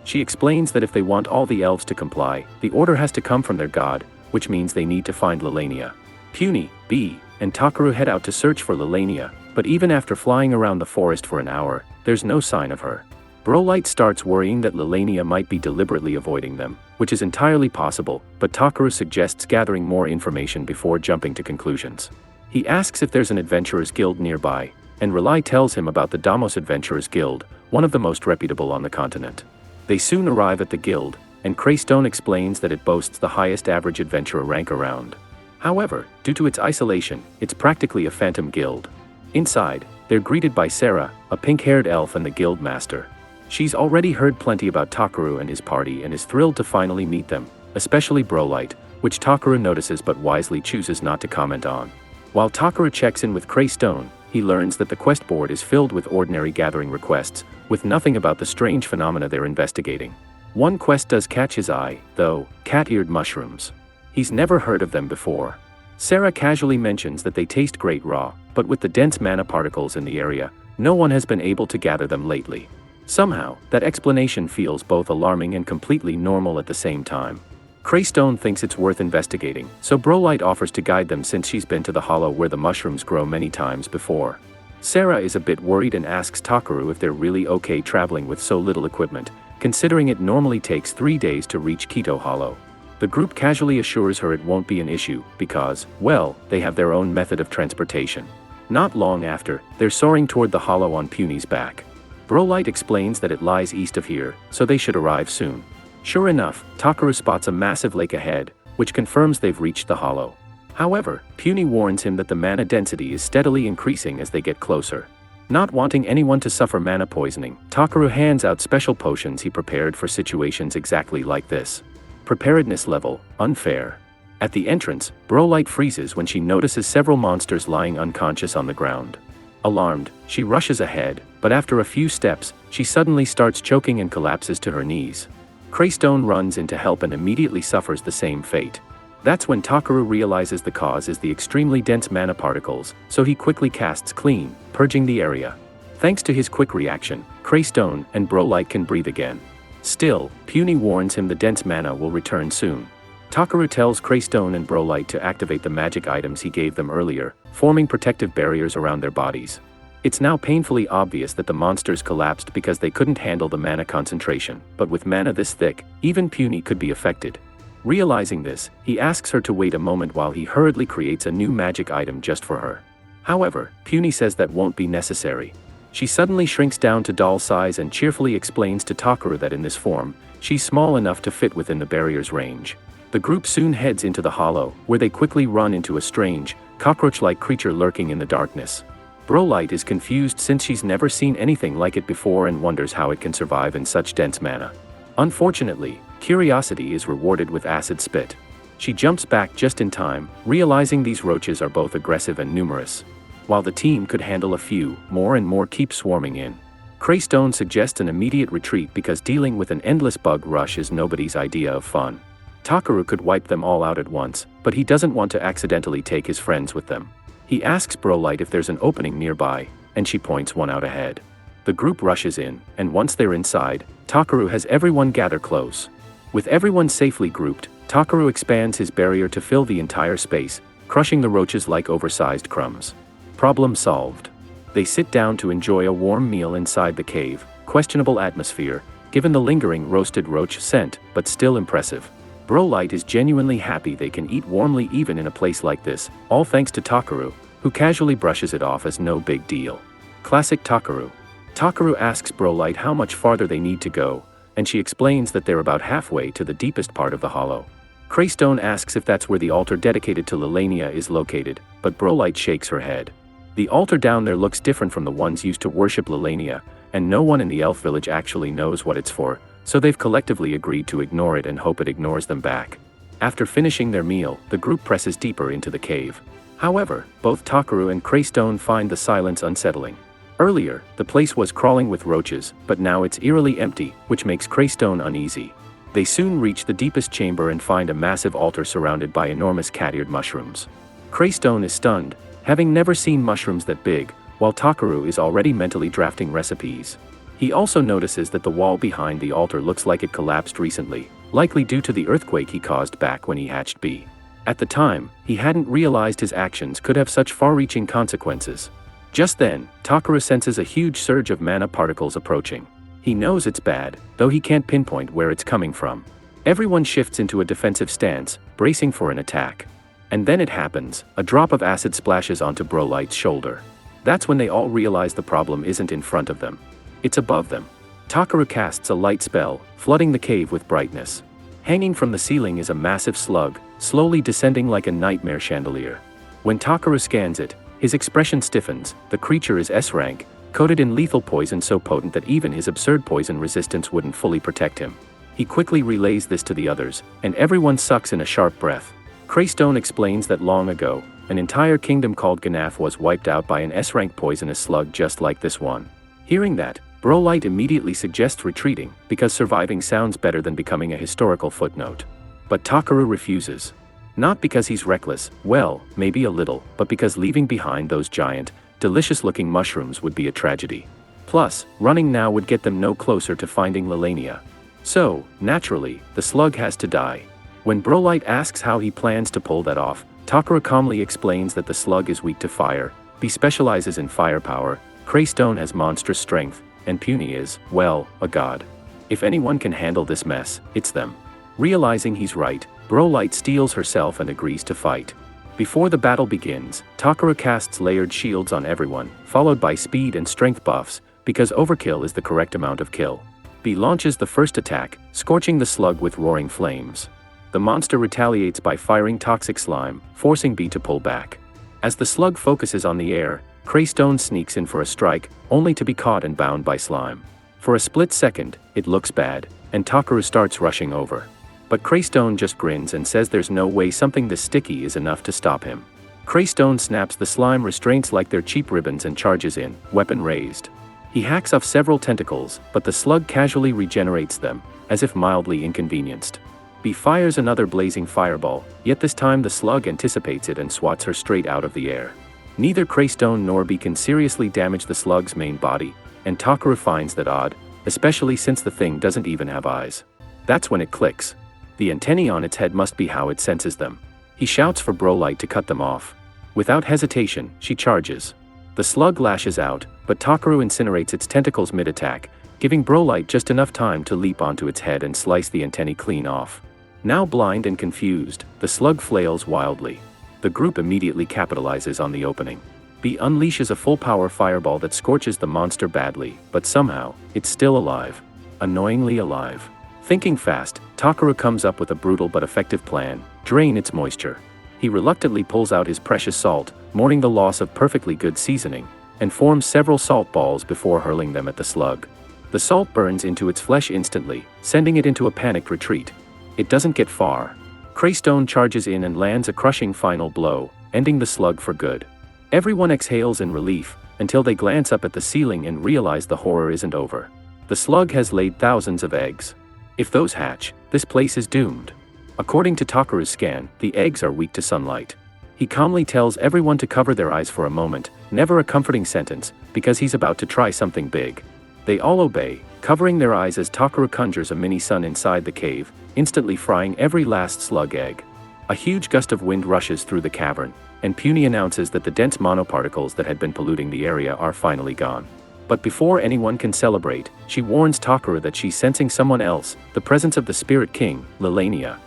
She explains that if they want all the elves to comply, the order has to come from their god, which means they need to find Lelania. Puny, B, and Takeru head out to search for Lelania, but even after flying around the forest for an hour, there's no sign of her. Brolight starts worrying that Lelania might be deliberately avoiding them, which is entirely possible, but Takeru suggests gathering more information before jumping to conclusions. He asks if there's an adventurers guild nearby, and Relai tells him about the Damos Adventurers Guild, one of the most reputable on the continent. They soon arrive at the guild, and Craystone explains that it boasts the highest average adventurer rank around. However, due to its isolation, it's practically a phantom guild. Inside, they're greeted by Sarah, a pink-haired elf and the guild master. She's already heard plenty about Takeru and his party and is thrilled to finally meet them, especially Brolight, which Takeru notices but wisely chooses not to comment on. While Takeru checks in with Craystone, he learns that the quest board is filled with ordinary gathering requests, with nothing about the strange phenomena they're investigating. One quest does catch his eye, though: cat-eared mushrooms. He's never heard of them before. Sarah casually mentions that they taste great raw, but with the dense mana particles in the area, no one has been able to gather them lately. Somehow, that explanation feels both alarming and completely normal at the same time. Craystone thinks it's worth investigating, so Brolight offers to guide them since she's been to the hollow where the mushrooms grow many times before. Sarah is a bit worried and asks Takeru if they're really okay traveling with so little equipment, considering it normally takes 3 days to reach Quito Hollow. The group casually assures her it won't be an issue because, well, they have their own method of transportation. Not long after, they're soaring toward the hollow on Puny's back. Brolight explains that it lies east of here, so they should arrive soon. Sure enough, Takeru spots a massive lake ahead, which confirms they've reached the hollow. However, Puny warns him that the mana density is steadily increasing as they get closer. Not wanting anyone to suffer mana poisoning, Takeru hands out special potions he prepared for situations exactly like this. Preparedness level, unfair. At the entrance, Brolight freezes when she notices several monsters lying unconscious on the ground. Alarmed, she rushes ahead, but after a few steps, she suddenly starts choking and collapses to her knees. Craystone runs in to help and immediately suffers the same fate. That's when Takeru realizes the cause is the extremely dense mana particles, so he quickly casts Clean, purging the area. Thanks to his quick reaction, Craystone and Brolight can breathe again. Still, Puny warns him the dense mana will return soon. Takeru tells Craystone and Brolight to activate the magic items he gave them earlier, forming protective barriers around their bodies. It's now painfully obvious that the monsters collapsed because they couldn't handle the mana concentration, but with mana this thick, even Puny could be affected. Realizing this, he asks her to wait a moment while he hurriedly creates a new magic item just for her. However, Puny says that won't be necessary. She suddenly shrinks down to doll size and cheerfully explains to Takeru that in this form, she's small enough to fit within the barrier's range. The group soon heads into the hollow, where they quickly run into a strange, cockroach-like creature lurking in the darkness. Brolight is confused since she's never seen anything like it before and wonders how it can survive in such dense mana. Unfortunately, curiosity is rewarded with acid spit. She jumps back just in time, realizing these roaches are both aggressive and numerous. while the team could handle a few, more and more keep swarming in. Greystone suggests an immediate retreat because dealing with an endless bug rush is nobody's idea of fun. Takaru could wipe them all out at once, but he doesn't want to accidentally take his friends with them. He asks Brolight if there's an opening nearby, and she points one out ahead. The group rushes in, and once they're inside, Takaru has everyone gather close. With everyone safely grouped, Takaru expands his barrier to fill the entire space, crushing the roaches like oversized crumbs. Problem solved. They sit down to enjoy a warm meal inside the cave. Questionable atmosphere, given the lingering roasted roach scent, but still impressive. Brolight is genuinely happy they can eat warmly even in a place like this, all thanks to Takaru, who casually brushes it off as no big deal. Classic Takaru. Takaru asks Brolight how much farther they need to go, and she explains that they're about halfway to the deepest part of the hollow. Greystone asks if that's where the altar dedicated to Lilania is located, but Brolight shakes her head. The altar down there looks different from the ones used to worship Lilania, and no one in the elf village actually knows what it's for, so they've collectively agreed to ignore it and hope it ignores them back. After finishing their meal, the group presses deeper into the cave. However, both Takaru and Greystone find the silence unsettling. Earlier, the place was crawling with roaches, but now it's eerily empty, which makes Greystone uneasy. They soon reach the deepest chamber and find a massive altar surrounded by enormous cat-eared mushrooms. Greystone is stunned, having never seen mushrooms that big, while Takaru is already mentally drafting recipes. He also notices that the wall behind the altar looks like it collapsed recently, likely due to the earthquake he caused back when he hatched B. At the time, he hadn't realized his actions could have such far-reaching consequences. Just then, Takaru senses a huge surge of mana particles approaching. He knows it's bad, though he can't pinpoint where it's coming from. Everyone shifts into a defensive stance, bracing for an attack. And then it happens, a drop of acid splashes onto Brolight's shoulder. That's when they all realize the problem isn't in front of them. It's above them. Takaru casts a light spell, flooding the cave with brightness. Hanging from the ceiling is a massive slug, slowly descending like a nightmare chandelier. When Takaru scans it, his expression stiffens. The creature is S-rank, coated in lethal poison so potent that even his absurd poison resistance wouldn't fully protect him. He quickly relays this to the others, and everyone sucks in a sharp breath. Greystone explains that long ago, an entire kingdom called Ganaf was wiped out by an S-rank poisonous slug just like this one. Hearing that, Brolight immediately suggests retreating, because surviving sounds better than becoming a historical footnote. But Takaru refuses. Not because he's reckless, well, maybe a little, but because leaving behind those giant, delicious-looking mushrooms would be a tragedy. Plus, running now would get them no closer to finding Lilania. So, naturally, the slug has to die. When Brolight asks how he plans to pull that off, Takaru calmly explains that the slug is weak to fire, B specializes in firepower, Greystone has monstrous strength, and Puny is, well, a god. If anyone can handle this mess, it's them. Realizing he's right, Brolight steels herself and agrees to fight. Before the battle begins, Takaru casts layered shields on everyone, followed by speed and strength buffs, because overkill is the correct amount of kill. B launches the first attack, scorching the slug with roaring flames. The monster retaliates by firing toxic slime, forcing B to pull back. As the slug focuses on the air, Greystone sneaks in for a strike, only to be caught and bound by slime. For a split second, it looks bad, and Takaru starts rushing over. But Greystone just grins and says there's no way something this sticky is enough to stop him. Greystone snaps the slime restraints like they're cheap ribbons and charges in, weapon raised. He hacks off several tentacles, but the slug casually regenerates them, as if mildly inconvenienced. B fires another blazing fireball, yet this time the slug anticipates it and swats her straight out of the air. Neither Greystone nor B can seriously damage the slug's main body, and Takaru finds that odd, especially since the thing doesn't even have eyes. That's when it clicks. The antennae on its head must be how it senses them. He shouts for Brolight to cut them off. Without hesitation, she charges. The slug lashes out, but Takaru incinerates its tentacles mid-attack, giving Brolight just enough time to leap onto its head and slice the antennae clean off. Now blind and confused, the slug flails wildly. The group immediately capitalizes on the opening. B unleashes a full-power fireball that scorches the monster badly, but somehow, it's still alive. Annoyingly alive. Thinking fast, Takaru comes up with a brutal but effective plan: drain its moisture. He reluctantly pulls out his precious salt, mourning the loss of perfectly good seasoning, and forms several salt balls before hurling them at the slug. The salt burns into its flesh instantly, sending it into a panicked retreat. It doesn't get far. Greystone charges in and lands a crushing final blow, ending the slug for good. Everyone exhales in relief, until they glance up at the ceiling and realize the horror isn't over. The slug has laid thousands of eggs. If those hatch, this place is doomed. According to Takeru's scan, the eggs are weak to sunlight. He calmly tells everyone to cover their eyes for a moment, never a comforting sentence, because he's about to try something big. They all obey, covering their eyes as Takeru conjures a mini sun inside the cave, instantly frying every last slug egg. A huge gust of wind rushes through the cavern, and Puny announces that the dense monoparticles that had been polluting the area are finally gone. But before anyone can celebrate, she warns Takeru that she's sensing someone else, the presence of the Spirit King, Lilania.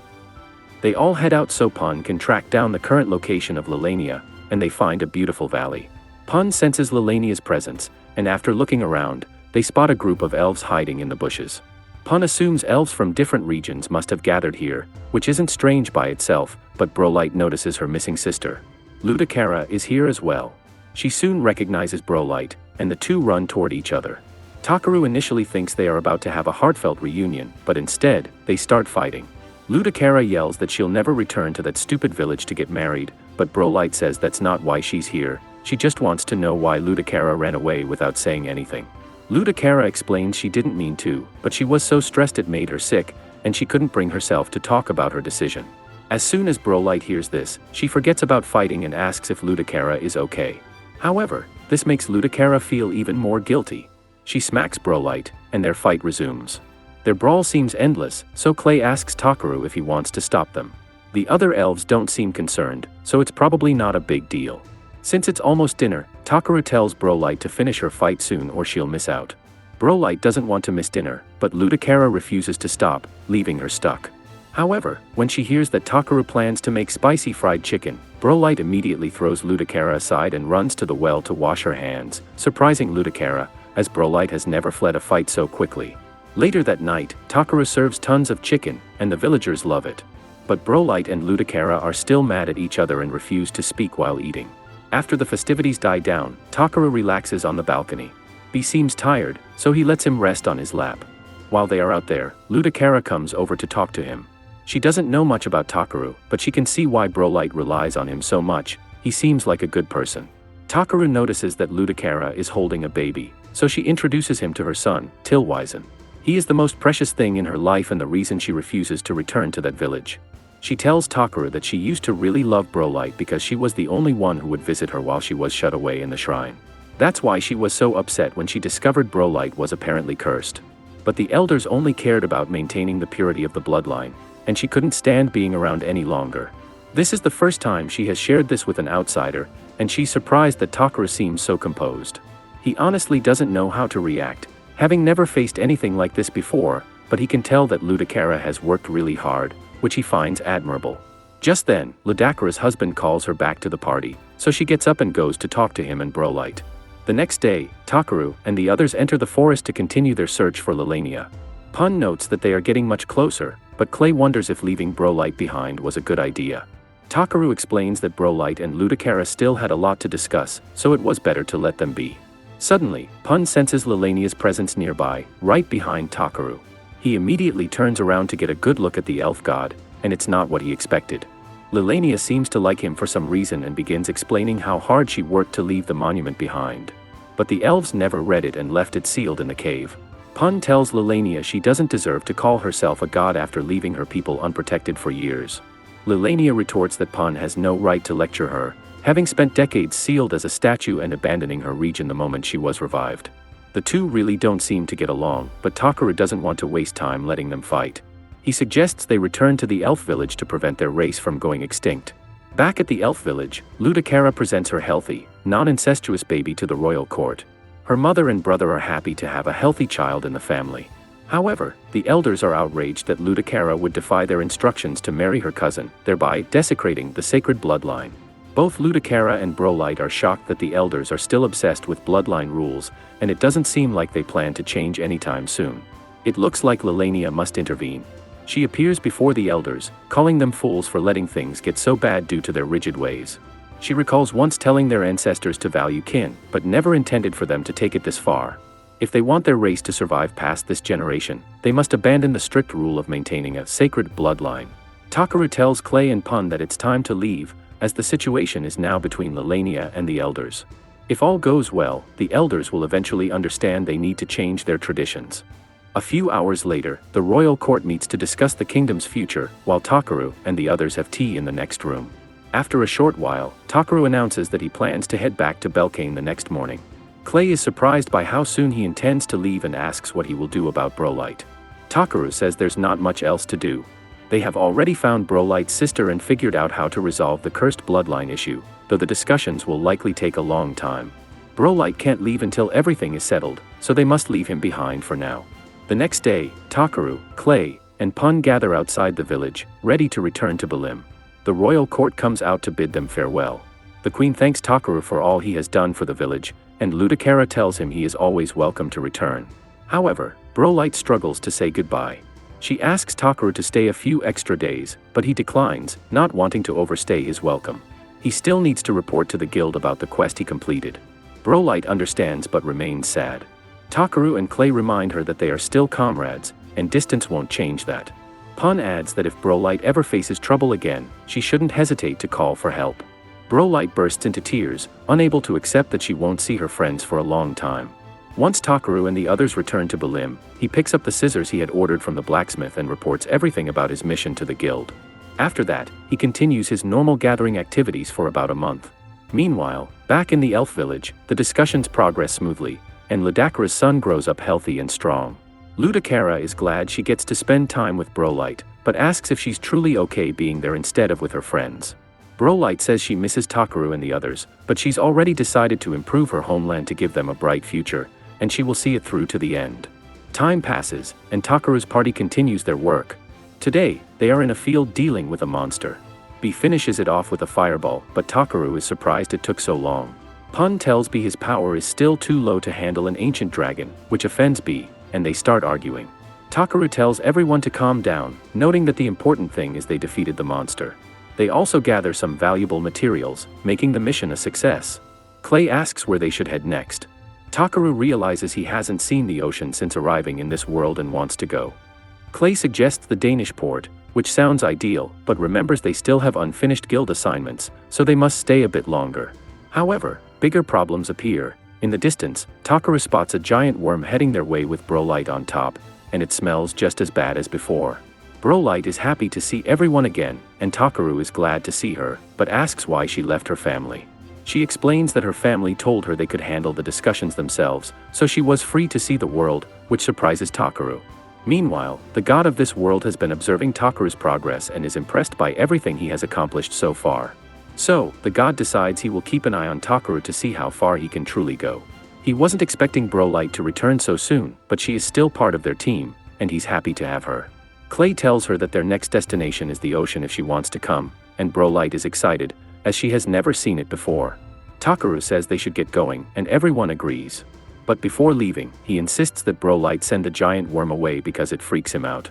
They all head out so Pun can track down the current location of Lilania, and they find a beautiful valley. Pun senses Lilania's presence, and after looking around, they spot a group of elves hiding in the bushes. Pun assumes elves from different regions must have gathered here, which isn't strange by itself, but Brolight notices her missing sister. Ludicera is here as well. She soon recognizes Brolight, and the two run toward each other. Takeru initially thinks they are about to have a heartfelt reunion, but instead, they start fighting. Ludicera yells that she'll never return to that stupid village to get married, but Brolight says that's not why she's here, she just wants to know why Ludicera ran away without saying anything. Ludicera explains she didn't mean to, but she was so stressed it made her sick, and she couldn't bring herself to talk about her decision. As soon as Brolight hears this, she forgets about fighting and asks if Ludicera is okay. However, this makes Ludicera feel even more guilty. She smacks Brolight, and their fight resumes. Their brawl seems endless, so Clay asks Takeru if he wants to stop them. The other elves don't seem concerned, so it's probably not a big deal. Since it's almost dinner, Takeru tells Brolight to finish her fight soon or she'll miss out. Brolight doesn't want to miss dinner, but Ludicera refuses to stop, leaving her stuck. However, when she hears that Takeru plans to make spicy fried chicken, Brolight immediately throws Ludicera aside and runs to the well to wash her hands, surprising Ludicera, as Brolight has never fled a fight so quickly. Later that night, Takeru serves tons of chicken, and the villagers love it. But Brolight and Ludicera are still mad at each other and refuse to speak while eating. After the festivities die down, Takeru relaxes on the balcony. He seems tired, so he lets him rest on his lap. While they are out there, Ludicera comes over to talk to him. She doesn't know much about Takeru, but she can see why Brolight relies on him so much. He seems like a good person. Takeru notices that Ludicera is holding a baby, so she introduces him to her son, Tilwisen. He is the most precious thing in her life and the reason she refuses to return to that village. She tells Takeru that she used to really love Brolight because she was the only one who would visit her while she was shut away in the shrine. That's why she was so upset when she discovered Brolight was apparently cursed. But the elders only cared about maintaining the purity of the bloodline, and she couldn't stand being around any longer. This is the first time she has shared this with an outsider, and she's surprised that Takeru seems so composed. He honestly doesn't know how to react, having never faced anything like this before, but he can tell that Ludicera has worked really hard, which he finds admirable. Just then, Ludicera's husband calls her back to the party, so she gets up and goes to talk to him and Brolight. The next day, Takeru and the others enter the forest to continue their search for Lilania. Pun notes that they are getting much closer, but Clay wonders if leaving Brolight behind was a good idea. Takeru explains that Brolight and Ludicera still had a lot to discuss, so it was better to let them be. Suddenly, Pun senses Lilania's presence nearby, right behind Takeru. He immediately turns around to get a good look at the elf god, and it's not what he expected. Lilania seems to like him for some reason and begins explaining how hard she worked to leave the monument behind. But the elves never read it and left it sealed in the cave. Pun tells Lilania she doesn't deserve to call herself a god after leaving her people unprotected for years. Lilania retorts that Pun has no right to lecture her, having spent decades sealed as a statue and abandoning her region the moment she was revived. The two really don't seem to get along, but Takeru doesn't want to waste time letting them fight. He suggests they return to the elf village to prevent their race from going extinct. Back at the elf village, Ludicera presents her healthy, non-incestuous baby to the royal court. Her mother and brother are happy to have a healthy child in the family. However, the elders are outraged that Ludicera would defy their instructions to marry her cousin, thereby desecrating the sacred bloodline. Both Ludicera and Brolight are shocked that the elders are still obsessed with bloodline rules, and it doesn't seem like they plan to change anytime soon. It looks like Lilania must intervene. She appears before the elders, calling them fools for letting things get so bad due to their rigid ways. She recalls once telling their ancestors to value kin, but never intended for them to take it this far. If they want their race to survive past this generation, they must abandon the strict rule of maintaining a sacred bloodline. Takeru tells Clay and Pun that it's time to leave, as the situation is now between Lelania and the elders. If all goes well, the elders will eventually understand they need to change their traditions. A few hours later, the royal court meets to discuss the kingdom's future, while Takaru and the others have tea in the next room. After a short while, Takaru announces that he plans to head back to Belkane the next morning. Clay is surprised by how soon he intends to leave and asks what he will do about Brolite. Takaru says there's not much else to do. They have already found Brolite's sister and figured out how to resolve the cursed bloodline issue, though the discussions will likely take a long time. Brolite can't leave until everything is settled, so they must leave him behind for now. The next day, Takaru, Clay, and Pun gather outside the village, ready to return to Balim. The royal court comes out to bid them farewell. The queen thanks Takaru for all he has done for the village, and Ludicera tells him he is always welcome to return. However, Brolite struggles to say goodbye. She asks Takaru to stay a few extra days, but he declines, not wanting to overstay his welcome. He still needs to report to the guild about the quest he completed. Brolite understands but remains sad. Takaru and Clay remind her that they are still comrades, and distance won't change that. Pun adds that if Brolite ever faces trouble again, she shouldn't hesitate to call for help. Brolite bursts into tears, unable to accept that she won't see her friends for a long time. Once Takaru and the others return to Balim, he picks up the scissors he had ordered from the blacksmith and reports everything about his mission to the guild. After that, he continues his normal gathering activities for about a month. Meanwhile, back in the elf village, the discussions progress smoothly, and Ludacra's son grows up healthy and strong. Ludicera is glad she gets to spend time with Brolite, but asks if she's truly okay being there instead of with her friends. Brolite says she misses Takaru and the others, but she's already decided to improve her homeland to give them a bright future, and she will see it through to the end. Time passes, and Takaru's party continues their work. Today, they are in a field dealing with a monster. B finishes it off with a fireball, but Takaru is surprised it took so long. Pun tells B his power is still too low to handle an ancient dragon, which offends B, and they start arguing. Takaru tells everyone to calm down, noting that the important thing is they defeated the monster. They also gather some valuable materials, making the mission a success. Clay asks where they should head next. Takaru realizes he hasn't seen the ocean since arriving in this world and wants to go. Clay suggests the Danish port, which sounds ideal, but remembers they still have unfinished guild assignments, so they must stay a bit longer. However, bigger problems appear. In the distance, Takaru spots a giant worm heading their way with Brolite on top, and it smells just as bad as before. Brolite is happy to see everyone again, and Takaru is glad to see her, but asks why she left her family. She explains that her family told her they could handle the discussions themselves, so she was free to see the world, which surprises Takaru. Meanwhile, the god of this world has been observing Takaru's progress and is impressed by everything he has accomplished so far. So, the god decides he will keep an eye on Takaru to see how far he can truly go. He wasn't expecting Brolite to return so soon, but she is still part of their team, and he's happy to have her. Clay tells her that their next destination is the ocean if she wants to come, and Brolite is excited, as she has never seen it before. Takaru says they should get going, and everyone agrees. But before leaving, he insists that Brolite send the giant worm away because it freaks him out.